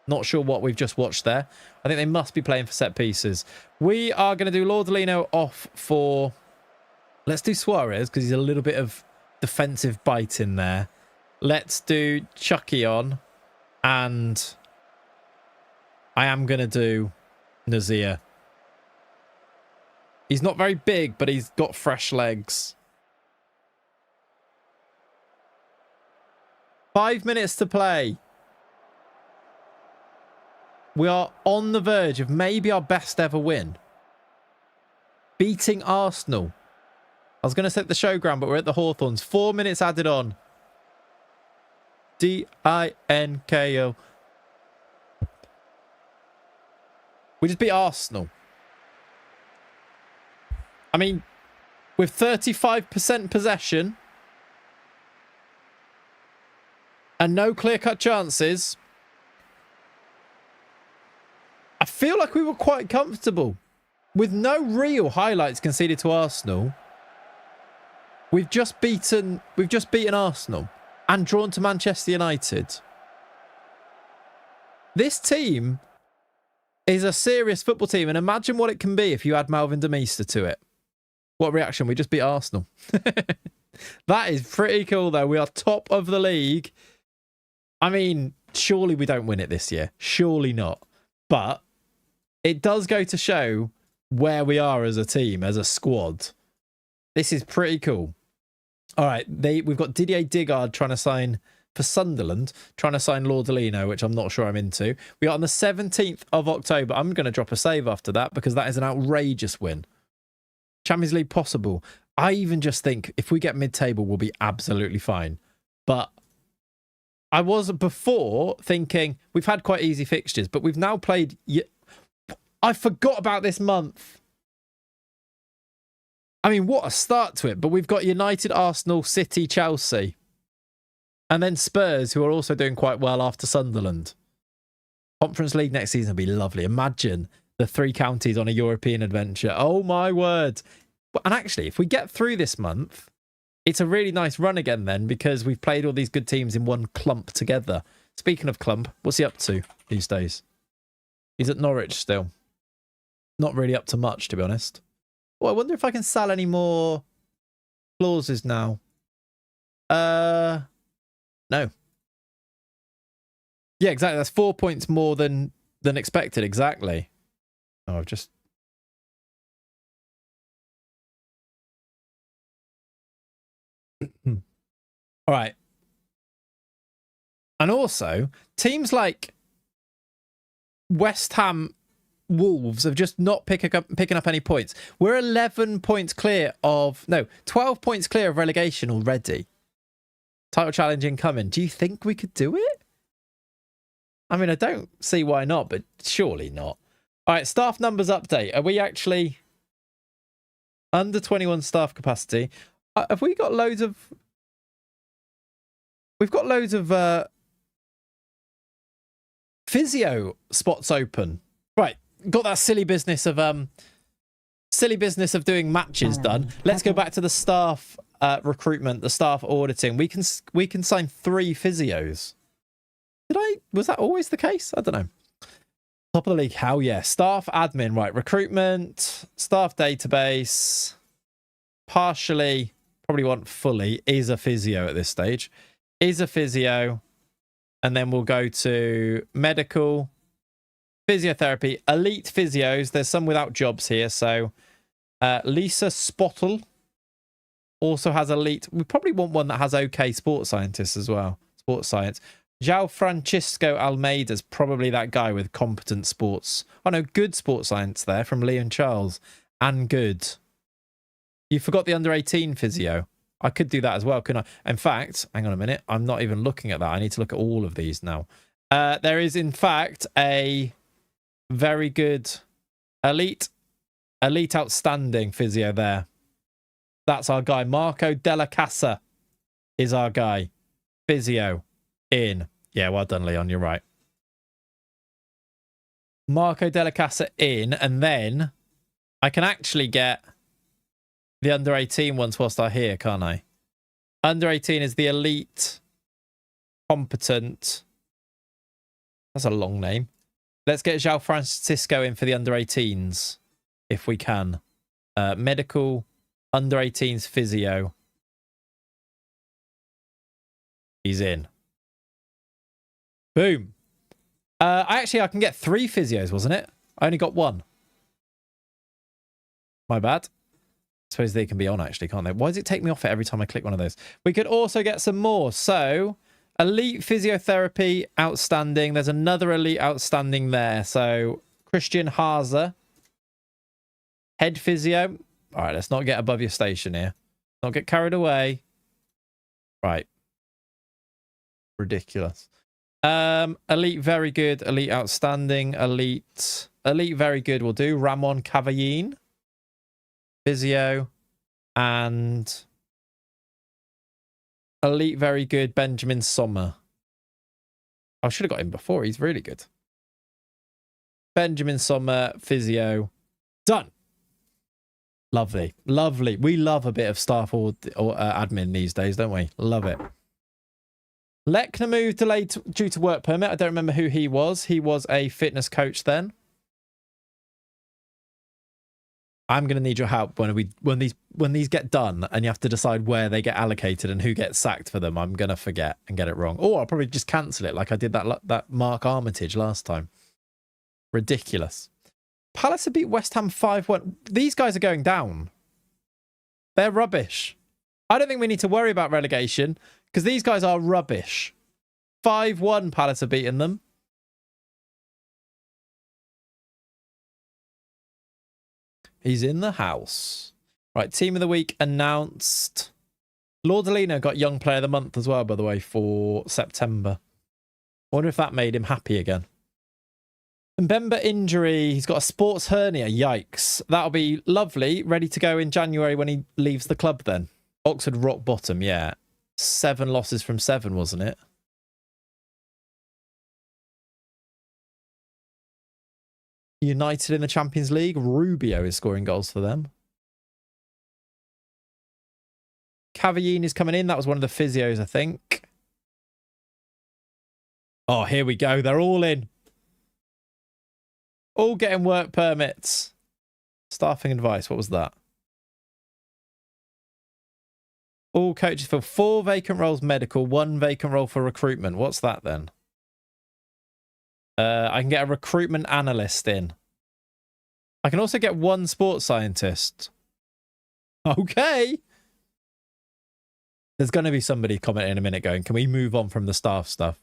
Not sure what we've just watched there. I think they must be playing for set pieces. We are going to do Lordolino off for... Let's do Suarez because he's a little bit of defensive bite in there. Let's do Chucky on. And I am going to do Nazir. He's not very big, but he's got fresh legs. 5 minutes to play. We are on the verge of maybe our best ever win. Beating Arsenal. I was going to set the showground, but we're at the Hawthorns. 4 minutes added on. D-I-N-K-O. We just beat Arsenal. I mean, with 35% possession and no clear-cut chances, I feel like we were quite comfortable. With no real highlights conceded to Arsenal, we've just beaten Arsenal and drawn to Manchester United. This team is a serious football team, and imagine what it can be if you add Malvin de Meester to it. What reaction? We just beat Arsenal. That is pretty cool, though. We are top of the league. I mean, surely we don't win it this year. Surely not. But it does go to show where we are as a team, as a squad. This is pretty cool. All right, we've got Didier Digard trying to sign for Sunderland, trying to sign Lordolino, which I'm not sure I'm into. We are on the 17th of October. I'm going to drop a save after that because that is an outrageous win. Champions League possible. I even just think if we get mid-table, we'll be absolutely fine. But I was before thinking we've had quite easy fixtures, but we've now played... I forgot about this month. I mean, what a start to it. But we've got United, Arsenal, City, Chelsea. And then Spurs, who are also doing quite well after Sunderland. Conference League next season will be lovely. Imagine the 3 counties on a European adventure. Oh, my word. And actually, if we get through this month, it's a really nice run again then because we've played all these good teams in one clump together. Speaking of clump, what's he up to these days? He's at Norwich still. Not really up to much, to be honest. Oh, I wonder if I can sell any more clauses now. No. Yeah, exactly. That's 4 points more than expected. Exactly. Oh, I've just... All right. And also, teams like West Ham, Wolves have just not picking up any points. We're 11 points clear of... No, 12 points clear of relegation already. Title challenge incoming. Do you think we could do it? I mean, I don't see why not, but surely not. All right, staff numbers update. Are we actually under 21 staff capacity? Have we got loads of... We've got loads of physio spots open. Right, got that silly business of doing matches done. Let's go back to the staff recruitment, the staff auditing. We can sign 3 physios. Was that always the case? I don't know. Top of the league, how? Yeah. Staff admin, right. Recruitment, staff database, partially, probably want fully, is a physio at this stage. Is a physio. And then we'll go to medical, physiotherapy, elite physios. There's some without jobs here. So Lisa Spottle also has elite. We probably want one that has okay sports scientists as well. Sports science. João Francisco Almeida's probably that guy with competent sports. Oh no, good sports science there from Leon Charles. And good. You forgot the under 18 physio. I could do that as well, couldn't I? In fact, hang on a minute. I'm not even looking at that. I need to look at all of these now. There is, in fact, a very good elite outstanding physio there. That's our guy. Marco Della Casa is our guy. Physio in. Yeah, well done, Leon. You're right. Marco Della Casa in, and then I can actually get the under 18 ones whilst I'm here, can't I? Under 18 is the elite, competent. That's a long name. Let's get João Francisco in for the under 18s, if we can. Medical, under 18s physio. He's in. Boom. I can get 3 physios, wasn't it? I only got 1. My bad. I suppose they can be on, actually, can't they? Why does it take me off it every time I click one of those? We could also get some more. So, elite physiotherapy, outstanding. There's another elite outstanding there. So, Christian Haza. Head physio. All right, let's not get above your station here. Not get carried away. Right. Ridiculous. Elite, very good. Elite, outstanding. Elite, very good will do. Ramon Cavallin. Physio. And elite, very good. Benjamin Sommer. I should have got him before. He's really good. Benjamin Sommer, physio. Done. Lovely. Lovely. We love a bit of staff or admin these days, don't we? Love it. Lechner move delayed due to work permit. I don't remember who he was. He was a fitness coach then. I'm going to need your help when these get done and you have to decide where they get allocated and who gets sacked for them. I'm going to forget and get it wrong. Or I'll probably just cancel it like I did that Mark Armitage last time. Ridiculous. Palace have beat West Ham 5-1. These guys are going down. They're rubbish. I don't think we need to worry about relegation because these guys are rubbish. 5-1 Palace have beaten them. He's in the house. Right, team of the week announced. Lordolino got young player of the month as well, by the way, for September. I wonder if that made him happy again. Mbemba injury. He's got a sports hernia. Yikes. That'll be lovely. Ready to go in January when he leaves the club then. Oxford rock bottom, yeah. 7 losses from 7, wasn't it? United in the Champions League. Rubio is scoring goals for them. Cavallin is coming in. That was one of the physios, I think. Oh, here we go. They're all in. All getting work permits. Staffing advice. What was that? All coaches fill 4 vacant roles medical, 1 vacant role for recruitment. What's that then? I can get a recruitment analyst in. I can also get 1 sports scientist. Okay. There's going to be somebody commenting in a minute going, can we move on from the staff stuff?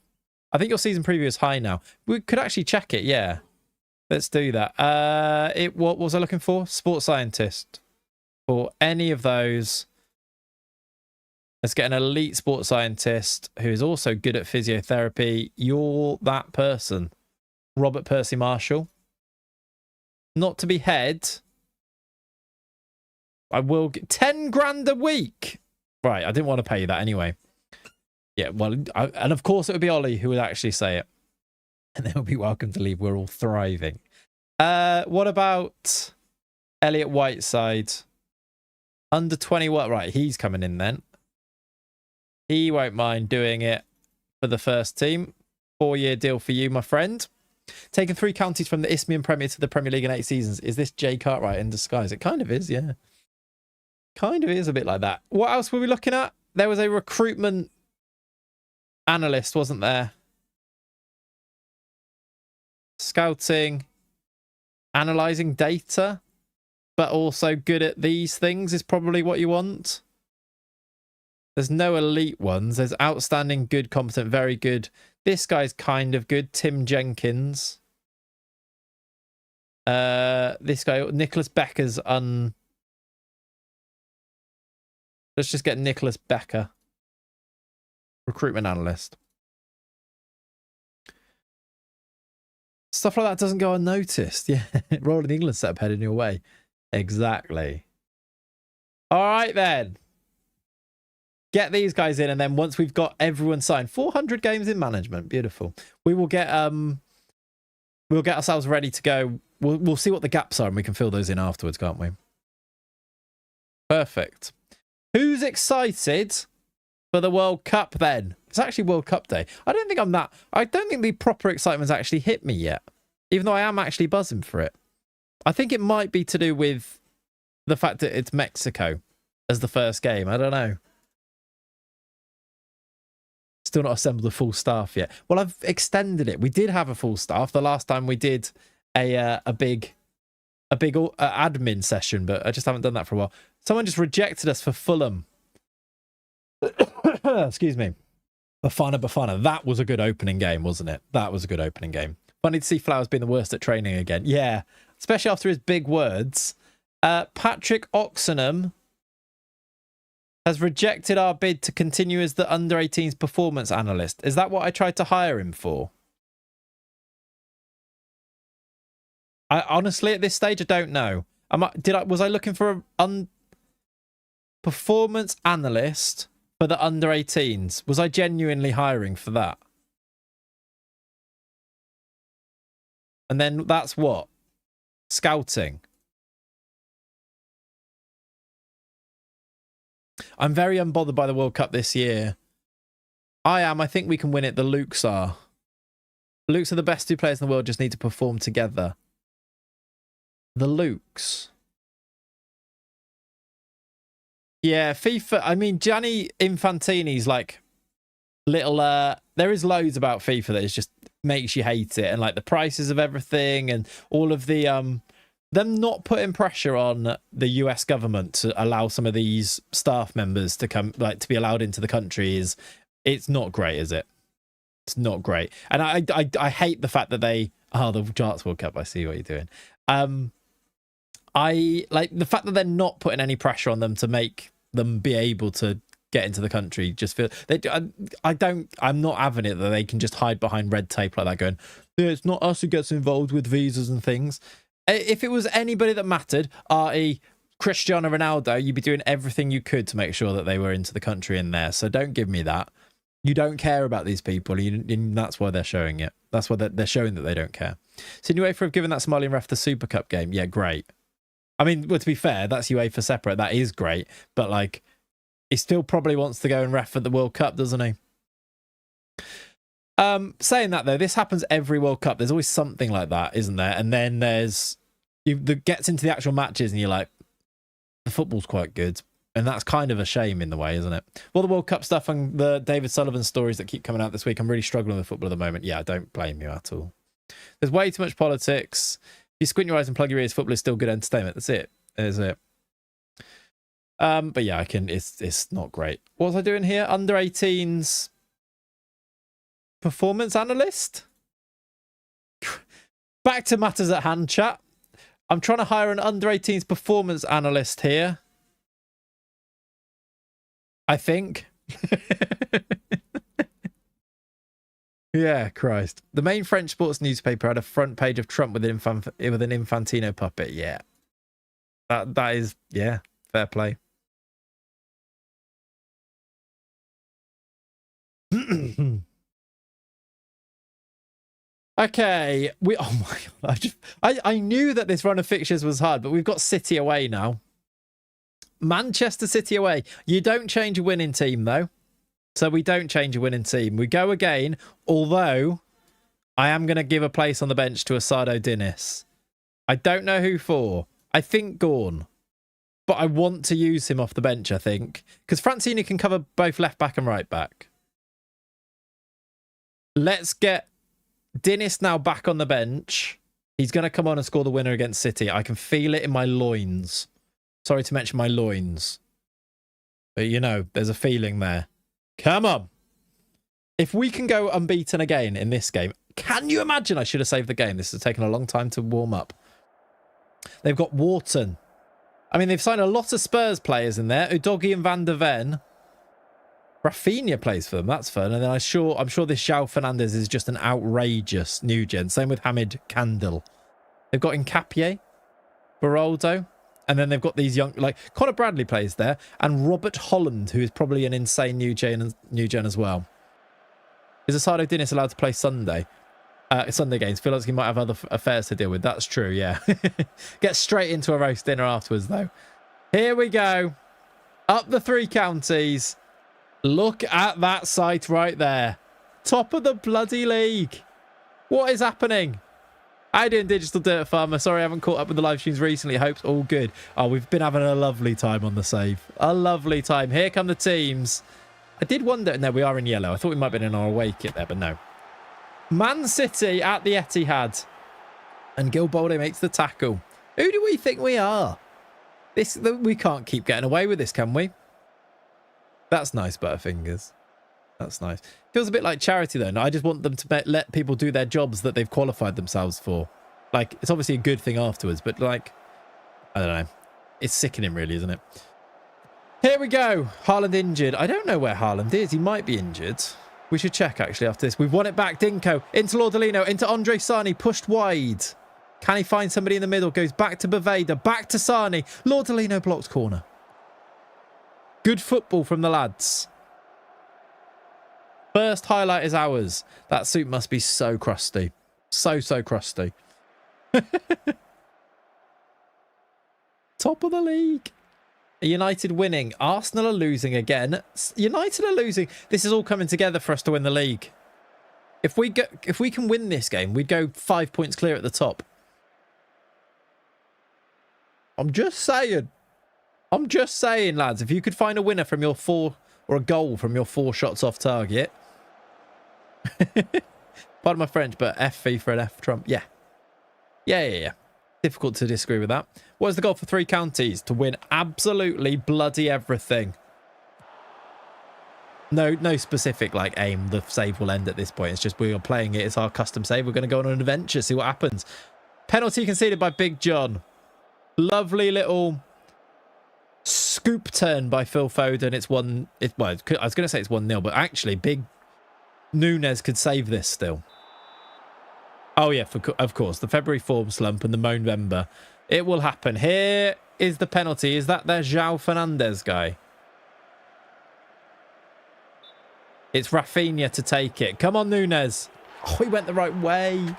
I think your season preview is high now. We could actually check it, yeah. Let's do that. What was I looking for? Sports scientist. For any of those. Let's get an elite sports scientist who is also good at physiotherapy. You're that person. Robert Percy Marshall. Not to be head. I will get 10 grand a week. Right, I didn't want to pay you that anyway. Yeah, well, and of course it would be Ollie who would actually say it. And they will be welcome to leave. We're all thriving. What about Elliot Whiteside? Under 21. Right, he's coming in then. He won't mind doing it for the first team. 4-year deal for you, my friend. Taking 3 counties from the Isthmian Premier to the Premier League in 8 seasons. Is this Jay Cartwright in disguise? It kind of is, yeah. Kind of is a bit like that. What else were we looking at? There was a recruitment analyst, wasn't there? Scouting, analysing data, but also good at these things is probably what you want. There's no elite ones. There's outstanding, good, competent, very good, This guy's kind of good. Tim Jenkins. This guy, Nicholas Becker's Let's just get Nicholas Becker. Recruitment analyst. Stuff like that doesn't go unnoticed. Yeah, Rolling England setup heading your way. Exactly. All right, then. Get these guys in, and then once we've got everyone signed, 400 games in management. Beautiful. We'll get ourselves ready to go. We'll see what the gaps are, and we can fill those in afterwards, can't we? Perfect. Who's excited for the World Cup then? It's actually World Cup day. I don't think the proper excitement's actually hit me yet, even though I am actually buzzing for it. I think it might be to do with the fact that it's Mexico as the first game. I don't know. Still not assembled a full staff yet. Well, I've extended it. We did have a full staff the last time we did a big admin session, but I just haven't done that for a while. Someone just rejected us for Fulham. Excuse me. Bafana. That was a good opening game, wasn't it? That was a good opening game. Funny to see Flowers being the worst at training again. Yeah, especially after his big words. Patrick Oxenham has rejected our bid to continue as the under-18s performance analyst. Is that what I tried to hire him for? I honestly, at this stage, I don't know. Was I looking for a performance analyst for the under-18s? Was I genuinely hiring for that? And then that's what? Scouting. I'm very unbothered by the World Cup this year. I am. I think we can win it. The Lukes are. The Lukes are the best two players in the world, just need to perform together. The Lukes. Yeah, FIFA. I mean, Gianni Infantini's like little... there is loads about FIFA that is just makes you hate it. And like the prices of everything and all of the... them not putting pressure on the US government to allow some of these staff members to come, like to be allowed into the country it's not great, is it? It's not great. And I hate the fact that the Darts World Cup, I see what you're doing. I like the fact that they're not putting any pressure on them to make them be able to get into the country. Just feel I'm not having it that they can just hide behind red tape like that going, yeah, it's not us who gets involved with visas and things. If it was anybody that mattered, i.e. Cristiano Ronaldo, you'd be doing everything you could to make sure that they were into the country in there. So don't give me that. You don't care about these people, and that's why they're showing it. That's why they're showing that they don't care. So UEFA have given that Somalian ref the Super Cup game. Yeah, great. I mean, well, to be fair, that's UEFA separate. That is great. But, like, he still probably wants to go and ref at the World Cup, doesn't he? Saying that, though, this happens every World Cup. There's always something like that, isn't there? And then there's... that gets into the actual matches and you're like, the football's quite good. And that's kind of a shame in the way, isn't it? Well, the World Cup stuff and the David Sullivan stories that keep coming out this week, I'm really struggling with football at the moment. Yeah, I don't blame you at all. There's way too much politics. If you squint your eyes and plug your ears, football is still good entertainment. That's it. Is it? But yeah, it's not great. What was I doing here? Under 18s performance analyst? Back to matters at hand, chat. I'm trying to hire an under 18s performance analyst here. I think. Yeah, Christ. The main French sports newspaper had a front page of Trump with an Infantino puppet. Yeah. That is, yeah, fair play. Okay. Oh my God. I knew that this run of fixtures was hard, but we've got City away now. Manchester City away. You don't change a winning team, though. So we don't change a winning team. We go again, although I am going to give a place on the bench to Asado Dinis. I don't know who for. I think Gorn. But I want to use him off the bench, I think. Because Francini can cover both left back and right back. Let's get Dinis now back on the bench. He's going to come on and score the winner against City. I can feel it in my loins. Sorry to mention my loins. But, you know, there's a feeling there. Come on. If we can go unbeaten again in this game, can you imagine? I should have saved the game. This has taken a long time to warm up. They've got Wharton. I mean, they've signed a lot of Spurs players in there. Udogie and Van der Ven. Rafinha plays for them. That's fun. And then I'm sure this João Fernandes is just an outrageous new gen. Same with Hamid Kandil. They've got Nkapie, Beraldo, and then they've got these young, like Connor Bradley plays there, and Robert Holland, who is probably an insane new gen as well. Is Asado Dinis allowed to play Sunday games? Feel like he might have other affairs to deal with. That's true, yeah. Get straight into a roast dinner afterwards, though. Here we go. Up the three counties. Look at that sight right there. Top of the bloody league. What is happening? How you doing, Digital Dirt Farmer? Sorry I haven't caught up with the live streams recently. Hope's all good. Oh, we've been having a lovely time on the save. A lovely time. Here come the teams. I did wonder... No, we are in yellow. I thought we might have been in our away kit there, but no. Man City at the Etihad. And Gilbolde makes the tackle. Who do we think we are? We can't keep getting away with this, can we? That's nice, Butterfingers. That's nice. Feels a bit like charity, though. No, I just want them to let people do their jobs that they've qualified themselves for. Like, it's obviously a good thing afterwards, but, like, I don't know. It's sickening, really, isn't it? Here we go. Haaland injured. I don't know where Haaland is. He might be injured. We should check, actually, after this. We've won it back. Dinko into Lordolino, into Andre Sani, pushed wide. Can he find somebody in the middle? Goes back to Baveda, back to Sani. Lordolino blocks corner. Good football from the lads. First highlight is ours. That suit must be so crusty. So crusty. Top of the league. United winning. Arsenal are losing again. United are losing. This is all coming together for us to win the league. If we can win this game, we'd go 5 points clear at the top. I'm just saying. I'm just saying, lads. If you could find a winner from your 4 or a goal from your 4 shots off target. Pardon my French, but FV for an F Trump. Yeah. Yeah. Difficult to disagree with that. What is the goal for 3 counties? To win absolutely bloody everything. No specific like aim. The save will end at this point. It's just we are playing it. It's our custom save. We're going to go on an adventure, see what happens. Penalty conceded by Big John. Lovely little scoop turn by Phil Foden. It's one. Well, I was going to say it's 1-0, but actually, Big Nunes could save this still. Oh yeah, of course, the February form slump and the November. It will happen. Here is the penalty. Is that their João Fernandes guy? It's Rafinha to take it. Come on, Nunes. Oh, he went the right way.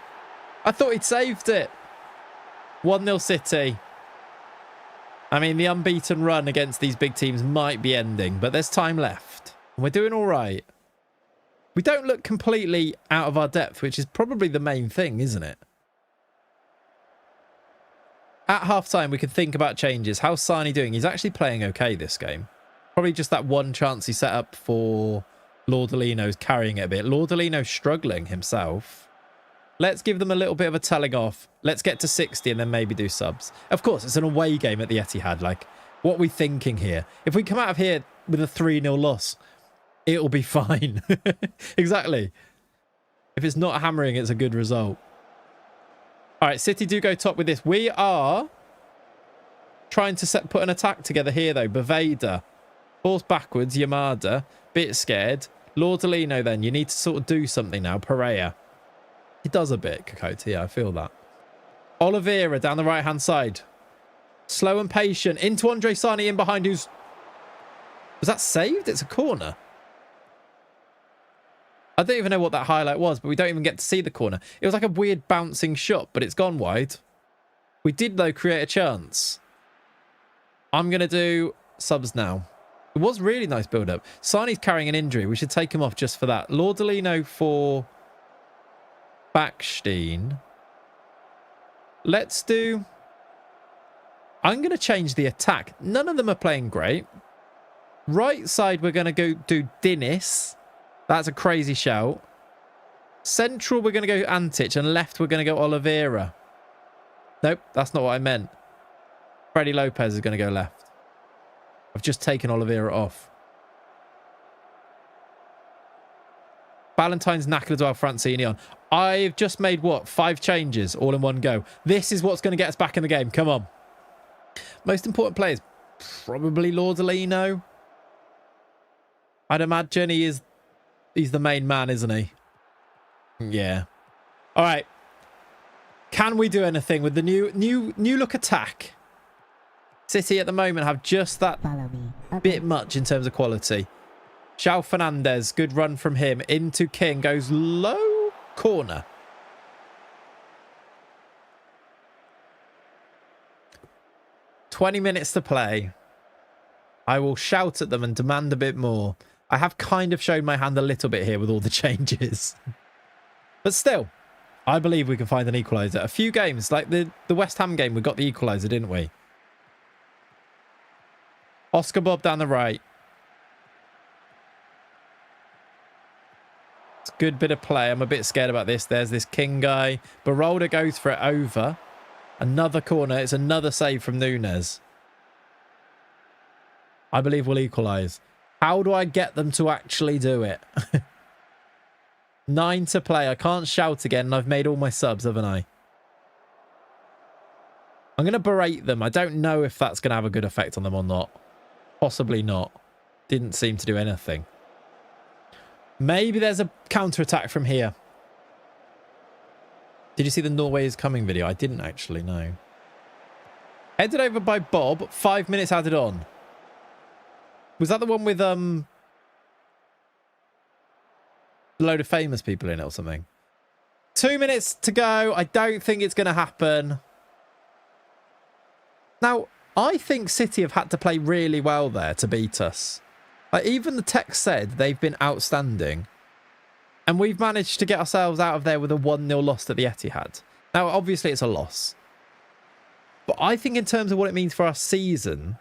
I thought he'd saved it. 1-0 City. I mean, the unbeaten run against these big teams might be ending, but there's time left. And we're doing all right. We don't look completely out of our depth, which is probably the main thing, isn't it? At half-time, we could think about changes. How's Sani doing? He's actually playing okay this game. Probably just that one chance he set up for Lordolino's carrying it a bit. Lordolino's struggling himself. Let's give them a little bit of a telling off. Let's get to 60 and then maybe do subs. Of course, it's an away game at the Etihad. Like, what are we thinking here? If we come out of here with a 3-0 loss, it'll be fine. Exactly. If it's not hammering, it's a good result. All right, City do go top with this. We are trying to put an attack together here, though. Baveda. Balls backwards. Yamada. Bit scared. Lordolino, then. You need to sort of do something now. Pereira. He does a bit, Kokoti. Yeah, I feel that. Oliveira down the right-hand side. Slow and patient. Into Andre Sani in behind who's... Was that saved? It's a corner. I don't even know what that highlight was, but we don't even get to see the corner. It was like a weird bouncing shot, but it's gone wide. We did, though, create a chance. I'm going to do subs now. It was really nice build-up. Sani's carrying an injury. We should take him off just for that. Lordolino for Backstein. Let's do... I'm going to change the attack. None of them are playing great. Right side, we're going to go do Dinis. That's a crazy shout. Central, we're going to go Antic. And left, we're going to go Oliveira. Nope, that's not what I meant. Freddy Lopez is going to go left. I've just taken Oliveira off. Valentine's knackered as well, Francini on. I've just made, what, 5 changes all in one go. This is what's going to get us back in the game. Come on. Most important players, probably Lordolino. I'd imagine he's the main man, isn't he? Yeah. All right. Can we do anything with the new look attack? City at the moment have just that bit much in terms of quality. João Fernandes, good run from him into King, goes low corner. $20 to play. I will shout at them and demand a bit more. I have kind of shown my hand a little bit here with all the changes. But still, I believe we can find an equaliser. A few games, like the West Ham game, we got the equaliser, didn't we? Oscar Bob down the right. It's a good bit of play. I'm a bit scared about this. There's this King guy. Barolda goes for it over. Another corner. It's another save from Nunes. I believe we'll equalise. How do I get them to actually do it? 9 to play. I can't shout again, and I've made all my subs, haven't I? I'm going to berate them. I don't know if that's going to have a good effect on them or not. Possibly not. Didn't seem to do anything. Maybe there's a counter-attack from here. Did you see the Norway is coming video? I didn't actually know. Headed over by Bob. 5 minutes added on. Was that the one with a load of famous people in it or something? 2 minutes to go. I don't think it's going to happen. Now, I think City have had to play really well there to beat us. Like, even the text said they've been outstanding. And we've managed to get ourselves out of there with a 1-0 loss at the Etihad. Now, obviously, it's a loss. But I think in terms of what it means for our season,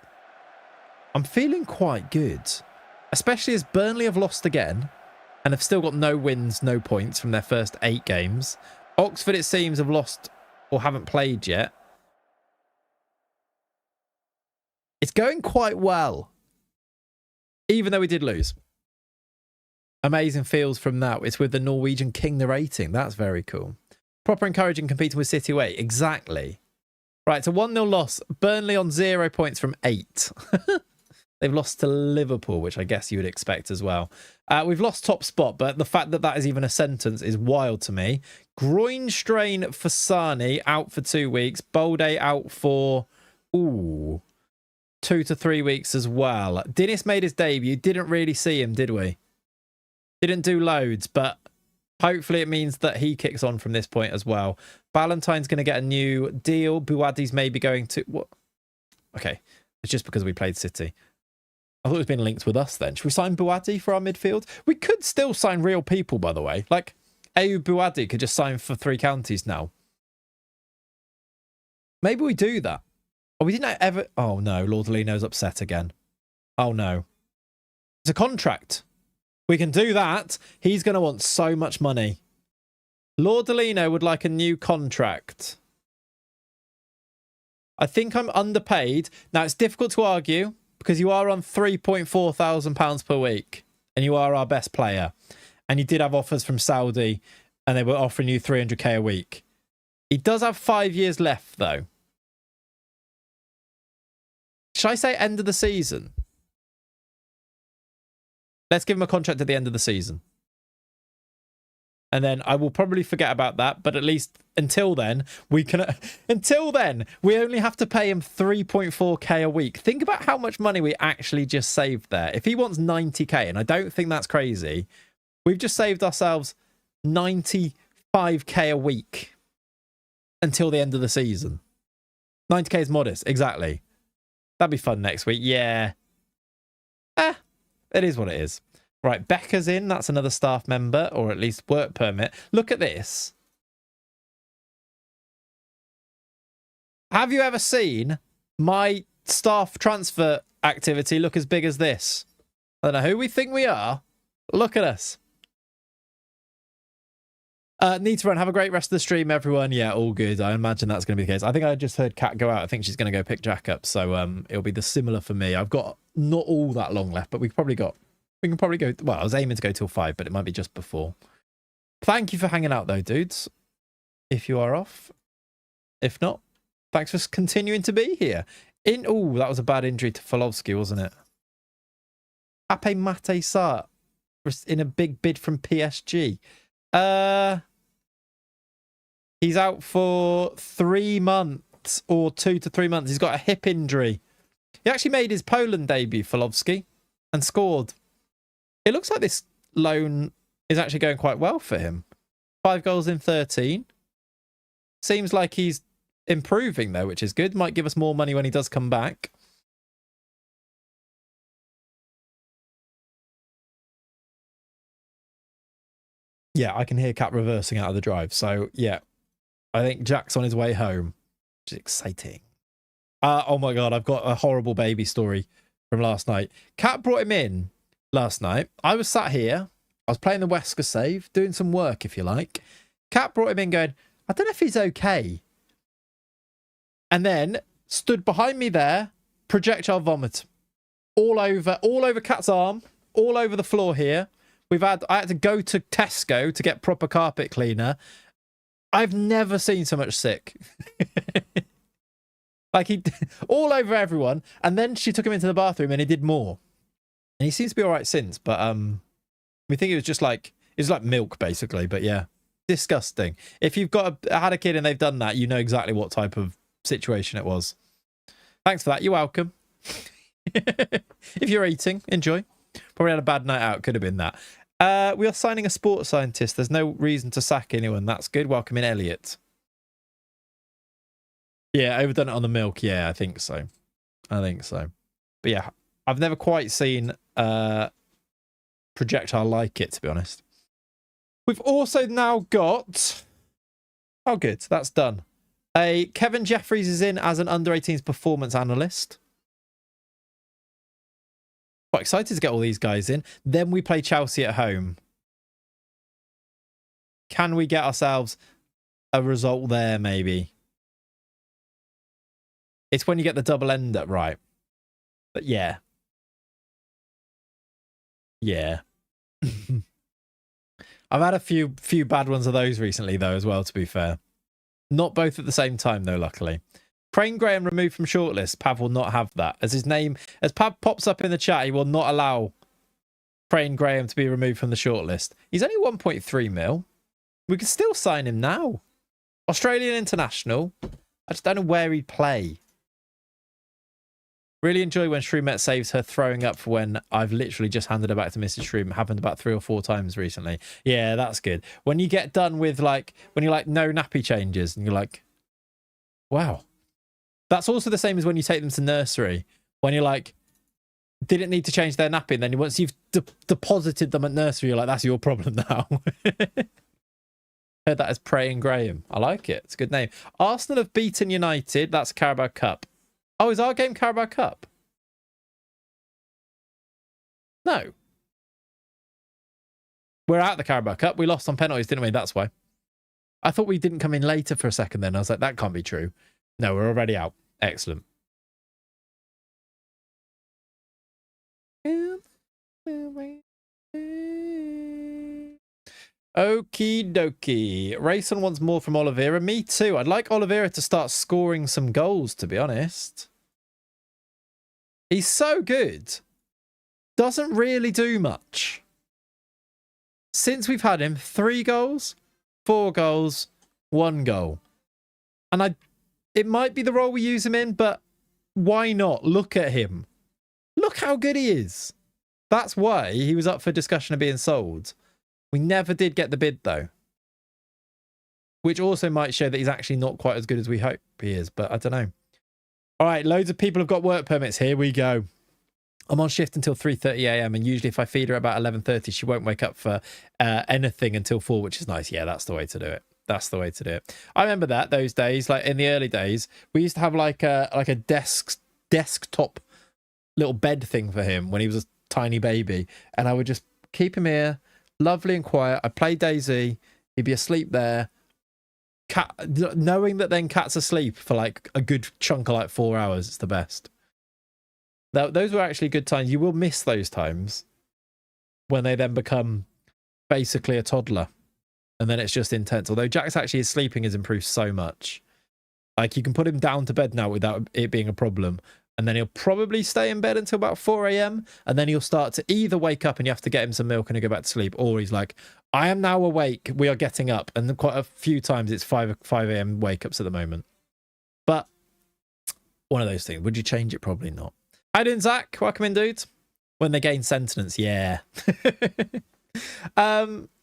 I'm feeling quite good. Especially as Burnley have lost again and have still got no wins, no points from their first 8 games. Oxford, it seems, have lost or haven't played yet. It's going quite well. Even though we did lose. Amazing feels from that. It's with the Norwegian King narrating. That's very cool. Proper encouraging competing with City away. Exactly. Right, it's a 1-0 loss. Burnley on 0 points from 8. They've lost to Liverpool, which I guess you would expect as well. We've lost top spot, but the fact that that is even a sentence is wild to me. Groin strain for Sani, out for 2 weeks. Bolde out for 2 to 3 weeks as well. Dennis made his debut. Didn't really see him, did we? Didn't do loads, but hopefully it means that he kicks on from this point as well. Ballantyne's going to get a new deal. Buadi's maybe going to... What? Okay, it's just because we played City. I thought it was being linked with us then. Should we sign Buadi for our midfield? We could still sign real people, by the way. Like, Ayoub Buadi could just sign for 3 counties now. Maybe we do that. Oh, we didn't ever... Oh, no. Lordolino's upset again. Oh, no. It's a contract. We can do that. He's going to want so much money. Lordolino would like a new contract. I think I'm underpaid. Now, it's difficult to argue because you are on £3,400 per week and you are our best player. And you did have offers from Saudi and they were offering you 300k a week. He does have 5 years left, though. Should I say end of the season? Let's give him a contract at the end of the season. And then I will probably forget about that. But at least until then, we can... Until then, we only have to pay him 3.4k a week. Think about how much money we actually just saved there. If he wants 90k, and I don't think that's crazy, we've just saved ourselves 95k a week until the end of the season. 90k is modest, exactly. That'd be fun next week. Yeah. It is what it is. Right, Becker's in. That's another staff member, or at least work permit. Look at this. Have you ever seen my staff transfer activity look as big as this? I don't know who we think we are. Look at us. Need to run. Have a great rest of the stream, everyone. Yeah, all good. I imagine that's going to be the case. I think I just heard Kat go out. I think she's going to go pick Jack up. So it'll be the similar for me. I've got not all that long left, but we've probably got We can probably go... Well, I was aiming to go till 5, but it might be just before. Thank you for hanging out, though, dudes. If you are off. If not, thanks for continuing to be here. Oh, that was a bad injury to Folovsky, wasn't it? Ape Mate Sart in a big bid from PSG. He's out for 3 months or 2 to 3 months. He's got a hip injury. He actually made his Poland debut, Folovsky, and scored. It looks like this loan is actually going quite well for him. 5 goals in 13. Seems like he's improving, though, which is good. Might give us more money when he does come back. Yeah, I can hear Cat reversing out of the drive. So, yeah, I think Jack's on his way home, which is exciting. Oh, my God, I've got a horrible baby story from last night. Cat brought him in last night. I was sat here. I was playing the Wesker save, doing some work, if you like. Cat brought him in going, I don't know if he's okay. And then stood behind me there, projectile vomit. All over Cat's arm, all over the floor here. I had to go to Tesco to get proper carpet cleaner. I've never seen so much sick. Like he all over everyone. And then she took him into the bathroom and he did more. And he seems to be all right since, but we think it was just like milk basically, but yeah. Disgusting. If you've had a kid and they've done that, you know exactly what type of situation it was. Thanks for that. You're welcome. If you're eating, enjoy. Probably had a bad night out. Could have been that. We are signing a sports scientist. There's no reason to sack anyone. That's good. Welcome in, Elliot. Yeah, overdone it on the milk. Yeah, I think so. But yeah, I've never quite seen projectile like it, to be honest. We've also now got... Oh, good. That's done. Kevin Jeffries is in as an under-18s performance analyst. Quite excited to get all these guys in. Then we play Chelsea at home. Can we get ourselves a result there, maybe? It's when you get the double ender, right? But yeah. Yeah. I've had a few bad ones of those recently, though, as well, to be fair. Not both at the same time, though, luckily. Crane Graham removed from shortlist. Pav will not have that. As Pav pops up in the chat, he will not allow Crane Graham to be removed from the shortlist. He's only 1.3 mil. We could still sign him now. Australian international. I just don't know where he'd play. Really enjoy when Shroomet saves her throwing up for when I've literally just handed her back to Mrs. Shroom. Happened about 3 or 4 times recently. Yeah, that's good. When you get done with when you're like, no nappy changes, and you're like, wow. That's also the same as when you take them to nursery. When you're like, didn't need to change their nappy. And then once you've deposited them at nursery, you're like, that's your problem now. Heard that as Praying Graham. I like it. It's a good name. Arsenal have beaten United. That's Carabao Cup. Oh, is our game Carabao Cup? No. We're out the Carabao Cup. We lost on penalties, didn't we? That's why. I thought we didn't come in later for a second then. I was like, that can't be true. No, we're already out. Excellent. Okie dokie. Rayson wants more from Oliveira. Me too. I'd like Oliveira to start scoring some goals, to be honest. He's so good. Doesn't really do much. Since we've had him, 3 goals, 4 goals, 1 goal. And it might be the role we use him in, but why not? Look at him. Look how good he is. That's why he was up for discussion of being sold. We never did get the bid, though. Which also might show that he's actually not quite as good as we hope he is, but I don't know. All right, loads of people have got work permits. Here we go. I'm on shift until 3:30 a.m. and usually if I feed her about 11:30, she won't wake up for anything until 4, which is nice. Yeah, that's the way to do it. That's the way to do it. I remember those days, like in the early days, we used to have like a desktop little bed thing for him when he was a tiny baby, and I would just keep him here, lovely and quiet. I'd play DayZ. He'd be asleep there. Cat, knowing that then Cat's asleep for like a good chunk of like 4 hours. It's the best. Those were actually good times. You will miss those times. when they then become basically a toddler. And then it's just intense. Although Jack's actually, his sleeping has improved so much. Like, you can put him down to bed now without it being a problem. And then he'll probably stay in bed until about 4 a.m. And then he'll start to either wake up and you have to get him some milk and he'll go back to sleep. Or he's like, I am now awake. We are getting up. And then quite a few times it's 5 a.m. wake-ups at the moment. But one of those things. Would you change it? Probably not. How you doing, Zach? Welcome in, dude. When they gain sentience. Yeah.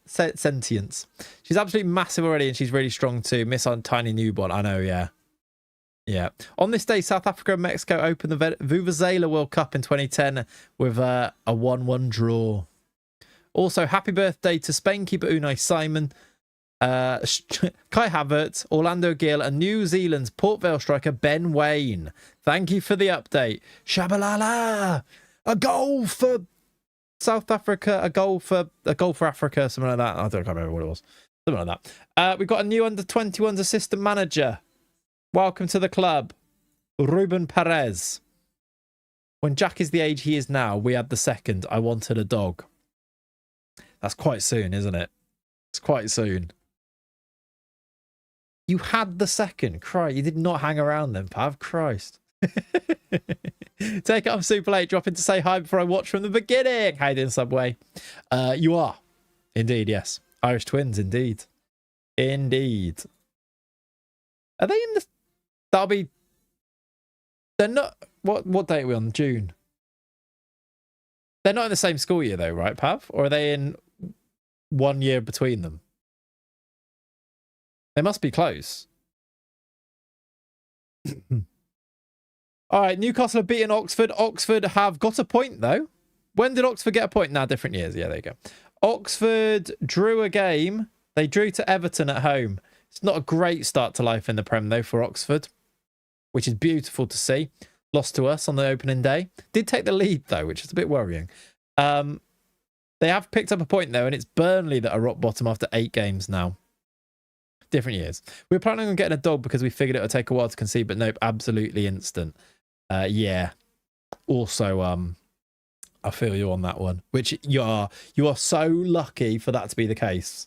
Sentience. She's absolutely massive already and she's really strong too. Miss on tiny newborn. I know, yeah. Yeah. On this day, South Africa and Mexico opened the Vuvuzela World Cup in 2010 with a 1-1 draw. Also, happy birthday to Spain keeper Unai Simon, Kai Havertz, Orlando Gill, and New Zealand's Port Vale striker Ben Waine. Thank you for the update. Shabalala! A goal for South Africa, a goal for Africa, something like that. I can't remember what it was. Something like that. We've got a new under-21s assistant manager. Welcome to the club, Ruben Perez. When Jack is the age he is now, we had the second. I wanted a dog. That's quite soon, isn't it? It's quite soon. You had the second. Christ, you did not hang around then, Pav. Christ. Take it, I'm super late. Drop in to say hi before I watch from the beginning. How you doing, Subway? You are. Indeed, yes. Irish twins, indeed. Indeed. Are they in the... That'll be... They're not... What date are we on? June. They're not in the same school year though, right, Pav? Or are they in 1 year between them? They must be close. All right, Newcastle have beaten Oxford. Oxford have got a point, though. When did Oxford get a point? Nah, different years. Yeah, there you go. Oxford drew a game. They drew to Everton at home. It's not a great start to life in the Prem, though, for Oxford, which is beautiful to see. Lost to us on the opening day. Did take the lead, though, which is a bit worrying. They have picked up a point, though, and it's Burnley that are rock bottom after 8 games now. Different years. We were planning on getting a dog because we figured it would take a while to conceive, but nope, absolutely instant. Yeah. Also, I feel you on that one. Which you are so lucky for that to be the case.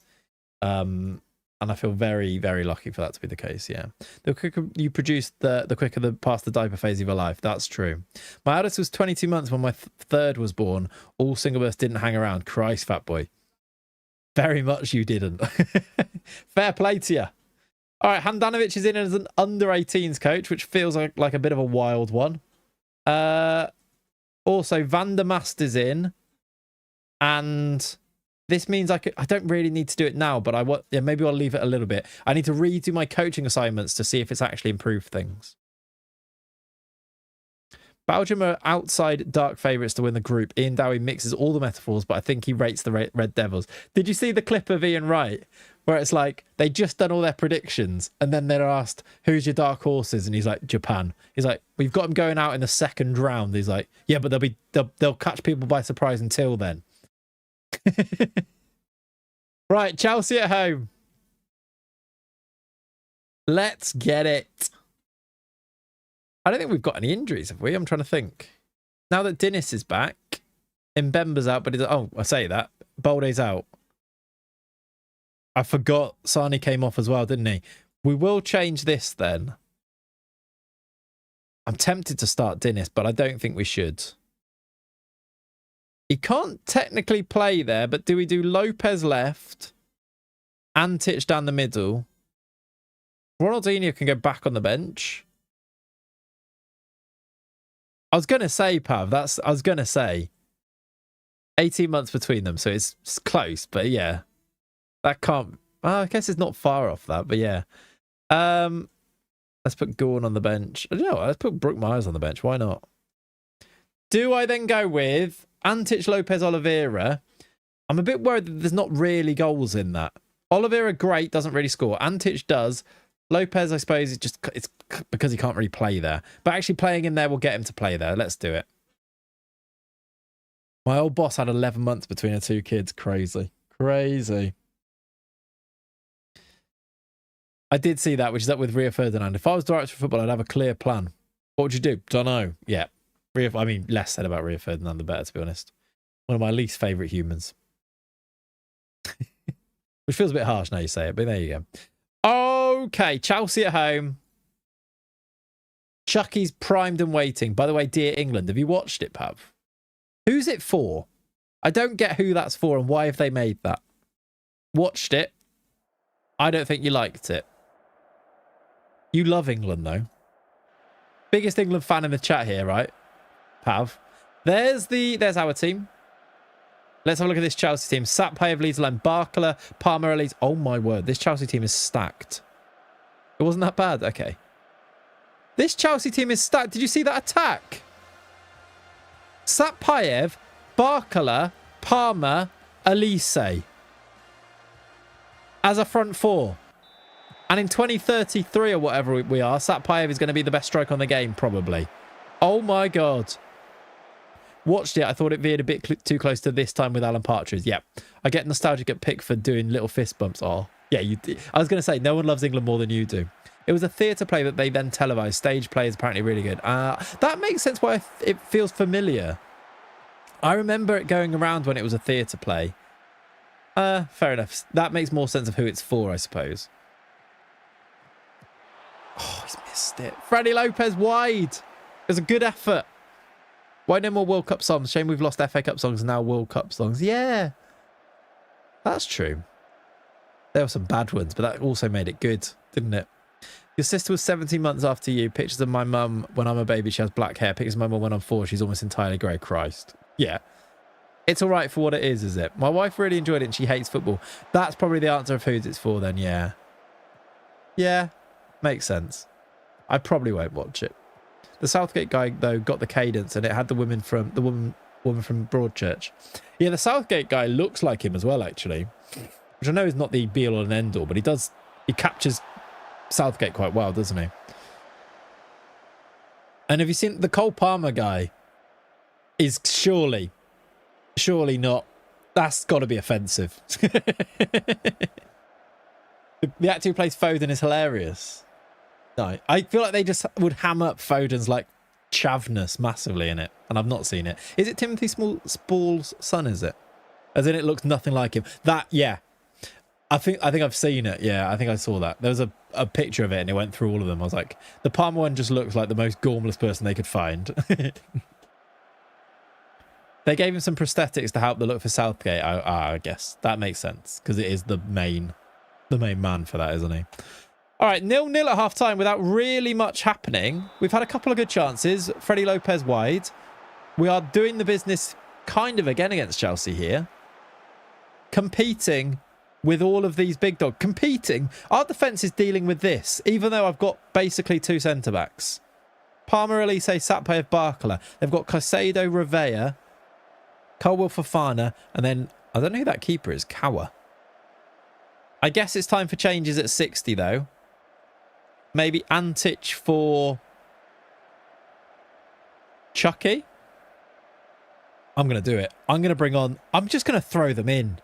And I feel very, very lucky for that to be the case. Yeah. The quicker you produce, the quicker the past the diaper phase of your life. That's true. My eldest was 22 months when my third was born. All single births didn't hang around. Christ, fat boy. Very much you didn't. Fair play to you. All right, Handanovic is in as an under-18s coach, which feels like a bit of a wild one. Also, Van der Mast is in. And this means I don't really need to do it now, but maybe I'll leave it a little bit. I need to redo my coaching assignments to see if it's actually improved things. Belgium are outside dark favourites to win the group. Ian Dowie mixes all the metaphors, but I think he rates the Red Devils. Did you see the clip of Ian Wright where it's like they just done all their predictions and then they're asked, who's your dark horses? And he's like, Japan. He's like, we've got them going out in the second round. He's like, yeah, but they'll catch people by surprise until then. Right, Chelsea at home. Let's get it. I don't think we've got any injuries, have we? I'm trying to think. Now that Dennis is back, Mbemba's out, but I say that. Balde's out. I forgot Sani came off as well, didn't he? We will change this then. I'm tempted to start Dennis, but I don't think we should. He can't technically play there, but do we do Lopez left? Antic down the middle? Ronaldinho can go back on the bench. I was going to say, Pav, I was going to say 18 months between them, so it's close, but yeah. That can't... I guess it's not far off that, but yeah. Let's put Gorn on the bench. I don't know, let's put Brook Myers on the bench. Why not? Do I then go with Antic, Lopez, Oliveira? I'm a bit worried that there's not really goals in that. Oliveira, great, doesn't really score. Antic does. Lopez, I suppose, it's because he can't really play there. But actually playing in there will get him to play there. Let's do it. My old boss had 11 months between her 2 kids. Crazy. Crazy. I did see that, which is up with Rio Ferdinand. If I was director of football, I'd have a clear plan. What would you do? Don't know. Yeah. I mean, less said about Rio Ferdinand, the better, to be honest. One of my least favourite humans. Which feels a bit harsh now you say it, but there you go. Okay, Chelsea at home. Chucky's primed and waiting. By the way, Dear England, have you watched it, Pav? Who's it for? I don't get who that's for and why have they made that. Watched it. I don't think you liked it. You love England, though. Biggest England fan in the chat here, right? Pav. There's our team. Let's have a look at this Chelsea team. Satpayev leads the line. Barkala, Palmer leads. Oh, my word. This Chelsea team is stacked. It wasn't that bad. Okay. This Chelsea team is stacked. Did you see that attack? Satpayev, Barkala, Palmer, Elise. As a front four. And in 2033 or whatever we are, Satpayev is going to be the best striker on the game, probably. Oh, my God. Watched it. I thought it veered a bit too close to this time with Alan Partridge. Yeah. I get nostalgic at Pickford doing little fist bumps. Oh, yeah. I was going to say, no one loves England more than you do. It was a theatre play that they then televised. Stage play is apparently really good. That makes sense why it feels familiar. I remember it going around when it was a theatre play. Fair enough. That makes more sense of who it's for, I suppose. Oh, he's missed it. Freddie Lopez wide. It was a good effort. Why no more World Cup songs? Shame we've lost FA Cup songs and now World Cup songs. Yeah. That's true. There were some bad ones, but that also made it good, didn't it? Your sister was 17 months after you. Pictures of my mum when I'm a baby. She has black hair. Pictures of my mum when I'm 4. She's almost entirely grey. Christ. Yeah. It's all right for what it is it? My wife really enjoyed it and she hates football. That's probably the answer of who it's for then, yeah. Yeah. Makes sense. I probably won't watch it. The Southgate guy, though, got the cadence and it had the woman from Broadchurch. Yeah, the Southgate guy looks like him as well, actually. Which I know is not the be-all and end-all, but he captures Southgate quite well, doesn't he? And have you seen the Cole Palmer guy? Is surely not. That's got to be offensive. The actor who plays Foden is hilarious. No, I feel like they just would ham up Foden's like chavness massively in it, and I've not seen it. Is it Timothy Spall's son? Is it? As in, it looks nothing like him. That, yeah. I think I've seen it. Yeah, I think I saw that. There was a picture of it, and it went through all of them. I was like, the Palmer one just looks like the most gormless person they could find. They gave him some prosthetics to help the look for Southgate. I guess that makes sense because it is the main man for that, isn't he? All right, 0-0 at half-time without really much happening. We've had a couple of good chances. Freddie Lopez wide. We are doing the business kind of again against Chelsea here. Competing with all of these big dogs. Competing. Our defence is dealing with this, even though I've got basically two centre-backs. Palmer, Elise, Satpayev, Barkala. They've got Caicedo, Revea, Colwell, Fofana, and then, I don't know who that keeper is, Kawa. I guess it's time for changes at 60, though. Maybe Antic for Chucky. I'm going to do it. I'm just going to throw them in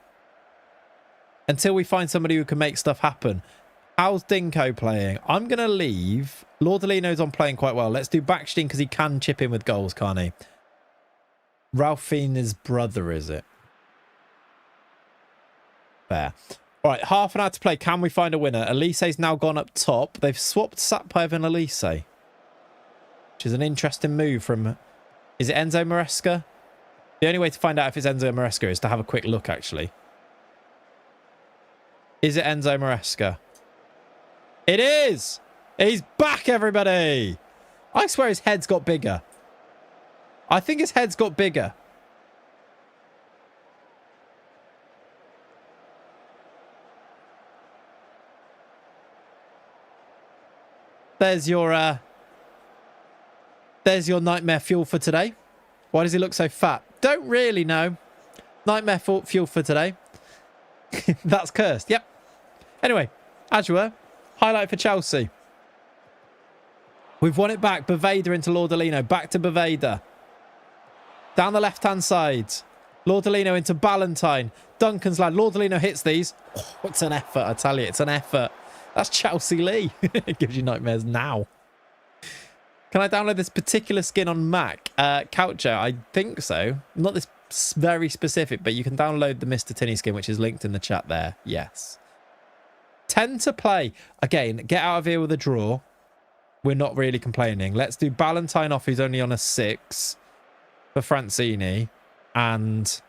until we find somebody who can make stuff happen. How's Dinko playing? I'm going to leave. Lordolino's on playing quite well. Let's do Backstein because he can chip in with goals, can't he? Ralphina's brother, is it? Fair. All right, half an hour to play. Can we find a winner? Elise's now gone up top. They've swapped Satpayev and Elise, which is an interesting move from... Is it Enzo Maresca? The only way to find out if it's Enzo Maresca is to have a quick look, actually. Is it Enzo Maresca? It is! He's back, everybody! I swear his head's got bigger. I think his head's got bigger. There's your nightmare fuel for today. Why does he look so fat? Don't really know. Nightmare fuel for today. That's cursed. Yep. Anyway, as you were, highlight for Chelsea. We've won it back. Baveda into Lordolino. Back to Baveda. Down the left-hand side. Lordolino into Ballantyne. Duncan's lad. Lordolino hits these. Oh, it's an effort, I tell you. It's an effort. That's Chelsea Lee. It gives you nightmares now. Can I download this particular skin on Mac? Coucher, I think so. Not this very specific, but you can download the Mr. Tinney skin, which is linked in the chat there. Yes. 10 to play. Again, get out of here with a draw. We're not really complaining. Let's do Ballantyne off, who's only on a 6 for Francini. And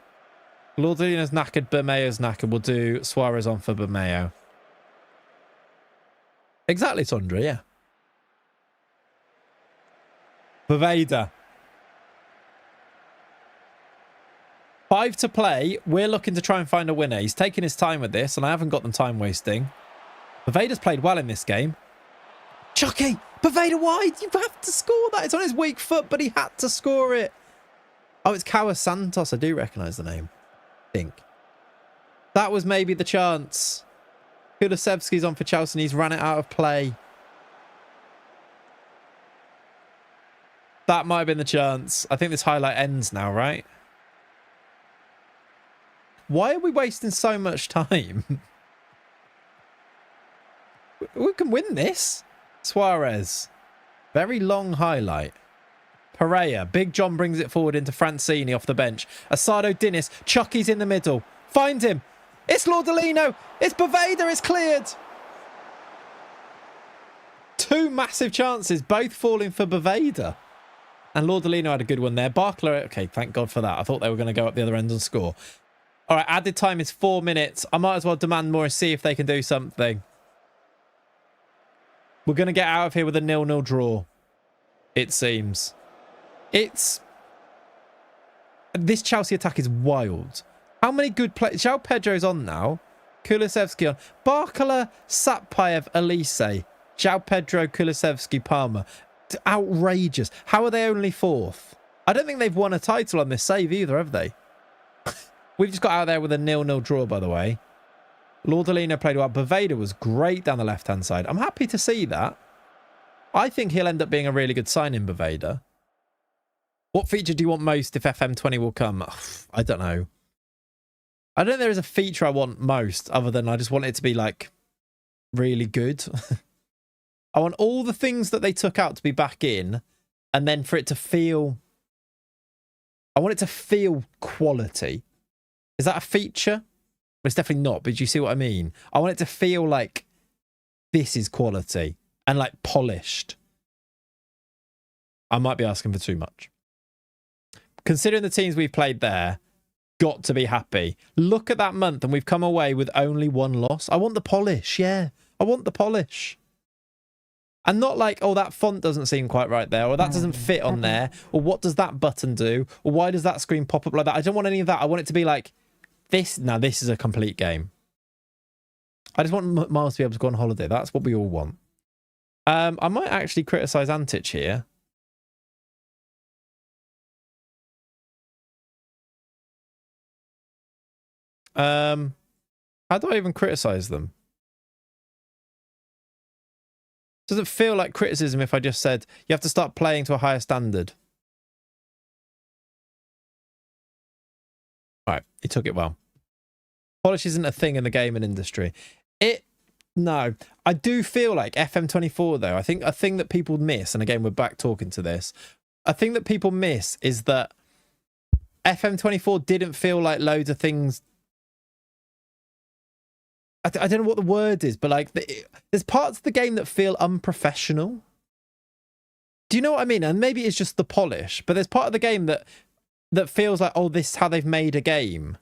Lordolino's knackered, Bermeo's knackered. We'll do Suarez on for Bermeo. Exactly, Tundra, yeah. Boveda. 5 to play. We're looking to try and find a winner. He's taking his time with this, and I haven't got them time wasting. Boveda's played well in this game. Chucky! Boveda wide! You have to score that. It's on his weak foot, but he had to score it. Oh, it's Kawa Santos. I do recognise the name. I think. That was maybe the chance. Kulusevski's on for Chelsea, and he's ran it out of play. That might have been the chance. I think this highlight ends now, right? Why are we wasting so much time? We can win this. Suarez. Very long highlight. Pereira. Big John brings it forward into Francini off the bench. Asado Dinis. Chucky's in the middle. Find him. It's Lordolino. It's Boveda. It's cleared. 2 massive chances, both falling for Boveda. And Lordolino had a good one there. Barkler. Okay, thank God for that. I thought they were going to go up the other end and score. All right, added time is 4 minutes. I might as well demand more and see if they can do something. We're going to get out of here with a 0-0 draw, it seems. This Chelsea attack is wild. How many good players? João Pedro's on now. Kulusevski on. Barkala, Satpayev, Elise. João Pedro, Kulusevski, Palmer. Outrageous. How are they only 4th? I don't think they've won a title on this save either, have they? We've just got out there with a 0-0 draw, by the way. Lordolino played well. Boveda was great down the left-hand side. I'm happy to see that. I think he'll end up being a really good sign-in, Boveda. What feature do you want most if FM20 will come? I don't know. I don't think there is a feature I want most other than I just want it to be, like, really good. I want all the things that they took out to be back in, and then for it to feel... I want it to feel quality. Is that a feature? Well, it's definitely not, but do you see what I mean? I want it to feel like this is quality and like polished. I might be asking for too much. Considering the teams we've played there, got to be happy. Look at that month and we've come away with only 1 loss. I want the polish, yeah. I want the polish. And not like, oh, that font doesn't seem quite right there, or that doesn't fit on there, or what does that button do, or why does that screen pop up like that? I don't want any of that. I want it to be like, this. Now, this is a complete game. I just want Miles to be able to go on holiday. That's what we all want. I might actually criticise Antic here. How do I even criticise them? Does it feel like criticism if I just said, you have to start playing to a higher standard? All right, he took it well. Polish isn't a thing in the gaming industry. No. I do feel like FM24, though, I think a thing that people miss, and again, we're back talking to this, a thing that people miss is that FM24 didn't feel like loads of things... I don't know what the word is, but like there's parts of the game that feel unprofessional. Do you know what I mean? And maybe it's just the polish, but there's part of the game that feels like, oh, this is how they've made a game.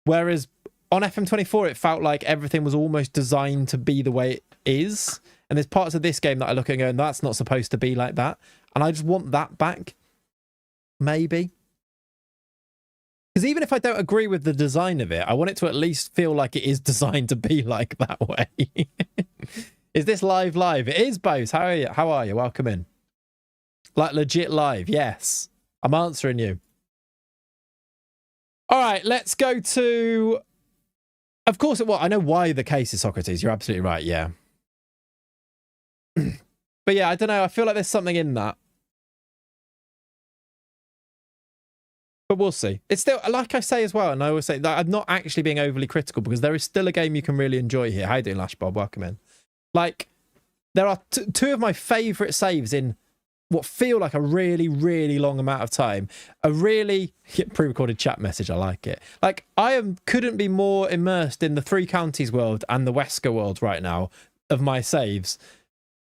Whereas on FM24, it felt like everything was almost designed to be the way it is. And there's parts of this game that I look at and go, that's not supposed to be like that. And I just want that back. Maybe. Because even if I don't agree with the design of it, I want it to at least feel like it is designed to be like that way. Is this live? It is, Bose. How are you? Welcome in. Like legit live. Yes. I'm answering you. All right, let's go to... Of course, well, I know why the case is Socrates. You're absolutely right, yeah. But yeah, I don't know. I feel like there's something in that. But we'll see. It's still, like I say as well, and I always say that I'm not actually being overly critical because there is still a game you can really enjoy here. How you doing, Lash Bob? Welcome in. Like, there are two of my favourite saves in what feel like a really, really long amount of time. A really pre-recorded chat message. I like it. Like, couldn't be more immersed in the Three Counties world and the Wesker world right now of my saves.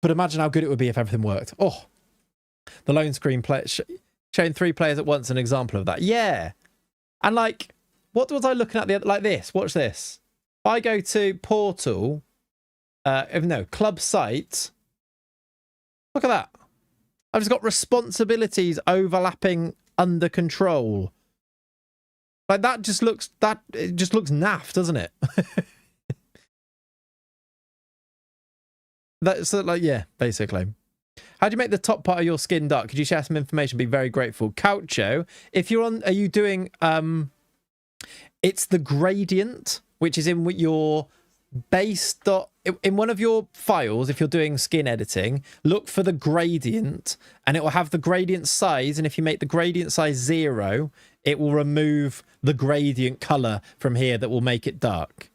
But imagine how good it would be if everything worked. Oh, the lone screen play, showing 3 players at once, an example of that. Yeah. And like, what was I looking at like this? Watch this. If I go to portal, club site. Look at that. I've just got responsibilities overlapping under control. Like it just looks naff, doesn't it? That's like, yeah, basically. How do you make the top part of your skin dark? Could you share some information? Be very grateful. Coucho, if you're on, are you doing, it's the gradient, which is in your base dot, in one of your files, if you're doing skin editing, look for the gradient and it will have the gradient size. And if you make the gradient size 0, it will remove the gradient color from here that will make it dark.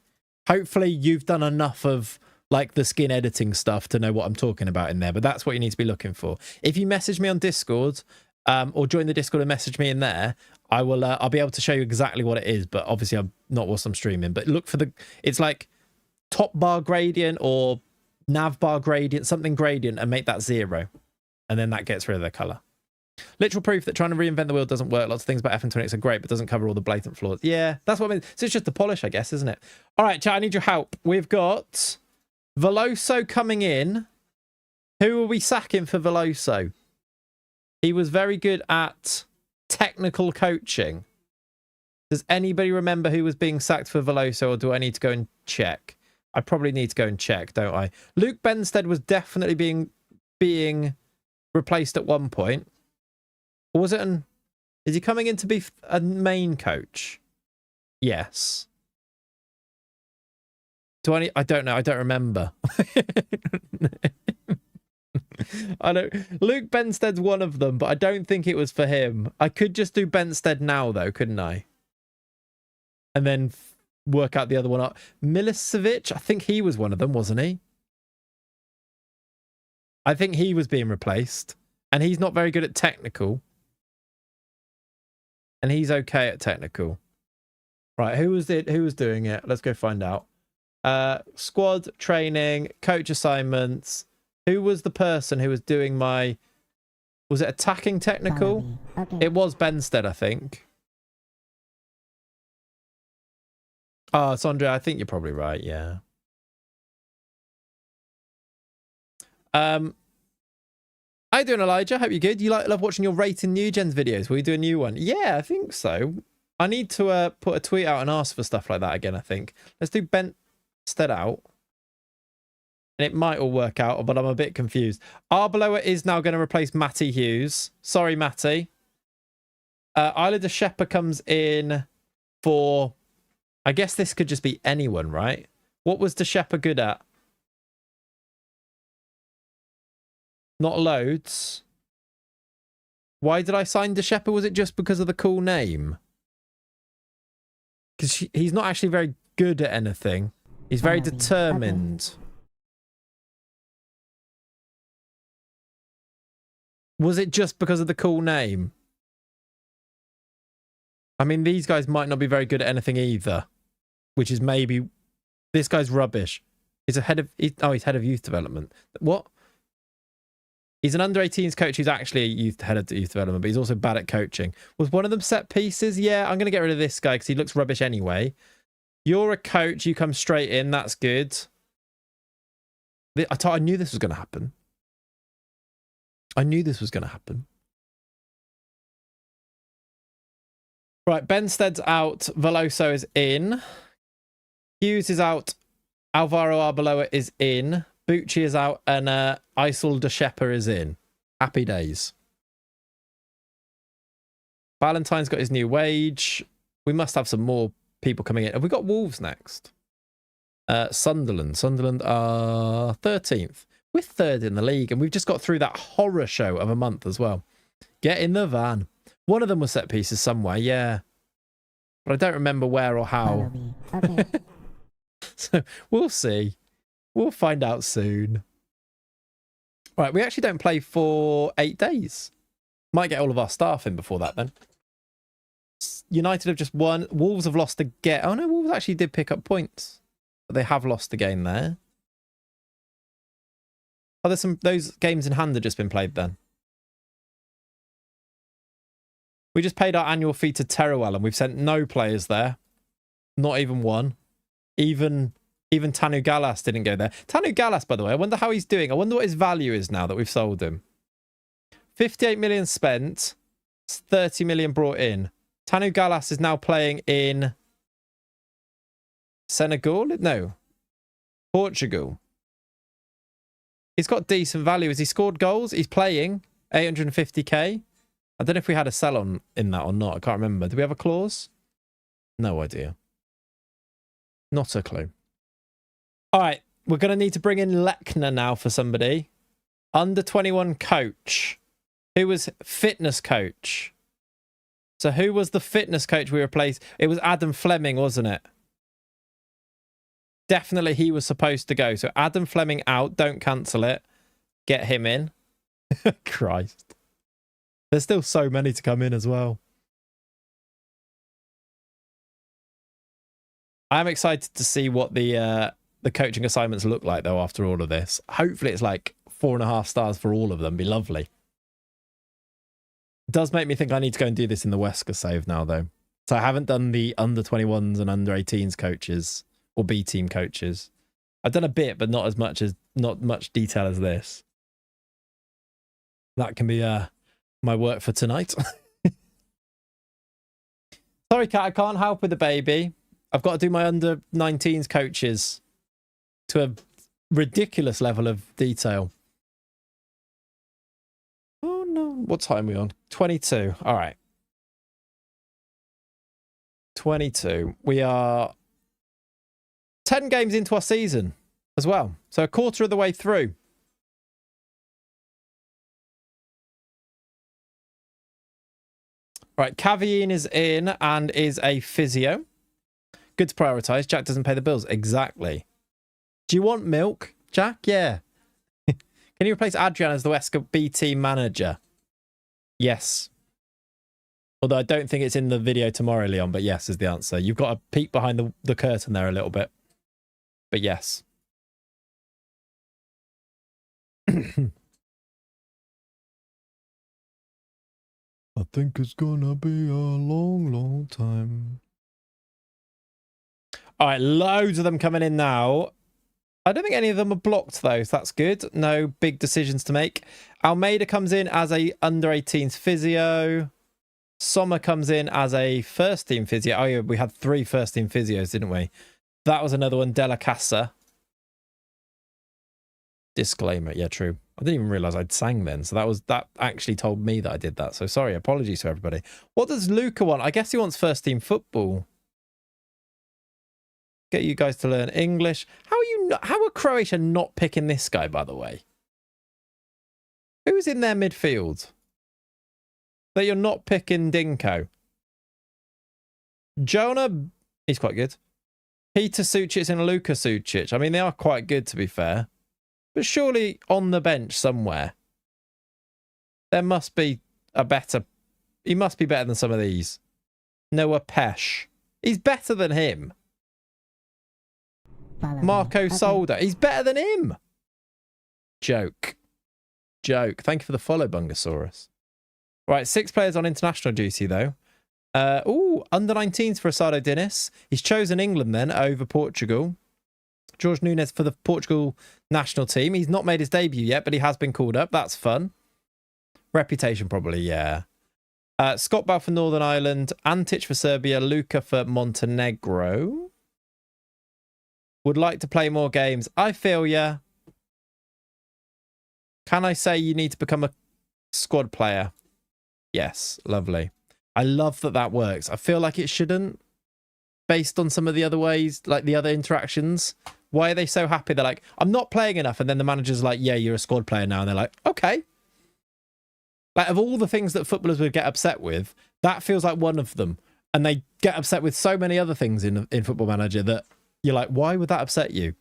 Hopefully you've done enough of like the skin editing stuff to know what I'm talking about in there, but that's what you need to be looking for. If you message me on Discord, or join the Discord and message me in there, I'll be able to show you exactly what it is, but obviously I'm not whilst I'm streaming. But look for it's like top bar gradient or nav bar gradient, something gradient, and make that 0. And then that gets rid of the color. Literal proof that trying to reinvent the wheel doesn't work. Lots of things about FN26 are great, but doesn't cover all the blatant flaws. Yeah, that's what I mean. So it's just the polish, I guess, isn't it? All right, chat, I need your help. We've got Veloso coming in. Who are we sacking for Veloso? He was very good at technical coaching. Does anybody remember who was being sacked for Veloso, or do I need to go and check? I probably need to go and check, don't I? Luke Benstead was definitely being replaced at one point. Or was it is he coming in to be a main coach? Yes. I don't know. I don't remember. Luke Benstead's one of them, but I don't think it was for him. I could just do Benstead now, though, couldn't I? And then work out the other one up. Milicevic, I think he was one of them, wasn't he? I think he was being replaced. And he's not very good at technical. And he's okay at technical. Right, who was doing it? Let's go find out. Squad training, coach assignments. Who was the person who was doing was it attacking technical? Okay. It was Benstead, I think. Oh, Sandra, I think you're probably right, yeah. How you doing, Elijah? Hope you're good. You love watching your rating new gens videos. Will you do a new one? Yeah, I think so. I need to put a tweet out and ask for stuff like that again, I think. Let's do Benstead out. And it might all work out, but I'm a bit confused. Arbeloa is now going to replace Matty Hughes. Sorry, Matty. Isla de Shepper comes in for... I guess this could just be anyone, right? What was de Shepper good at? Not loads. Why did I sign de Shepper? Was it just because of the cool name? Because he's not actually very good at anything. He's very determined. Was it just because of the cool name? I mean, these guys might not be very good at anything either, which is maybe... This guy's rubbish. He's head of youth development. What? He's an under-18s coach who's actually a head of youth development, but he's also bad at coaching. Was one of them set pieces? Yeah, I'm going to get rid of this guy because he looks rubbish anyway. You're a coach. You come straight in. That's good. I knew this was going to happen. I knew this was going to happen. Right, Benstead's out. Veloso is in. Hughes is out. Alvaro Arbeloa is in. Bucci is out. And Isel de Shepper is in. Happy days. Valentine's got his new wage. We must have some more people coming in. Have we got Wolves next? Sunderland. Sunderland are 13th. We're third in the league, and we've just got through that horror show of a month as well. Get in the van. One of them was set pieces somewhere, yeah. But I don't remember where or how. Okay. So we'll see. We'll find out soon. Right, we actually don't play for 8 days. Might get all of our staff in before that then. United have just won. Wolves have lost again. Oh no, Wolves actually did pick up points. But they have lost again there. Oh, there's those games in hand have just been played then. We just paid our annual fee to Teruel and we've sent no players there. Not even one. Even Tanu Gallas didn't go there. Tanu Gallas, by the way, I wonder how he's doing. I wonder what his value is now that we've sold him. 58 million spent. 30 million brought in. Tanu Gallas is now playing in Senegal? No. Portugal. He's got decent value. Has he scored goals? He's playing 850k. I don't know if we had a sell on in that or not. I can't remember. Do we have a clause? No idea. Not a clue. All right. We're going to need to bring in Lechner now for somebody. Under 21 coach. Who was fitness coach? So who was the fitness coach we replaced? It was Adam Fleming, wasn't it? Definitely he was supposed to go. So Adam Fleming out. Don't cancel it. Get him in. Christ. There's still so many to come in as well. I'm excited to see what the coaching assignments look like, though, after all of this. Hopefully it's like 4.5 stars for all of them. Be lovely. It does make me think I need to go and do this in the Wesker save now, though. So I haven't done the under 21s and under 18s coaches or B team coaches. I've done a bit, but not much detail as this. That can be my work for tonight. Sorry, Kat, I can't help with the baby. I've got to do my under 19s coaches to a ridiculous level of detail. Oh no, what time are we on? 22. All right. 22. We are 10 games into our season as well. So a quarter of the way through. Right, Cavallin is in and is a physio. Good to prioritise. Jack doesn't pay the bills. Exactly. Do you want milk, Jack? Yeah. Can you replace Adrian as the Wesker B team manager? Yes. Although I don't think it's in the video tomorrow, Leon, but yes is the answer. You've got to peek behind the curtain there a little bit. But yes. I think it's gonna be a long, long time. All right, loads of them coming in now. I don't think any of them are blocked, though, so that's good. No big decisions to make. Almeida comes in as a under-18s physio. Sommer comes in as a first-team physio. Oh, yeah, we had 3 first-team physios, didn't we? That was another one, Della Casa. Disclaimer. Yeah, true. I didn't even realise I'd sang then, so that actually told me that I did that. So sorry, apologies to everybody. What does Luca want? I guess he wants first-team football. Get you guys to learn English. How are Croatia not picking this guy, by the way? Who's in their midfield that you're not picking? Dinko. Jonah, he's quite good. Peter Sucic and Luka Sucic. I mean, they are quite good, to be fair. But surely on the bench somewhere, there must be a better... He must be better than some of these. Noah Pesh. He's better than him. Marco Solder. He's better than him. Joke. Thank you for the follow, Bungasaurus. Right, 6 players on international duty, though. Under 19s for Asado Dinis. He's chosen England, then, over Portugal. George Nunes for the Portugal national team. He's not made his debut yet, but he has been called up. That's fun. Reputation, probably, yeah. Scott Bell for Northern Ireland. Antic for Serbia. Luka for Montenegro. Would like to play more games. I feel ya. Can I say you need to become a squad player? Yes, lovely. I love that works. I feel like it shouldn't, based on some of the other ways, like the other interactions. Why are they so happy? They're like, I'm not playing enough. And then the manager's like, yeah, you're a squad player now. And they're like, okay. Like, of all the things that footballers would get upset with, that feels like one of them. And they get upset with so many other things in Football Manager that you're like, why would that upset you?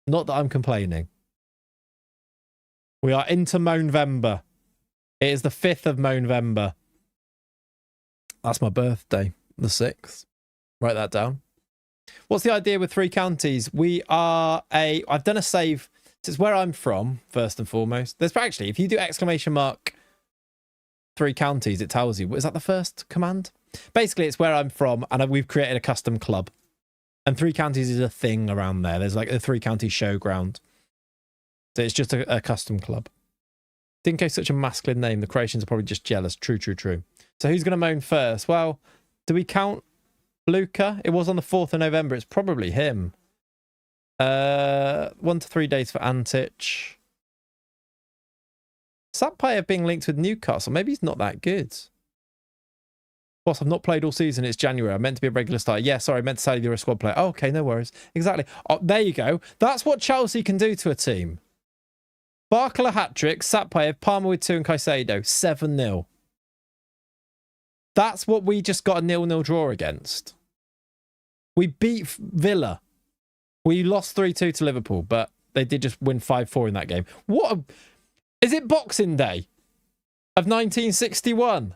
Not that I'm complaining. We are into November. It is the 5th of November. That's my birthday, the 6th. Write that down. What's the idea with 3 counties? I've done a save. It's where I'm from, first and foremost. There's actually, if you do exclamation mark 3 counties, it tells you. Is that the first command? Basically, it's where I'm from, and we've created a custom club. And 3 counties is a thing around there. There's like a 3 county showground. So it's just a custom club. Dinko's such a masculine name. The Croatians are probably just jealous. True, true, true. So who's going to moan first? Well, do we count Luca? It was on the 4th of November. It's probably him. 1 to 3 days for Antic. Sapayev being linked with Newcastle. Maybe he's not that good. Boss, I've not played all season. It's January. I meant to be a regular starter. Yeah, sorry. I meant to say you're a squad player. Oh, okay, no worries. Exactly. Oh, there you go. That's what Chelsea can do to a team. Barkala hat-trick, Sapayev, Palmer with 2 and Caicedo. 7-0. That's what we just got a 0-0 draw against. We beat Villa. We lost 3-2 to Liverpool, but they did just win 5-4 in that game. Is it Boxing Day of 1961?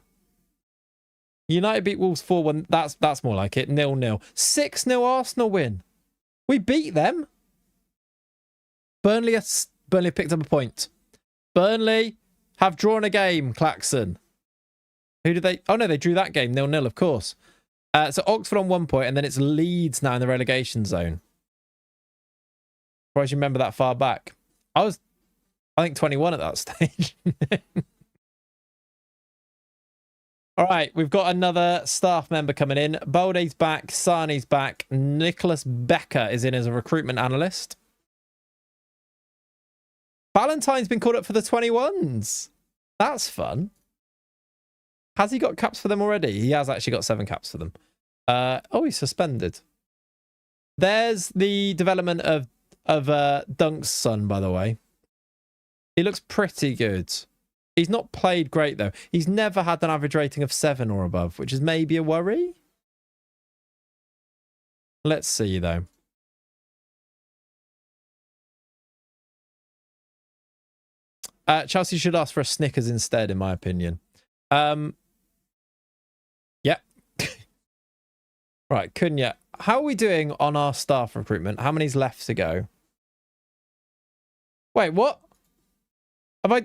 United beat Wolves 4-1. That's more like it. 0-0. 6-0 Arsenal win. We beat them. Burnley have picked up a point. Burnley have drawn a game, Claxon. Who did they... Oh, no, they drew that game. 0-0, of course. So Oxford on 1 point, and then it's Leeds now in the relegation zone. Surprised you remember that far back. I think, 21 at that stage. All right, we've got another staff member coming in. Balde's back. Sani's back. Nicholas Becker is in as a recruitment analyst. Valentine's been called up for the 21s. That's fun. Has he got caps for them already? He has actually got 7 caps for them. Oh, he's suspended. There's the development of Dunk's son, by the way. He looks pretty good. He's not played great, though. He's never had an average rating of 7 or above, which is maybe a worry. Let's see, though. Chelsea should ask for a Snickers instead, in my opinion. Yeah. Right, Cunha. How are we doing on our staff recruitment? How many's left to go? Wait, what?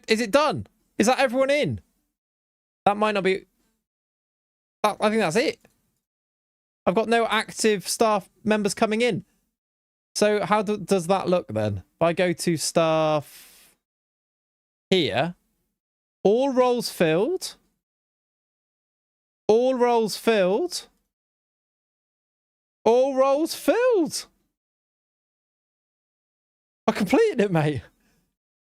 Is it done? Is that everyone in? That might not be... I think that's it. I've got no active staff members coming in. So how does that look then? If I go to staff here, all roles filled. All roles filled. All roles filled. I completed it, mate.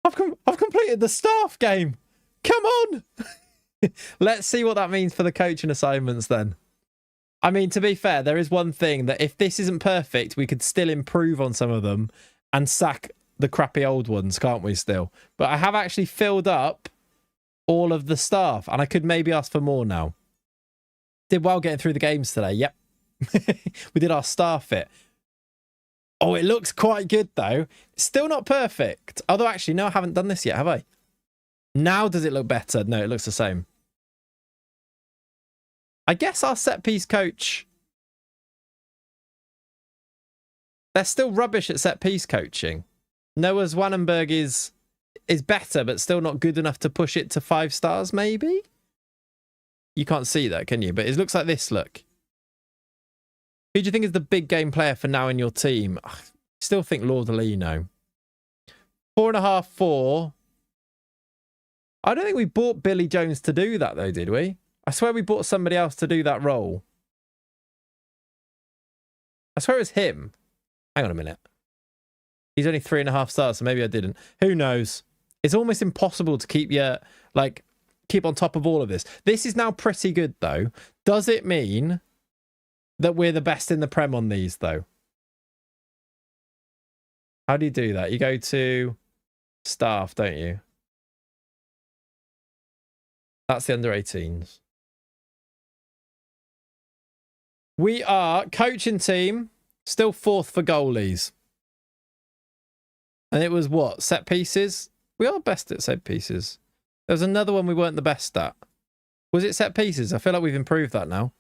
I've completed the staff game. Come on. Let's see what that means for the coaching assignments then. I mean, to be fair, there is one thing that if this isn't perfect, we could still improve on some of them and sack the crappy old ones, can't we still? But I have actually filled up all of the staff and I could maybe ask for more now. Did well getting through the games today. Yep. We did our star fit. Oh, it looks quite good though. Still not perfect. Although actually, no, I haven't done this yet, have I? Now does it look better? No, it looks the same. I guess our set piece coach... They're still rubbish at set piece coaching. Noah Zwanenberg is better, but still not good enough to push it to 5 stars, maybe? You can't see that, can you? But it looks like this, look. Who do you think is the big game player for now in your team? I still think Lordolino. 4.5, 4. I don't think we bought Billy Jones to do that, though, did we? I swear we bought somebody else to do that role. I swear it was him. Hang on a minute. He's only 3.5 stars, so maybe I didn't. Who knows? It's almost impossible to keep keep on top of all of this. This is now pretty good, though. Does it mean that we're the best in the Prem on these, though? How do you do that? You go to staff, don't you? That's the under 18s. We are coaching team, still 4th for goalies. And it was what? Set pieces? We are best at set pieces. There was another one we weren't the best at. Was it set pieces? I feel like we've improved that now.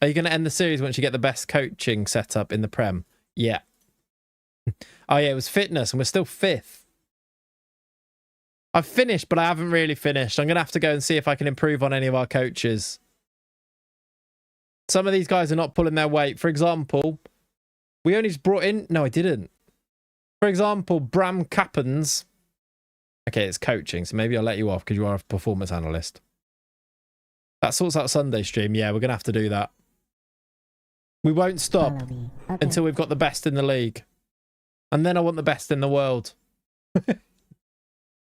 Are you going to end the series once you get the best coaching setup in the Prem? Yeah. Oh, yeah, it was fitness, and we're still 5th. I've finished, but I haven't really finished. I'm going to have to go and see if I can improve on any of our coaches. Some of these guys are not pulling their weight. For example, we only just brought in... No, I didn't. For example, Bram Kappens. Okay, it's coaching, so maybe I'll let you off because you are a performance analyst. That sorts out Sunday stream. Yeah, we're going to have to do that. We won't stop until we've got the best in the league. And then I want the best in the world.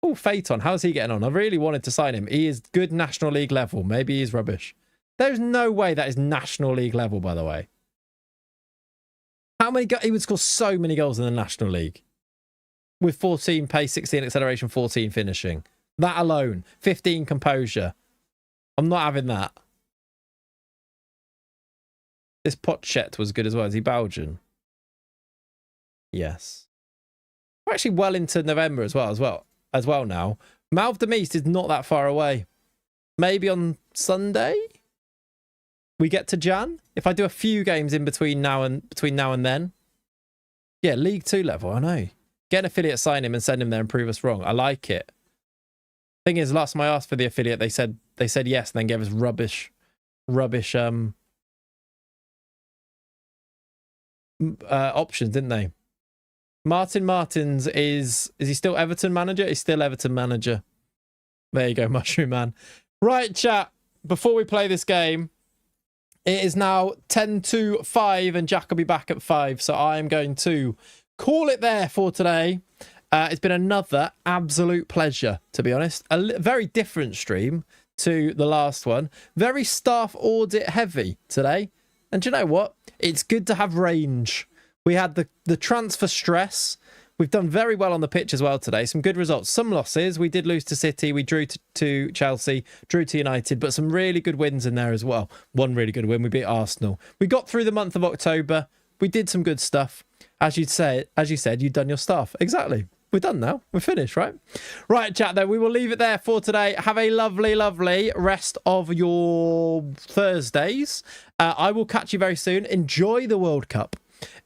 Oh, Phaeton, how's he getting on? I really wanted to sign him. He is good National League level. Maybe he's rubbish. There's no way that is National League level, by the way. How many he would score so many goals in the National League. With 14 pace, 16 acceleration, 14 finishing. That alone. 15 composure. I'm not having that. This Potchet was good as well. Is he Belgian? Yes. We're actually well into November as well now. Malv de Meest is not that far away. Maybe on Sunday we get to Jan. If I do a few games in between now and then. Yeah, League 2 level, I know. Get an affiliate, sign him and send him there and prove us wrong. I like it. Thing is, last time I asked for the affiliate, they said yes and then gave us rubbish options, didn't they? Martin Martins is he still Everton manager? He's still Everton manager. There you go, Mushroom Man. Right, chat. Before we play this game, it is now 10 to 5 and Jack will be back at 5. So I am going to call it there for today. It's been another absolute pleasure, to be honest. A very different stream to the last one. Very staff audit heavy today. And do you know what? It's good to have range. We had the transfer stress. We've done very well on the pitch as well today. Some good results. Some losses. We did lose to City. We drew to Chelsea. Drew to United. But some really good wins in there as well. One really good win. We beat Arsenal. We got through the month of October. We did some good stuff. As you said, you'd done your stuff. Exactly. We're done now. We're finished, right? Right, chat, then. We will leave it there for today. Have a lovely, lovely rest of your Thursdays. I will catch you very soon. Enjoy the World Cup.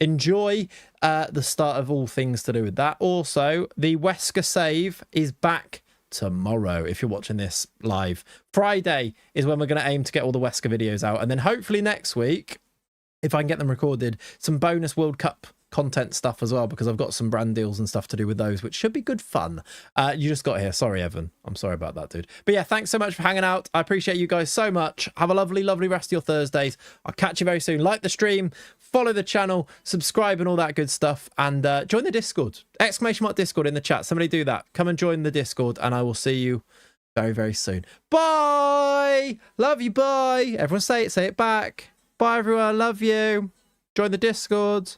Enjoy the start of all things to do with that. Also, the Wesker save is back tomorrow if you're watching this live. Friday is when we're going to aim to get all the Wesker videos out. And then hopefully next week, if I can get them recorded, some bonus World Cup content stuff as well, because I've got some brand deals and stuff to do with those, which should be good fun. You just got here. Sorry, Evan. I'm sorry about that, dude. But yeah, thanks so much for hanging out. I appreciate you guys so much. Have a lovely, lovely rest of your Thursdays. I'll catch you very soon. Like the stream, follow the channel, subscribe and all that good stuff, and join the Discord. ! Discord in the chat. Somebody do that. Come and join the Discord, and I will see you very, very soon. Bye! Love you, bye! Everyone say it back. Bye, everyone. Love you. Join the Discord.